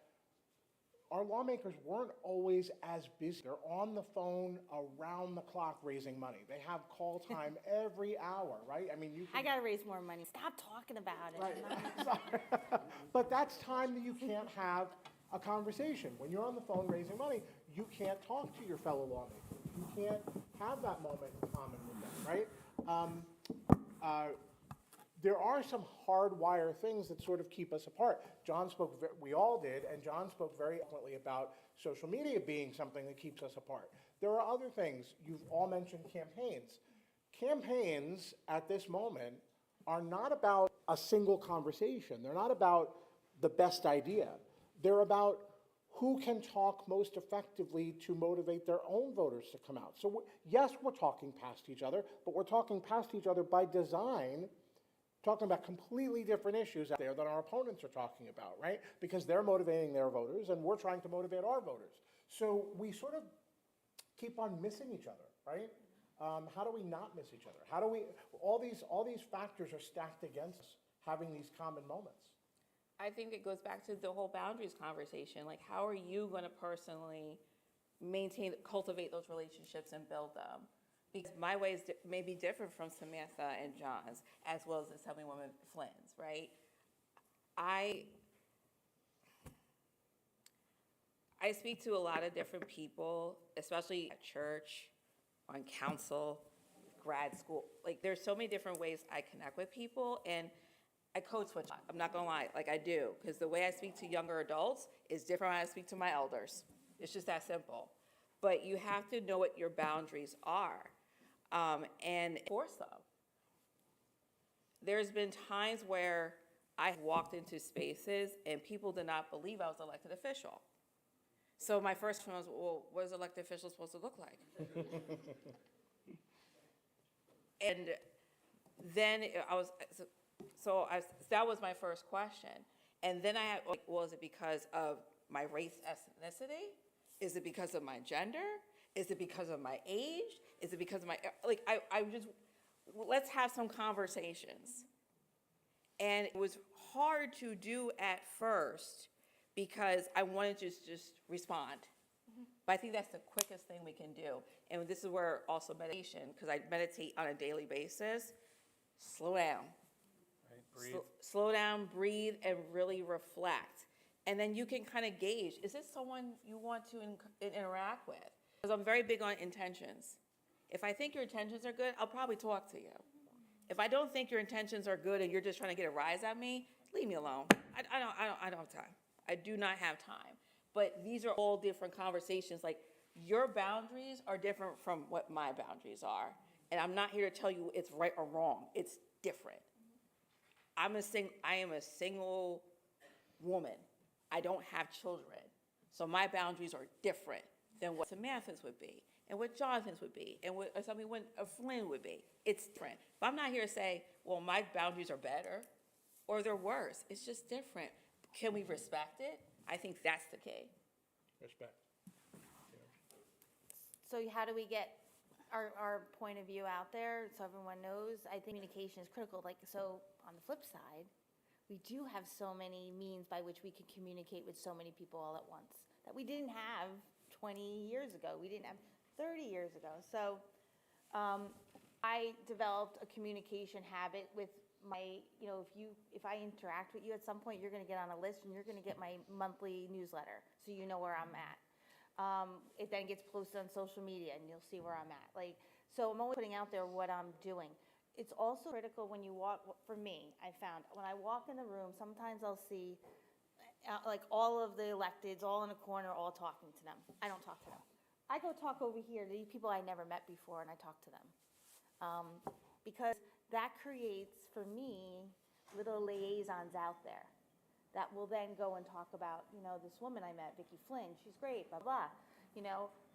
our lawmakers weren't always as busy. They're on the phone around the clock raising money. They have call time every hour, right? I mean, I got to raise more money. Stop talking about it. Right. But that's time that you can't have a conversation. When you're on the phone raising money, you can't talk to your fellow lawmakers. You can't have that moment in common with them, right? There are some hardwire things that sort of keep us apart. John spoke, we all did, and John spoke very eloquently about social media being something that keeps us apart. There are other things. You've all mentioned campaigns. Campaigns at this moment are not about a single conversation. They're not about the best idea. They're about who can talk most effectively to motivate their own voters to come out. So yes, we're talking past each other, but we're talking past each other by design, talking about completely different issues out there than our opponents are talking about, right? Because they're motivating their voters and we're trying to motivate our voters. So we sort of keep on missing each other, right? How do we not miss each other? How do we, all these factors are stacked against us having these common moments. I think it goes back to the whole boundaries conversation. Like, how are you going to personally cultivate those relationships and build them? Because my ways may be different from Samantha and John's, as well as the Assemblywoman Flynn's, right? I speak to a lot of different people, especially at church, on council, grad school. Like, there's so many different ways I connect with people, and I code switch. I'm not gonna lie, like I do, because the way I speak to younger adults is different when I speak to my elders. It's just that simple. but you have to know what your boundaries are and enforce them. There's been times where I walked into spaces and people did not believe I was an elected official. So my first one was, well, what is elected official supposed to look like? And then that was my first question. And then I had, like, well, is it because of my race, ethnicity? Is it because of my gender? Is it because of my age? Is it because of my, like, I just, let's have some conversations. And it was hard to do at first because I wanted to just respond. But I think that's the quickest thing we can do. And this is where also meditation, because I meditate on a daily basis, slow down. Right, breathe. Slow down, breathe, and really reflect. And then you can kind of gauge, is this someone you want to interact with? Because I'm very big on intentions. If I think your intentions are good, I'll probably talk to you. If I don't think your intentions are good and you're just trying to get a rise at me, leave me alone. I don't have time. I do not have time. But these are all different conversations. Like, your boundaries are different from what my boundaries are. And I'm not here to tell you it's right or wrong. It's different. I am a single woman. I don't have children. So my boundaries are different than what Samantha's would be, and what Jonathan's would be, and what Flynn would be. It's different. But I'm not here to say, well, my boundaries are better or they're worse. It's just different. Can we respect it? I think that's the key. Respect. So how do we get our point of view out there so everyone knows? I think communication is critical. Like, so on the flip side, we do have so many means by which we can communicate with so many people all at once that we didn't have 20 years ago. We didn't have 30 years ago. So I developed a communication habit with my, if I interact with you at some point, you're going to get on a list and you're going to get my monthly newsletter so you know where I'm at. It then gets posted on social media and you'll see where I'm at. So I'm always putting out there what I'm doing. It's also critical when you walk, for me, I found, when I walk in the room, sometimes I'll see like all of the electeds all in a corner, all talking to them. I don't talk to them. I go talk over here to these people I never met before and I talk to them. Because that creates, for me, little liaisons out there that will then go and talk about, this woman I met, Vicki Flynn, she's great, blah, blah.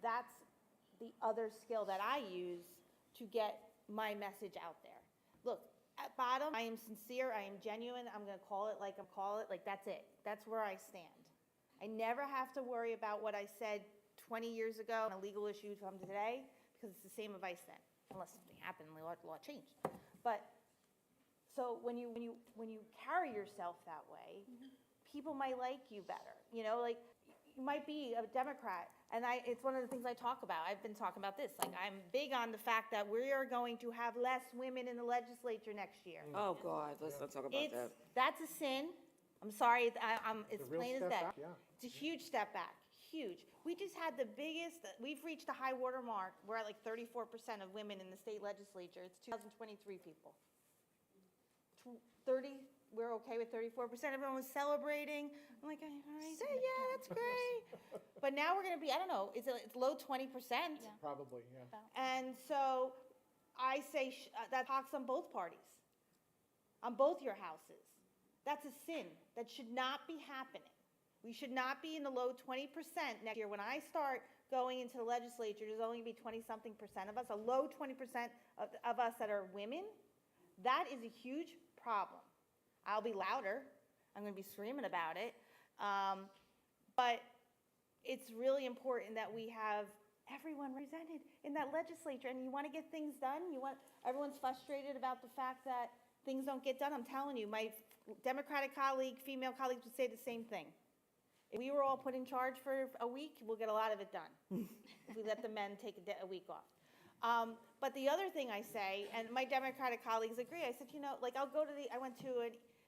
That's the other skill that I use to get my message out there. Look, at bottom, I am sincere, I am genuine, I'm gonna call it like that's it. That's where I stand. I never have to worry about what I said 20 years ago on a legal issue from today, because it's the same advice then, unless something happened and the law changed. But, so when you carry yourself that way, people might like you better. You might be a Democrat, and it's one of the things I talk about. I've been talking about this. I'm big on the fact that we are going to have less women in the legislature next year. Oh, God, let's not talk about that. That's a sin. I'm sorry, it's plain as day. Yeah. It's a huge step back, huge. We just had the biggest, we've reached a high water mark. We're at 34% of women in the state legislature. It's 2023 people. 30, we're okay with 34%. Everyone was celebrating. I'm like, all right, yeah, that's great. But now we're going to be, I don't know, it's low 20%. Probably, yeah. And so I say that talks on both parties, on both your houses. That's a sin. That should not be happening. We should not be in the low 20% next year. When I start going into the legislature, there's only going to be 20-something% of us, a low 20% of us that are women. That is a huge problem. I'll be louder. I'm going to be screaming about it. But it's really important that we have everyone represented in that legislature. And you want to get things done. Everyone's frustrated about the fact that things don't get done. I'm telling you, my Democratic colleague, female colleagues would say the same thing. If we were all put in charge for a week, we'll get a lot of it done. If we let the men take a week off. But the other thing I say, and my Democratic colleagues agree, I said,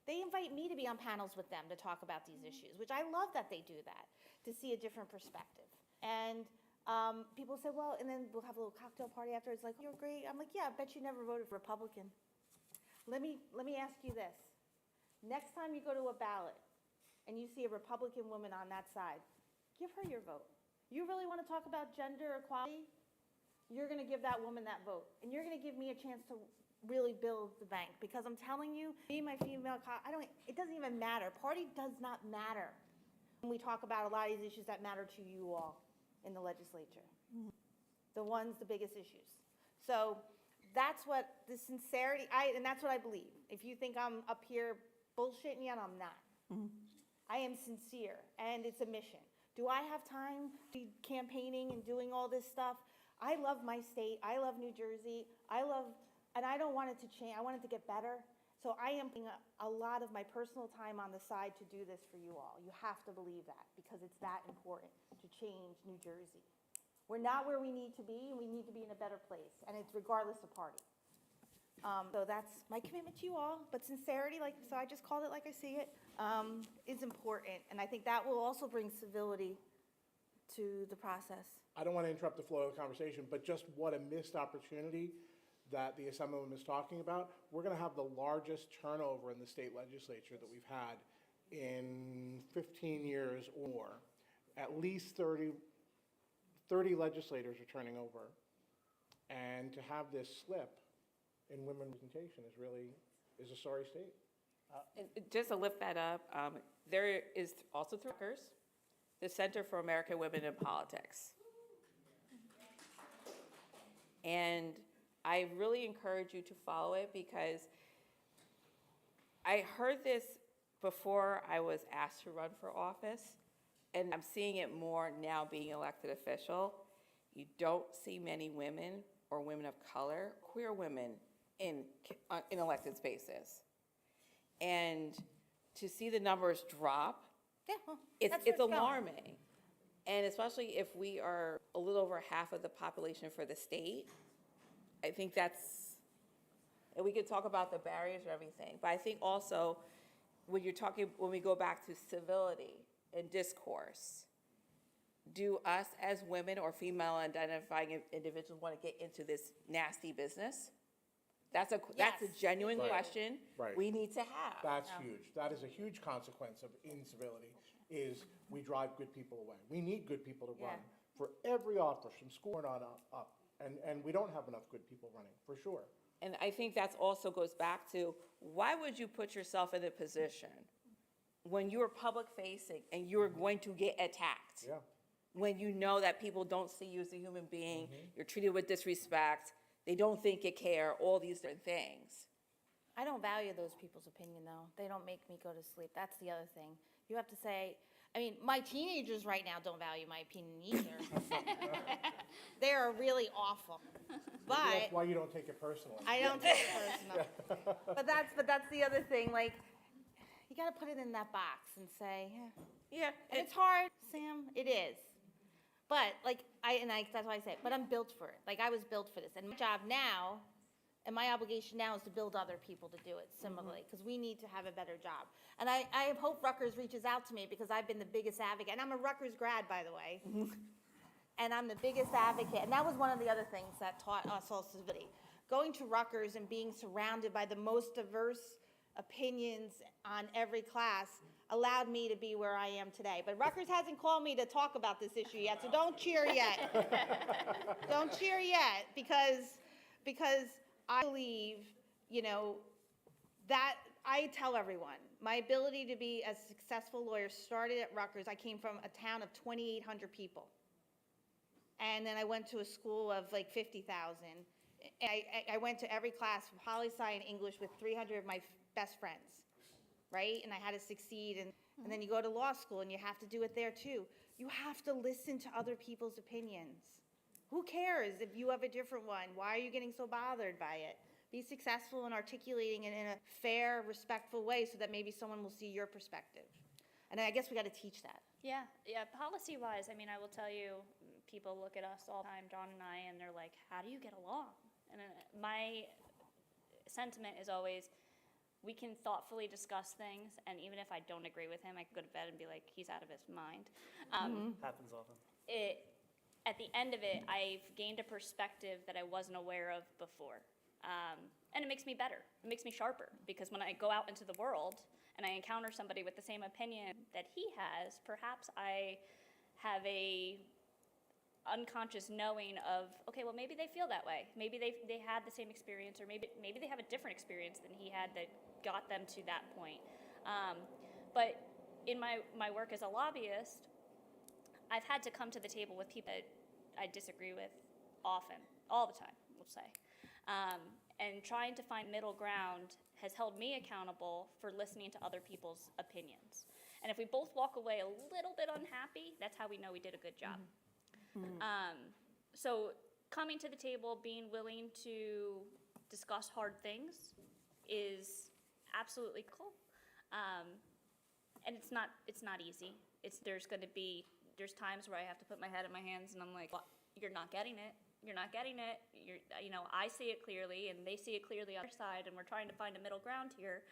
they invite me to be on panels with them to talk about these issues, which I love that they do that, to see a different perspective. And people say, well, and then we'll have a little cocktail party after. It's like, you're great. I'm like, yeah, I bet you never voted for Republican. Let me ask you this. Next time you go to a ballot and you see a Republican woman on that side, give her your vote. You really want to talk about gender equality? You're going to give that woman that vote. And you're going to give me a chance to really build the bank. Because I'm telling you, me, my female, it doesn't even matter. Party does not matter when we talk about a lot of these issues that matter to you all in the legislature. The biggest issues. So that's what the sincerity, and that's what I believe. If you think I'm up here bullshitting you, I'm not. I am sincere, and it's a mission. Do I have time to be campaigning and doing all this stuff? I love my state. I love New Jersey. And I don't want it to change. I want it to get better. So I am putting a lot of my personal time on the side to do this for you all. You have to believe that because it's that important to change New Jersey. We're not where we need to be, and we need to be in a better place, and it's regardless of party. So that's my commitment to you all, but sincerity, so I just called it like I see it, is important, and I think that will also bring civility to the process. I don't want to interrupt the flow of the conversation, but just what a missed opportunity that the Assemblywoman is talking about. We're going to have the largest turnover in the state legislature that we've had in 15 years or more. At least 30 legislators are turning over. And to have this slip in women representation is a sorry state. And just to lift that up, there is also through Rutgers, the Center for American Women in Politics. And I really encourage you to follow it because I heard this before I was asked to run for office, and I'm seeing it more now being elected official. You don't see many women or women of color, queer women in elected spaces. And to see the numbers drop, it's alarming. And especially if we are a little over half of the population for the state, I think and we could talk about the barriers and everything, but I think also when we go back to civility and discourse, do us as women or female identifying individuals want to get into this nasty business? That's a genuine question we need to have. That's huge. That is a huge consequence of incivility, is we drive good people away. We need good people to run for every office from school on up. And we don't have enough good people running, for sure. And I think that also goes back to, why would you put yourself in a position when you're public facing and you're going to get attacked? Yeah. When you know that people don't see you as a human being, you're treated with disrespect, they don't think you care, all these different things. I don't value those people's opinion, though. They don't make me go to sleep. That's the other thing. You have to say, my teenagers right now don't value my opinion either. They are really awful. But that's why you don't take it personally. I don't take it personal. But that's the other thing. You got to put it in that box and say, yeah. And it's hard, Sam. It is. But that's why I say it. But I'm built for it. I was built for this. And my job now, and my obligation now, is to build other people to do it similarly, because we need to have a better job. And I hope Rutgers reaches out to me, because I've been the biggest advocate. And I'm a Rutgers grad, by the way. And I'm the biggest advocate. And that was one of the other things that taught us all civility. Going to Rutgers and being surrounded by the most diverse opinions on every class allowed me to be where I am today. But Rutgers hasn't called me to talk about this issue yet, so don't cheer yet. Don't cheer yet, because I believe, that I tell everyone, my ability to be a successful lawyer started at Rutgers. I came from a town of 2,800 people. And then I went to a school of 50,000. I went to every class, from poli-sci and English, with 300 of my best friends, right? And I had to succeed. And then you go to law school, and you have to do it there too. You have to listen to other people's opinions. Who cares if you have a different one? Why are you getting so bothered by it? Be successful in articulating it in a fair, respectful way so that maybe someone will see your perspective. And I guess we got to teach that. Yeah. Policy-wise, I will tell you, people look at us all the time, John and I, and they're like, how do you get along? And my sentiment is always, we can thoughtfully discuss things, and even if I don't agree with him, I can go to bed and be like, he's out of his mind. Happens often. At the end of it, I've gained a perspective that I wasn't aware of before. And it makes me better. It makes me sharper, because when I go out into the world and I encounter somebody with the same opinion that he has, perhaps I have a unconscious knowing of, okay, well, maybe they feel that way. Maybe they had the same experience, or maybe they have a different experience than he had that got them to that point. But in my work as a lobbyist, I've had to come to the table with people that I disagree with often, all the time, we'll say. And trying to find middle ground has held me accountable for listening to other people's opinions. And if we both walk away a little bit unhappy, that's how we know we did a good job. So coming to the table, being willing to discuss hard things is absolutely cool. And it's not easy. There's times where I have to put my head in my hands and I'm like, well, you're not getting it. You're not getting it. I see it clearly and they see it clearly on their side, and we're trying to find a middle ground here.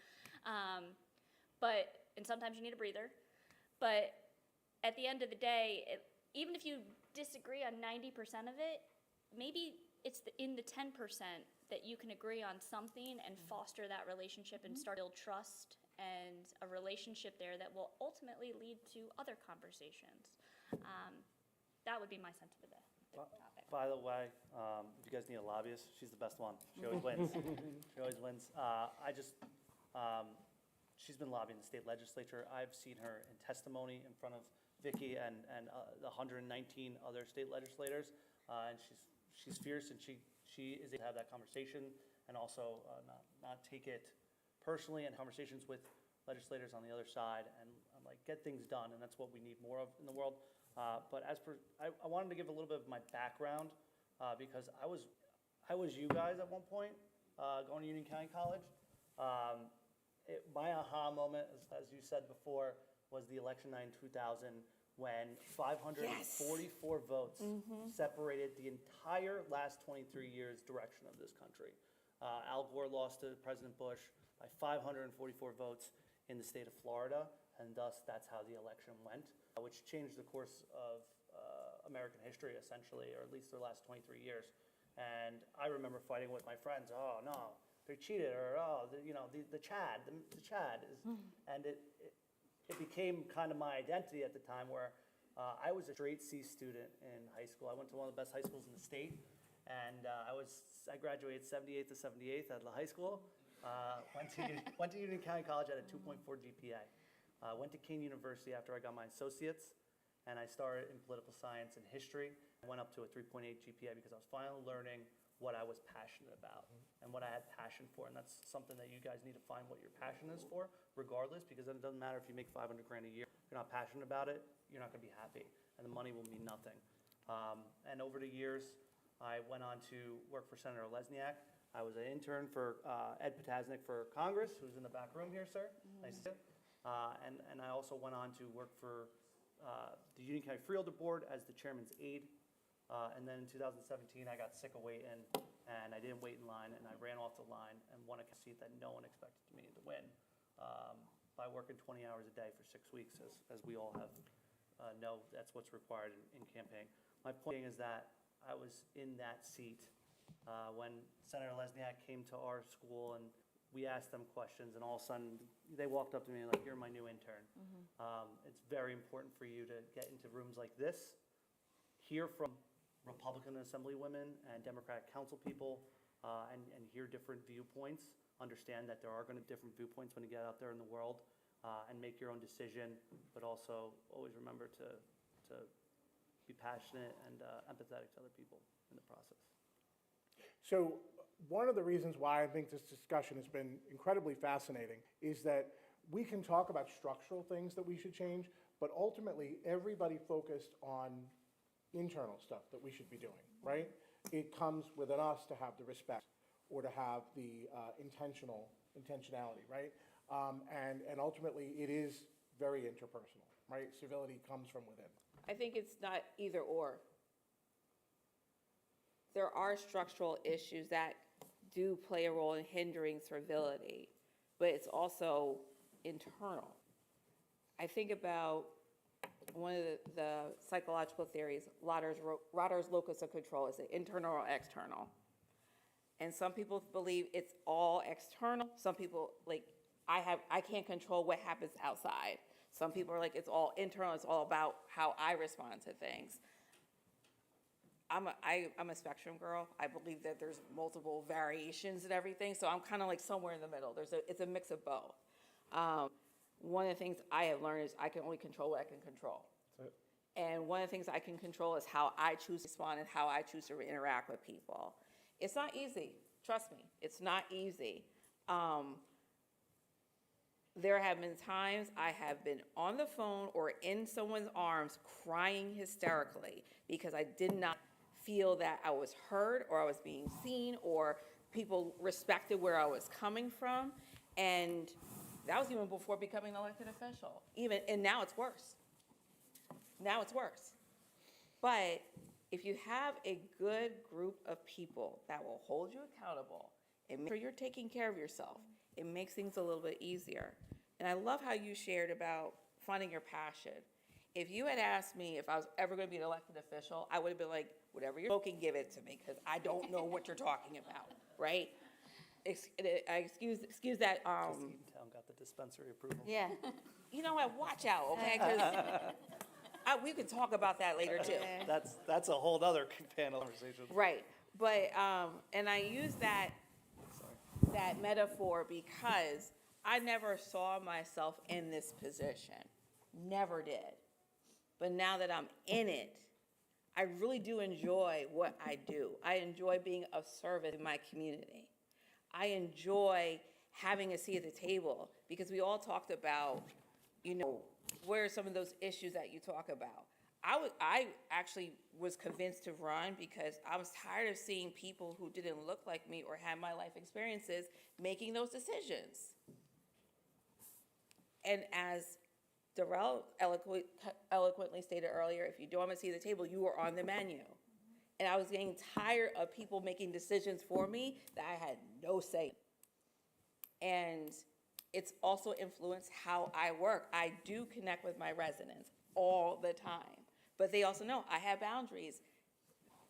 And sometimes you need a breather. But at the end of the day, even if you disagree on 90% of it, maybe it's in the 10% that you can agree on something and foster that relationship and start to build trust and a relationship there that will ultimately lead to other conversations. That would be my sense of the topic. By the way, if you guys need a lobbyist, she's the best one. She always wins. She always wins. She's been lobbying the state legislature. I've seen her in testimony in front of Vicky and the 119 other state legislators, and she's fierce, and she is able to have that conversation and also not take it personally, and conversations with legislators on the other side and like get things done, and that's what we need more of in the world. But I wanted to give a little bit of my background because I was you guys at one point going to Union County College. My aha moment, as you said before, was the election night in 2000 when 544 votes separated the entire last 23 years direction of this country. Al Gore lost to President Bush by 544 votes in the state of Florida, and thus that's how the election went, which changed the course of American history, essentially, or at least the last 23 years. And I remember fighting with my friends, oh, no, they cheated, or, oh, the Chad is, and it became kind of my identity at the time where I was a straight C student in high school. I went to one of the best high schools in the state, and I graduated 78th to 78th out of the high school. Went to Union County College at a 2.4 GPA. Went to Kean University after I got my associates, and I started in political science and history. I went up to a 3.8 GPA because I was finally learning what I was passionate about and what I had passion for. And that's something that you guys need to find what your passion is for, regardless, because then it doesn't matter if you make $500 grand a year. If you're not passionate about it, you're not going to be happy, and the money will mean nothing. And over the years, I went on to work for Senator Lesniak. I was an intern for Ed Potasnik for Congress, who's in the back room here, sir. Nice to see you. And I also went on to work for the Union County Freeholder Board as the chairman's aide. And then in 2017, I got sick of waiting, and I didn't wait in line, and I ran off the line and won a seat that no one expected me to win by working 20 hours a day for 6 weeks, as we all have know that's what's required in campaigning. My point being is that I was in that seat when Senator Lesniak came to our school, and we asked them questions, and all of a sudden they walked up to me and like, "You're my new intern." It's very important for you to get into rooms like this, hear from Republican Assemblywomen and Democratic council people, and hear different viewpoints. Understand that there are going to be different viewpoints when you get out there in the world, and make your own decision, but also always remember to be passionate and empathetic to other people in the process. So one of the reasons why I think this discussion has been incredibly fascinating is that we can talk about structural things that we should change, but ultimately everybody focused on internal stuff that we should be doing, right? It comes within us to have the respect or to have the intentionality, right? And ultimately it is very interpersonal, right? Civility comes from within. I think it's not either or. There are structural issues that do play a role in hindering civility, but it's also internal. I think about one of the psychological theories, Rotter's locus of control. Is it internal or external? And some people believe it's all external. Some people, like, I can't control what happens outside. Some people are like, it's all internal, it's all about how I respond to things. I'm a spectrum girl. I believe that there's multiple variations and everything, so I'm kind of like somewhere in the middle. It's a mix of both. One of the things I have learned is I can only control what I can control. And one of the things I can control is how I choose to respond and how I choose to interact with people. It's not easy. Trust me, it's not easy. There have been times I have been on the phone or in someone's arms crying hysterically because I did not feel that I was heard or I was being seen or people respected where I was coming from. And that was even before becoming an elected official. And now it's worse. Now it's worse. But if you have a good group of people that will hold you accountable and make sure you're taking care of yourself, it makes things a little bit easier. And I love how you shared about finding your passion. If you had asked me if I was ever going to be an elected official, I would have been like, whatever you're smoking, give it to me, because I don't know what you're talking about, right? Excuse that. Just Eatontown got the dispensary approval. Yeah. You know what? Watch out, okay? 'Cause we could talk about that later too. That's a whole other panel conversation. Right. But and I use that metaphor because I never saw myself in this position. Never did. But now that I'm in it, I really do enjoy what I do. I enjoy being of service in my community. I enjoy having a seat at the table because we all talked about, where are some of those issues that you talk about. I actually was convinced to run because I was tired of seeing people who didn't look like me or had my life experiences making those decisions. And as Darrell eloquently stated earlier, if you don't have a seat at the table, you are on the menu. And I was getting tired of people making decisions for me that I had no say in. And it's also influenced how I work. I do connect with my residents all the time, but they also know I have boundaries.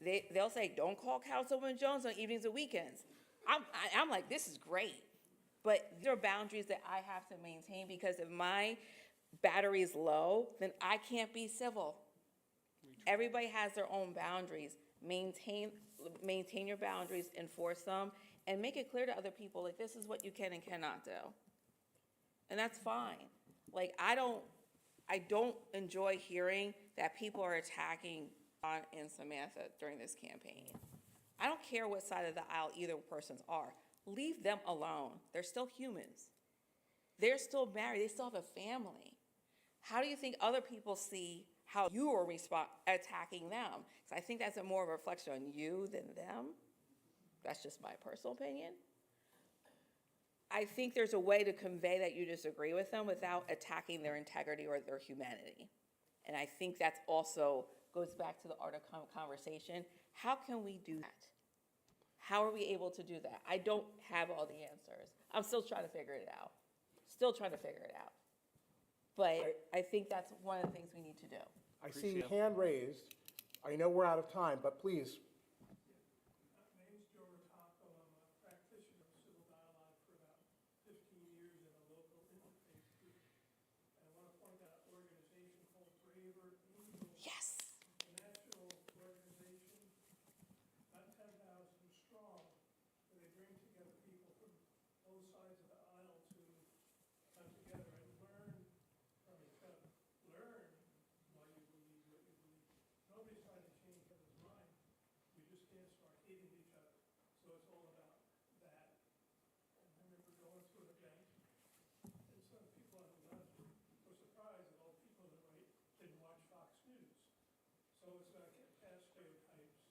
They'll say, don't call Councilwoman Jones on evenings and weekends. I'm like, this is great. But there are boundaries that I have to maintain because if my battery is low, then I can't be civil. Everybody has their own boundaries. Maintain your boundaries, enforce them, and make it clear to other people, like, this is what you can and cannot do. And that's fine. Like, I don't enjoy hearing that people are attacking John and Samantha during this campaign. I don't care what side of the aisle either persons are. Leave them alone. They're still humans. They're still married. They still have a family. How do you think other people see how you are attacking them? Because I think that's more of a reflection on you than them. That's just my personal opinion. I think there's a way to convey that you disagree with them without attacking their integrity or their humanity. And I think that's also goes back to the art of conversation. How can we do that? How are we able to do that? I don't have all the answers. I'm still trying to figure it out. But I think that's one of the things we need to do. I see hand raised. I know we're out of time, but please. My name's Joe Rotacco. I'm a practitioner of civil dialogue for about 15 years in a local interfaith group. And I want to point out an organization called Braver Angels. Yes. A national organization, about 10,000 strong, where they bring together people from both sides of the aisle to come together and learn from each other. Learn why you believe what you believe. Nobody's trying to change others' mind. We just can't start hating each other. So it's all about that. And I remember going to an event, and some people on the left were surprised that all the people on the right didn't watch Fox News. So it's going to get past stereotypes.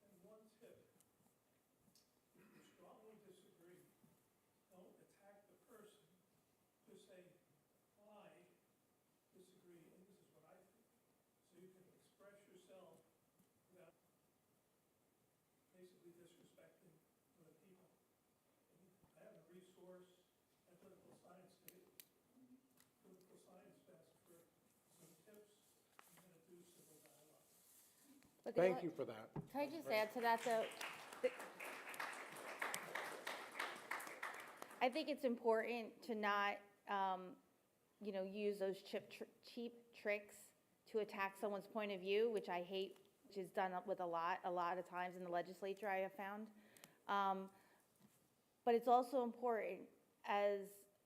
And one tip, if you strongly disagree, don't attack the person. Just say, I disagree, and this is what I think. So you can express yourself without basically disrespecting other people. And I have a resource at Political Science desk for some tips on how to do civil dialogue. Thank you for that. Can I just add to that, though? I think it's important to not, use those cheap tricks to attack someone's point of view, which I hate which is done with a lot of times in the legislature, I have found. But it's also important as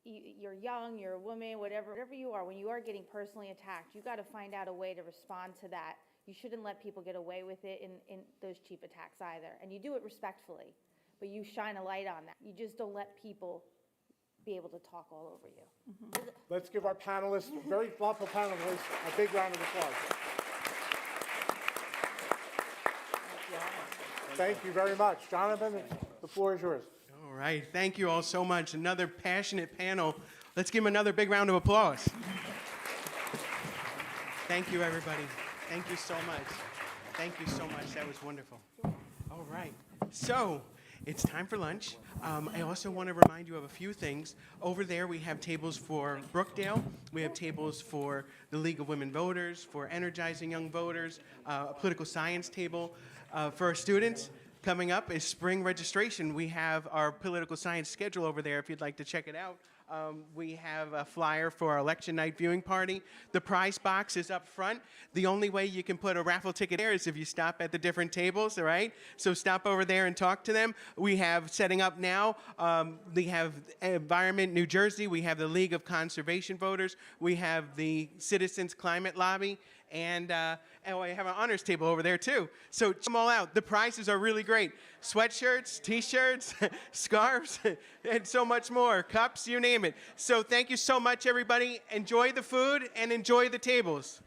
you're young, you're a woman, whatever you are, when you are getting personally attacked, you got to find out a way to respond to that. You shouldn't let people get away with it in those cheap attacks either. And you do it respectfully, but you shine a light on that. You just don't let people be able to talk all over you. Let's give our panelists, very thoughtful panelists, a big round of applause. Thank you very much. Jonathan, the floor is yours. All right, thank you all so much. Another passionate panel. Let's give them another big round of applause. Thank you, everybody. Thank you so much. Thank you so much. That was wonderful. All right, so it's time for lunch. I also want to remind you of a few things. Over there, we have tables for Brookdale. We have tables for the League of Women Voters, for Energizing Young Voters, a political science table. For our students, coming up is spring registration. We have our political science schedule over there if you'd like to check it out. We have a flyer for our election night viewing party. The prize box is up front. The only way you can put a raffle ticket there is if you stop at the different tables, all right? So stop over there and talk to them. We have setting up now, we have Environment New Jersey. We have the League of Conservation Voters. We have the Citizens Climate Lobby. And we have an honors table over there, too. So check them all out. The prizes are really great. Sweatshirts, T-shirts, scarves, and so much more. Cups, you name it. So thank you so much, everybody. Enjoy the food and enjoy the tables.